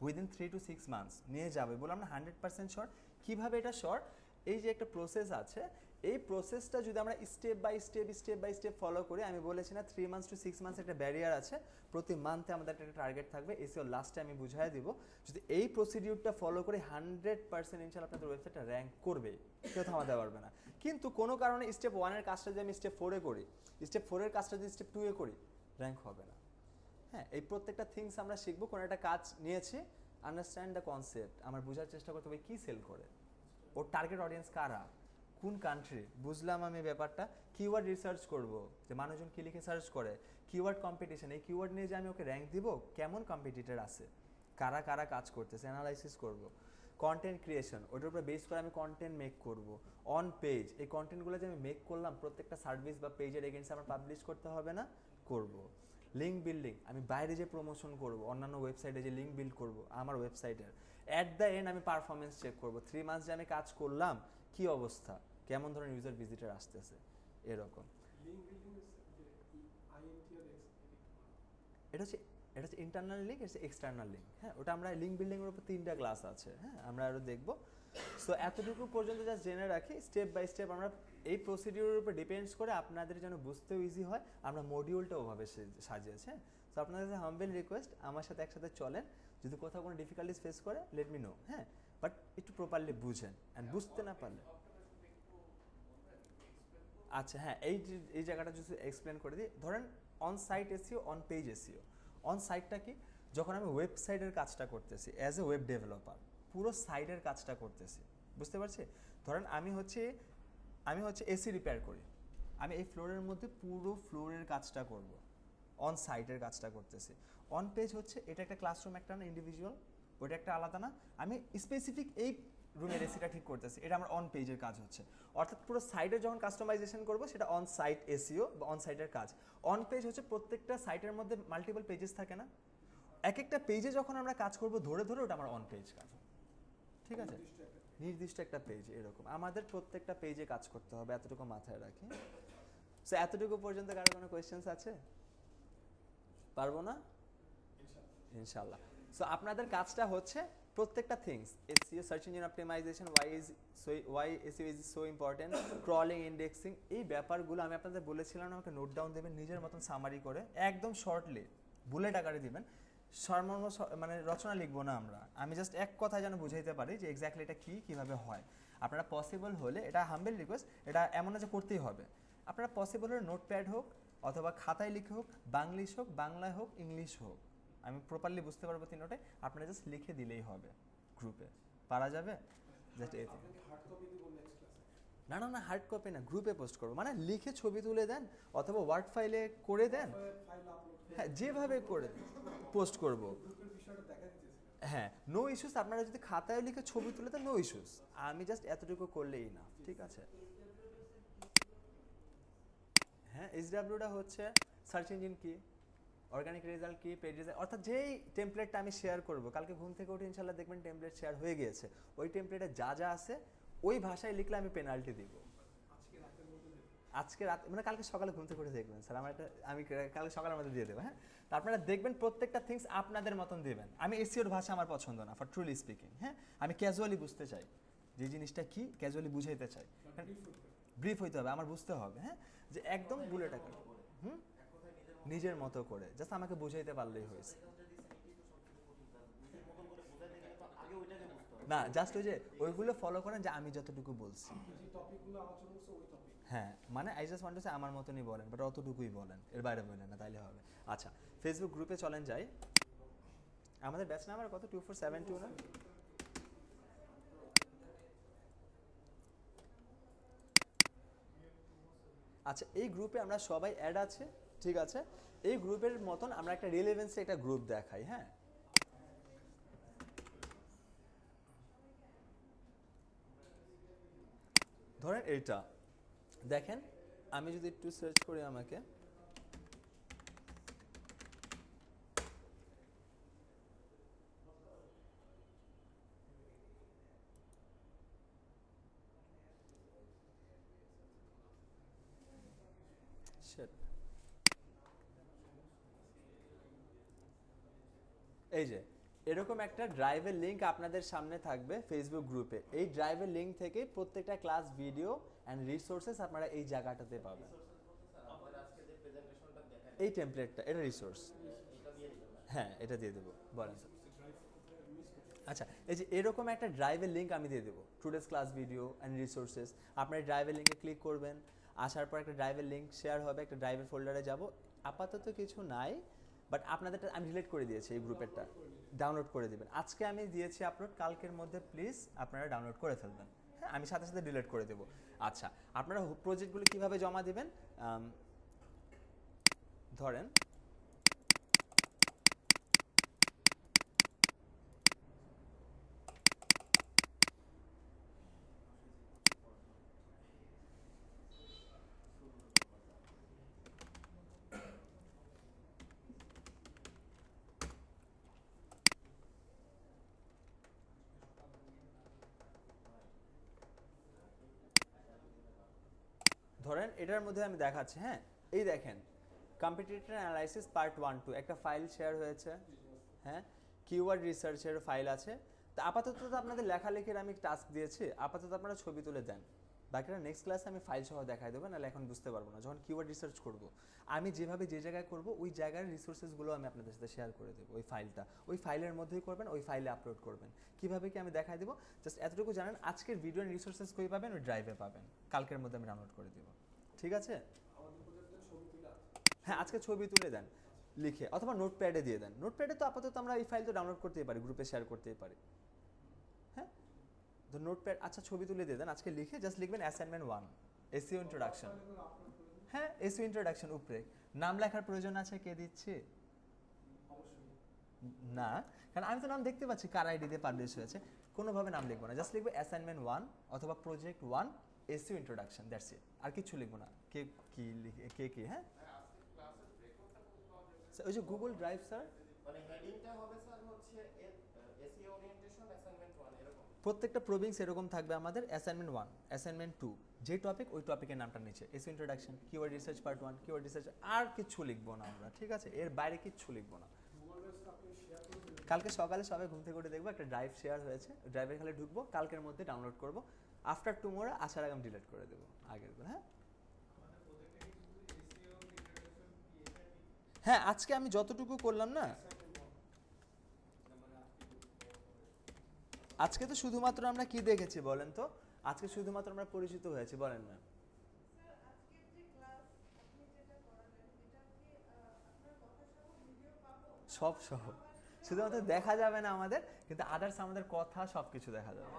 A: উইদিন 3 to 6 মান্থস নিয়ে যাবে। বললাম না 100% শর্ট। কীভাবে এটা শর্ট? এই যে একটা প্রসেস আছে, এই প্রসেসটা যদি আমরা স্টেপ বাই স্টেপ ফলো করি, আমি বলেছি না 3 months to 6 months একটা ব্যারিয়ার আছে, প্রতি মান্থে আমাদের একটা টার্গেট থাকবে, এসিও লাস্টে আমি বুঝাই দিব। যদি এই প্রসিডিউরটা ফলো করে 100% ইনশাল্লাহ আপনাদের ওয়েবসাইটটা র্যাঙ্ক করবে, কেউ থামাতে পারবে না। কিন্তু কোনো কারণে স্টেপ 1-এর কাজটা যদি আমি স্টেপ 4-এ করি, স্টেপ 4-এর কাজটা যদি স্টেপ 2-এ করি, র্যাঙ্ক হবে না। হ্যাঁ, এই প্রত্যেকটা থিংস আমরা শিখবো। কোনো একটা কাজ নিয়েছি, আন্ডারস্ট্যান্ড দ্য কনসেপ্ট, আমার বোঝার চেষ্টা করতে হবে কী সেল করে, ওর টার্গেট অডিয়েন্স কারা, কোন কান্ট্রি, বুঝলাম আমি ব্যাপারটা। কিওয়ার্ড রিসার্চ করব, যে মানুষজন কী লিখে সার্চ করে, কিওয়ার্ড কম্পিটিশন, এই কিওয়ার্ড নিয়ে যে আমি ওকে র্যাঙ্ক দিব, কেমন কম্পিটিটর আছে, কারা কারা কাজ করতেছে, অ্যানালাইসিস করব। কন্টেন্ট ক্রিয়েশন, ওটার উপরে বেস করে আমি কন্টেন্ট মেক করব। অন পেজ, এই কন্টেন্টগুলো যে আমি মেক করলাম প্রত্যেকটা সার্ভিস বা পেজের এগেইনস্টে আমার পাবলিশ করতে হবে না, করব। লিঙ্ক বিল্ডিং, আমি বাইরে যে প্রমোশন করব, অন্যান্য ওয়েবসাইটে যে লিঙ্ক বিল্ড করব আমার ওয়েবসাইটের, অ্যাট দ্য এন্ড আমি পারফরমেন্স চেক করব। 3 মান্থস যে আমি কাজ করলাম, কি অবস্থা, কেমন ধরনের ইউজার ভিজিটার আসতেছে, এরকম।
D: লিঙ্ক বিল্ডিং যে আইএনটি আর
A: এটা হচ্ছে ইন্টারনাল লিঙ্ক, এটা এক্সটার্নাল লিঙ্ক। হ্যাঁ, ওটা আমরা লিঙ্ক বিল্ডিংয়ের উপর 3টা ক্লাস আছে, হ্যাঁ আমরা আরও দেখবো। সো এতটুকু পর্যন্ত জাস্ট জেনে রাখি, স্টেপ বাই স্টেপ আমরা এই প্রসিডিউরের উপর ডিপেন্ডস করে আপনাদের যেন বুঝতেও ইজি হয়, আমরা মডিউলটা ওভাবে সাজিয়েছি। হ্যাঁ, সো আপনাদের হাম্বেল রিকোয়েস্ট, আমার সাথে একসাথে চলেন, যদি কোথাও কোনো ডিফিকাল্টিস ফেস করে লেট মি নো। হ্যাঁ, বাট একটু প্রপারলি বুঝেন, অ্যান্ড বুঝতে না পারলে আচ্ছা, হ্যাঁ এই জায়গাটা যদি এক্সপ্লেন করে দিই, ধরেন on site SEO, on page SEO. On সাইটটা কি? যখন আমি ওয়েবসাইটের কাজটা করতেছি অ্যাজ এ ওয়েব ডেভেলপার, পুরো সাইটের কাজটা করতেছি, বুঝতে পারছি? ধরেন আমি হচ্ছে এসি রিপেয়ার করি, আমি এই ফ্লোরের মধ্যে পুরো ফ্লোরের কাজটা করব, অন সাইটের কাজটা করতেছি। অন পেজ হচ্ছে এটা একটা ক্লাসরুম, একটা না ইন্ডিভিজুয়াল, ওটা একটা আলাদা না, আমি স্পেসিফিক এই রুমের এসিটা ঠিক করতেছি, এটা আমার অন পেজের কাজ হচ্ছে। অর্থাৎ পুরো সাইটে যখন কাস্টমাইজেশন করবো সেটা অন সাইট এসিও বা অন সাইটের কাজ। অন পেজ হচ্ছে প্রত্যেকটা সাইটের মধ্যে মাল্টিপল পেজেস থাকে না, এক একটা পেজে যখন আমরা কাজ করব ধরে ওটা আমার অন পেজ কাজ, ঠিক আছে? নির্দিষ্ট একটা পেজ, এরকম আমাদের প্রত্যেকটা পেজে কাজ করতে হবে, এতটুকু মাথায় রাখি। সো এতটুকু পর্যন্ত কারো কোনো কোয়েশ্চেন্স আছে? পারবো না ইনশাল্লাহ। সো আপনাদের কাজটা হচ্ছে প্রত্যেকটা things, SEO search engine optimization, why SEO is so important, crawling, indexing, এই ব্যাপারগুলো আমি আপনাদের বলেছিলাম, আমাকে নোট ডাউন দেবেন নিজের মতন সামারি করে, একদম শর্টলি বুলেট আকারে দিবেন। সর্বর্ণ মানে রচনা লিখবো না আমরা, আমি জাস্ট এক কথায় যেন বুঝাইতে পারি যে এক্স্যাক্টলি এটা কীভাবে হয়। আপনারা পসিবল হলে, এটা হাম্বেল রিকোয়েস্ট, এটা এমন না যে করতেই হবে, আপনারা পসিবল হলে নোটপ্যাড হোক অথবা খাতায় লিখে হোক, বাংলিশ হোক, বাংলায় হোক, ইংলিশ হোক, আমি প্রপারলি বুঝতে পারবো তিনটে, আপনারা জাস্ট লিখে দিলেই হবে। গ্রুপে পারা যাবে, জাস্ট এই না হার্ড কপি না, গ্রুপে পোস্ট করবো, মানে লিখে ছবি তুলে দেন অথবা ওয়ার্ড ফাইলে করে দেন, হ্যাঁ যেভাবে করে পোস্ট করবো। হ্যাঁ, নো ইস্যুস। আপনারা যদি খাতায় লিখে ছবি তুলে দেন, নো ইস্যুস। আমি জাস্ট এতটুকু করলেই না, ঠিক আছে? হ্যাঁ, এইচডাব্লিউটা হচ্ছে সার্চ ইঞ্জিন কি, অর্গানিক রেজাল্ট কি, পেজ রেজাল্ট, অর্থাৎ যেই টেমপ্লেটটা আমি শেয়ার করব, কালকে ঘুম থেকে উঠে ইনশাল্লাহ দেখবেন টেমপ্লেট শেয়ার হয়ে গিয়েছে, ওই টেমপ্লেটে যা যা আছে ওই ভাষায় লিখলে আমি পেনাল্টি দিব। আজকে রাত মানে কালকে সকালে ঘুম থেকে উঠে দেখবেন স্যার, আমি কালকে সকালের মধ্যে দিয়ে দেবো। হ্যাঁ, তো আপনারা দেখবেন প্রত্যেকটা থিংস আপনাদের মতন দেবেন। আমি এসিওর ভাষা আমার পছন্দ না, ফর ট্রুলি স্পিকিং। হ্যাঁ, আমি ক্যাজুয়ালি বুঝতে চাই, যে জিনিসটা কি ক্যাজুয়ালি বুঝাইতে চাই, ব্রিফ হইতে হবে, আমার বুঝতে হবে। হ্যাঁ, যে একদম বুলেট আকার, নিজের মতো করে জাস্ট আমাকে বুঝাইতে পারলেই হয়েছে। না, জাস্ট ওই যে ওইগুলো ফলো করেন যে আমি যতটুকু বলছি। হ্যাঁ, মানে I just want to say আমার মতনই বলেন, বাট অতটুকুই বলেন, এর বাইরে বলেন না, তাইলে হবে। আচ্ছা, ফেসবুক গ্রুপে চলেন যাই। আমাদের ব্যাচ নাম্বার কত? 2472 না? আচ্ছা, এই গ্রুপে আমরা সবাই অ্যাড আছে, ঠিক আছে? এই গ্রুপের মতন আমরা একটা রিলেভেন্সে একটা গ্রুপ দেখাই। হ্যাঁ, ধরেন এইটা দেখেন, আমি যদি একটু সার্চ করি আমাকে, এই যে এরকম একটা ড্রাইভের লিঙ্ক আপনাদের সামনে থাকবে ফেসবুক গ্রুপে। এই ড্রাইভের লিঙ্ক থেকে প্রত্যেকটা ক্লাস ভিডিও অ্যান্ড রিসোর্সেস আপনারা এই জায়গাটাতে পাবেন। এই টেমপ্লেটটা, এটা রিসোর্স। হ্যাঁ, এটা দিয়ে দেবো, বলেন স্যার। আচ্ছা, এই যে এরকম একটা ড্রাইভের লিঙ্ক আমি দিয়ে দেবো, today's class video and resources. আপনার ড্রাইভের লিঙ্কে ক্লিক করবেন, আসার পর একটা ড্রাইভের লিঙ্ক শেয়ার হবে, একটা ড্রাইভের ফোল্ডারে যাব। আপাতত কিছু নাই, বাট আপনাদেরটা আমি ডিলিট করে দিয়েছি, এই গ্রুপেরটা ডাউনলোড করে দেবেন। আজকে আমি দিয়েছি আপলোড, কালকের মধ্যে প্লিজ আপনারা ডাউনলোড করে ফেলবেন। হ্যাঁ, আমি সাথে সাথে ডিলিট করে দেবো। আচ্ছা, আপনারা প্রজেক্টগুলো কীভাবে জমা দেবেন? ধরেন এটার মধ্যে আমি দেখাচ্ছি। হ্যাঁ, এই দেখেন, কম্পিটিটর অ্যানালাইসিস পার্ট 1 2 একটা ফাইল শেয়ার হয়েছে। হ্যাঁ, কিওয়ার্ড রিসার্চের ফাইল আছে। তো আপাতত তো আপনাদের লেখালেখির আমি টাস্ক দিয়েছি, আপাতত আপনারা ছবি তুলে দেন। বাকিটা নেক্সট ক্লাসে আমি ফাইল সহ দেখাই দেবো, নাহলে এখন বুঝতে পারবো না। যখন কিওয়ার্ড রিসার্চ করব, আমি যেভাবে যে জায়গায় করব ওই জায়গার রিসোর্সেসগুলো আমি আপনাদের সাথে শেয়ার করে দেবো। ওই ফাইলটা ওই ফাইলের মধ্যেই করবেন, ওই ফাইলে আপলোড করবেন। কীভাবে কি আমি দেখাই দেবো, জাস্ট এতটুকু জানেন। আজকের ভিডিও রিসোর্সেস কই পাবেন? ওই ড্রাইভে পাবেন, কালকের মধ্যে আমি ডাউনলোড করে দেবো, ঠিক আছে? হ্যাঁ, আজকে ছবি তুলে দেন লিখে, অথবা নোটপ্যাডে দিয়ে দেন। নোটপ্যাডে তো আপাতত আমরা এই ফাইল তো ডাউনলোড করতেই পারি, গ্রুপে শেয়ার করতেই পারি। হ্যাঁ, তো নোটপ্যাড, আচ্ছা ছবি তুলে দিয়ে দেন আজকে লিখে, জাস্ট লিখবেন অ্যাসাইনমেন্ট 1 এসইও ইন্ট্রোডাকশন। হ্যাঁ, এসইও ইন্ট্রোডাকশন উপরে নাম লেখার প্রয়োজন আছে? কে দিচ্ছে? না, কারণ আমি তো নাম দেখতে পাচ্ছি কার আইডি দিয়ে পাবলিশ হয়েছে। কোনোভাবে নাম লিখবো না, জাস্ট লিখবো অ্যাসাইনমেন্ট 1 অথবা project 1 SEO introduction, that's it. আর কিছু লিখবো না। কে কি লিখে, কে কি। হ্যাঁ, ওই যে গুগল ড্রাইভ স্যার,
B: মানে হেডিংটা হবে স্যার হচ্ছে এসইও ওরিয়েন্টেশন অ্যাসাইনমেন্ট 1 এরকম।
A: প্রত্যেকটা প্রবিংস এরকম থাকবে আমাদের। অ্যাসাইনমেন্ট 1, অ্যাসাইনমেন্ট 2, যে টপিক ওই টপিকের নামটা নিচে, SEO introduction, keyword research part 1, keyword research. আর কিছু লিখবো না আমরা, ঠিক আছে? এর বাইরে কিচ্ছু লিখবো না। কালকে সকালে সবাই ঘুম থেকে উঠে দেখবো একটা ড্রাইভ শেয়ার হয়েছে, ড্রাইভের খালে ঢুকবো, কালকের মধ্যে ডাউনলোড করবো। আফটার টুমোরো আসার আগে আমি ডিলিট করে দেবো আগেরগুলো। হ্যাঁ, হ্যাঁ, আজকে আমি যতটুকু করলাম না, আজকে তো শুধুমাত্র আমরা কি দেখেছি বলেন তো? আজকে শুধুমাত্র আমরা পরিচিত হয়েছি, বলেন না? সব সহ, শুধুমাত্র দেখা যাবে না আমাদের, কিন্তু আদার্স আমাদের কথা সব কিছু দেখা যাবে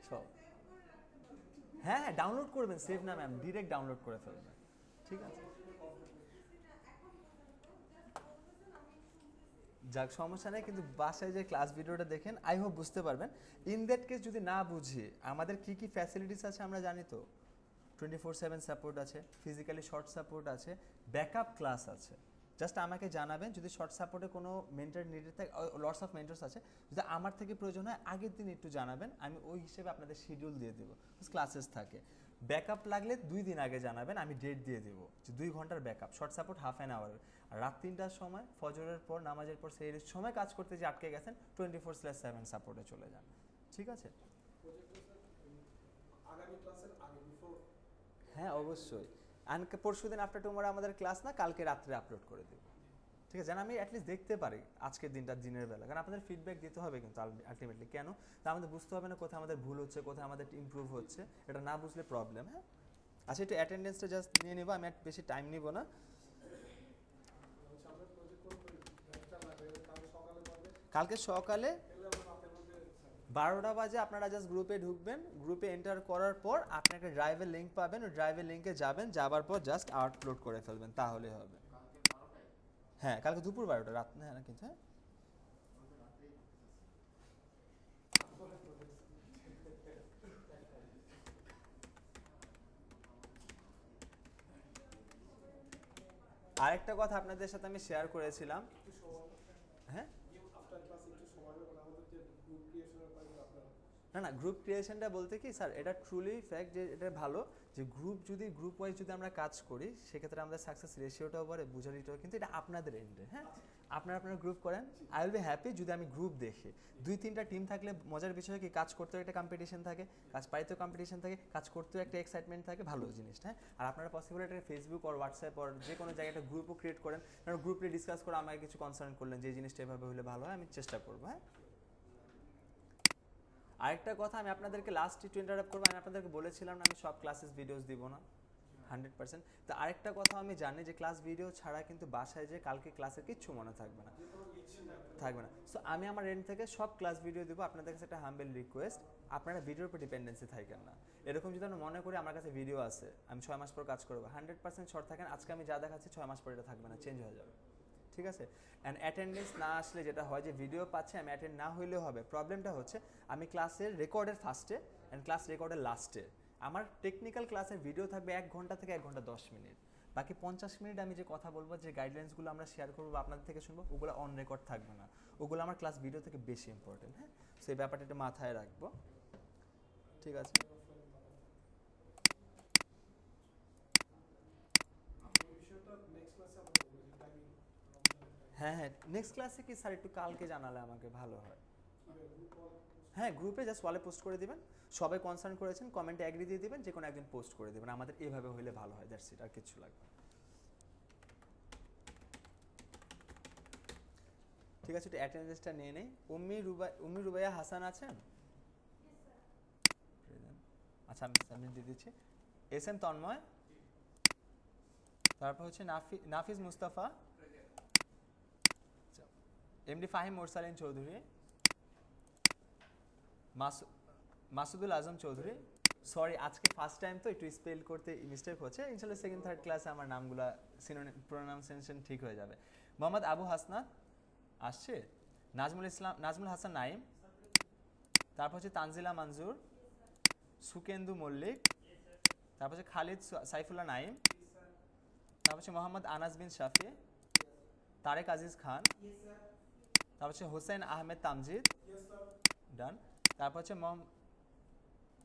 A: সব। হ্যাঁ, হ্যাঁ, ডাউনলোড করবেন, সেভ না ম্যাম, ডিরেক্ট ডাউনলোড করে ফেলবেন, ঠিক আছে? যাক সমস্যা নেই, কিন্তু বাসায় যে ক্লাস ভিডিওটা দেখেন আই হোপ বুঝতে পারবেন। ইন দ্যাট কেস যদি না বুঝি আমাদের কি কি ফ্যাসিলিটিস আছে আমরা জানি তো। 24/7 সাপোর্ট আছে, ফিজিক্যালি শর্ট সাপোর্ট আছে, ব্যাকআপ ক্লাস আছে। জাস্ট আমাকে জানাবেন যদি শর্ট সাপোর্টে কোনো মেন্টর নিডেড থাকে, লটস অফ মেন্টরস আছে, যদি আমার থেকে প্রয়োজন হয় আগের দিন একটু জানাবেন, আমি ওই হিসেবে আপনাদের শিডিউল দিয়ে দেবো, ক্লাসেস থাকে। ব্যাকআপ লাগলে 2 দিন আগে জানাবেন, আমি ডেট দিয়ে দেবো যে 2 ঘন্টার backup, short support half an hour. আর রাত 3টার সময় ফজরের পর নামাজের পর সেই সময় কাজ করতে যে আটকে গেছেন 24/7 সাপোর্টে চলে যান, ঠিক আছে?
D: আগামী ক্লাসের আগে বিফোর
A: হ্যাঁ অবশ্যই। পরশু দিন আফটার টুমরো আমাদের ক্লাস না, কালকে রাত্রে আপলোড করে দেব, ঠিক আছে? যেন আমি অ্যাটলিস্ট দেখতে পারি আজকের দিনটা দিনের বেলা, কারণ আপনাদের ফিডব্যাক দিতে হবে কিন্তু আলটিমেটলি। কেন? তা আমাদের বুঝতে হবে না কোথায় আমাদের ভুল হচ্ছে, কোথায় আমাদের ইমপ্রুভ হচ্ছে, এটা না বুঝলে প্রবলেম। হ্যাঁ আচ্ছা, একটু অ্যাটেন্ডেন্সটা জাস্ট নিয়ে নেবো, আমি বেশি টাইম নিব না।
D: আমরা প্রজেক্ট করব একটা লাগবে কাল সকালে পাবে,
A: কালকে সকালে
D: তাহলে আমরা রাতের মধ্যে
A: 12টা বাজে আপনারা জাস্ট গ্রুপে ঢুকবেন, গ্রুপে এন্টার করার পর আপনি একটা ড্রাইভের লিঙ্ক পাবেন, ওই ড্রাইভের লিঙ্কে যাবেন, যাবার পর জাস্ট আপলোড করে ফেলবেন, তাহলে হবে। হ্যাঁ কালকে দুপুর 12টা, রাত না কিন্তু। হ্যাঁ আরেকটা কথা আপনাদের সাথে আমি শেয়ার করেছিলাম।
D: একটু সময়
A: হ্যাঁ
D: আফটার ক্লাস একটু সময় হবে, কারণ আমাদের যে গ্রুপ ক্রিয়েশনের ব্যাপারে আপনারা
A: না না, গ্রুপ ক্রিয়েশনটা বলতে কি স্যার, এটা ট্রুলি ফ্যাক্ট যে এটা ভালো যে গ্রুপ ওয়াইজ যদি আমরা কাজ করি সেক্ষেত্রে আমাদের সাকসেস রেশিওটাও বাড়ে, বুঝারিটাও, কিন্তু এটা আপনাদের এন্ডে। হ্যাঁ আপনারা গ্রুপ করেন, আই উইল বি হ্যাপি যদি আমি গ্রুপ দেখি। 2-3টা টিম থাকলে মজার বিষয় কি, কাজ করতেও একটা কম্পিটিশন থাকে, কাজ পাইতেও কম্পিটিশন থাকে, কাজ করতেও একটা এক্সাইটমেন্ট থাকে, ভালো জিনিসটা। হ্যাঁ আর আপনারা পসিবল একটা ফেসবুক আর হোয়াটসঅ্যাপ আর যে কোনো জায়গায় একটা গ্রুপও ক্রিয়েট করেন, কারণ গ্রুপে ডিসকাস করে আমাকে কিছু কনসার্ন করলেন যে এই জিনিসটা এভাবে হলে ভালো হয়, আমি চেষ্টা করবো। হ্যাঁ আরেকটা কথা আমি আপনাদেরকে লাস্ট একটু ইন্টারাপ্ট করবো, আমি আপনাদেরকে বলেছিলাম না আমি সব ক্লাসেস ভিডিওস দিব না 100%। তো আরেকটা কথা আমি জানি যে ক্লাস ভিডিও ছাড়া কিন্তু বাসায় যে কালকে ক্লাসের কিচ্ছু মনে থাকবে না, সো আমি আমার এন্ড থেকে সব ক্লাস ভিডিও দেবো। আপনাদের কাছে একটা হাম্বেল রিকোয়েস্ট, আপনারা ভিডিওর উপর ডিপেন্ডেন্সি থাকেন না। এরকম যদি আমরা মনে করি আমার কাছে ভিডিও আছে, আমি 6 মাস পর কাজ করবো, 100% শর্ট থাকেন, আজকে আমি যা দেখাচ্ছি 6 মাস পর এটা থাকবে না, চেঞ্জ হয়ে যাবে, ঠিক আছে? অ্যান্ড অ্যাটেন্ডেন্স না আসলে যেটা হয় যে ভিডিও পাচ্ছে আমি অ্যাটেন্ড না হইলেও হবে, প্রবলেমটা হচ্ছে আমি ক্লাসের রেকর্ডের ফার্স্টে অ্যান্ড ক্লাস রেকর্ডের লাস্টে, আমার টেকনিক্যাল ক্লাসের ভিডিও থাকবে 1 ঘন্টা থেকে 1 ঘন্টা 10 মিনিট, বাকি 50 মিনিট আমি যে কথা বলবো, যে গাইডলাইন্সগুলো আমরা শেয়ার করবো আপনাদের থেকে শুনবো, ওগুলো অন রেকর্ড থাকবে না, ওগুলো আমার ক্লাস ভিডিও থেকে বেশি ইম্পর্টেন্ট। হ্যাঁ সেই ব্যাপারটা একটু মাথায় রাখবো, ঠিক আছে?
D: এই বিষয়টা নেক্সট ক্লাসে আমরা বলবো যে টাইমিং
A: হ্যাঁ হ্যাঁ নেক্সট ক্লাসে কি স্যার একটু কালকে জানালে আমাকে ভালো হয়।
D: কিভাবে গ্রুপ কল
A: হ্যাঁ গ্রুপে জাস্ট ওয়ালে পোস্ট করে দিবেন, সবাই কনসার্ন করেছেন কমেন্টে অ্যাগ্রি দিয়ে দিবেন, যে কোনো একদিন পোস্ট করে দিবেন, আমাদের এভাবে হলে ভালো হয়, দ্যাটস ইট, আর কিছু লাগবে না। ঠিক আছে, একটু অ্যাটেন্ডেন্সটা নিয়ে নেই। উম্মি রুবাইয়া হাসান আছেন? আচ্ছা আমি সাবমিট দিয়ে দিচ্ছি। এস এম তন্ময়, তারপর হচ্ছে নাফিজ মুস্তাফা, এমডি ফাহিম মোরসালিন চৌধুরী, মাসুদুল আজম চৌধুরী। সরি আজকে ফার্স্ট টাইম তো একটু স্পেল করতে মিস্টেক হচ্ছে, ইনশাল্লাহ সেকেন্ড থার্ড ক্লাসে আমার নামগুলো প্রোনাউন্সিয়েশন ঠিক হয়ে যাবে। মোহাম্মদ আবু হাসনাত আসছে, নাজমুল হাসান নাইম, তারপর হচ্ছে তানজিলা মঞ্জুর, সুকেন্দু মল্লিক, তারপর হচ্ছে খালিদ সাইফুল্লাহ নাইম, তারপর হচ্ছে মোহাম্মদ আনাস বিন শাফি, তারেক আজিজ খান, তারপর হচ্ছে হোসেন আহমেদ তামজিদ, ডান। তারপর হচ্ছে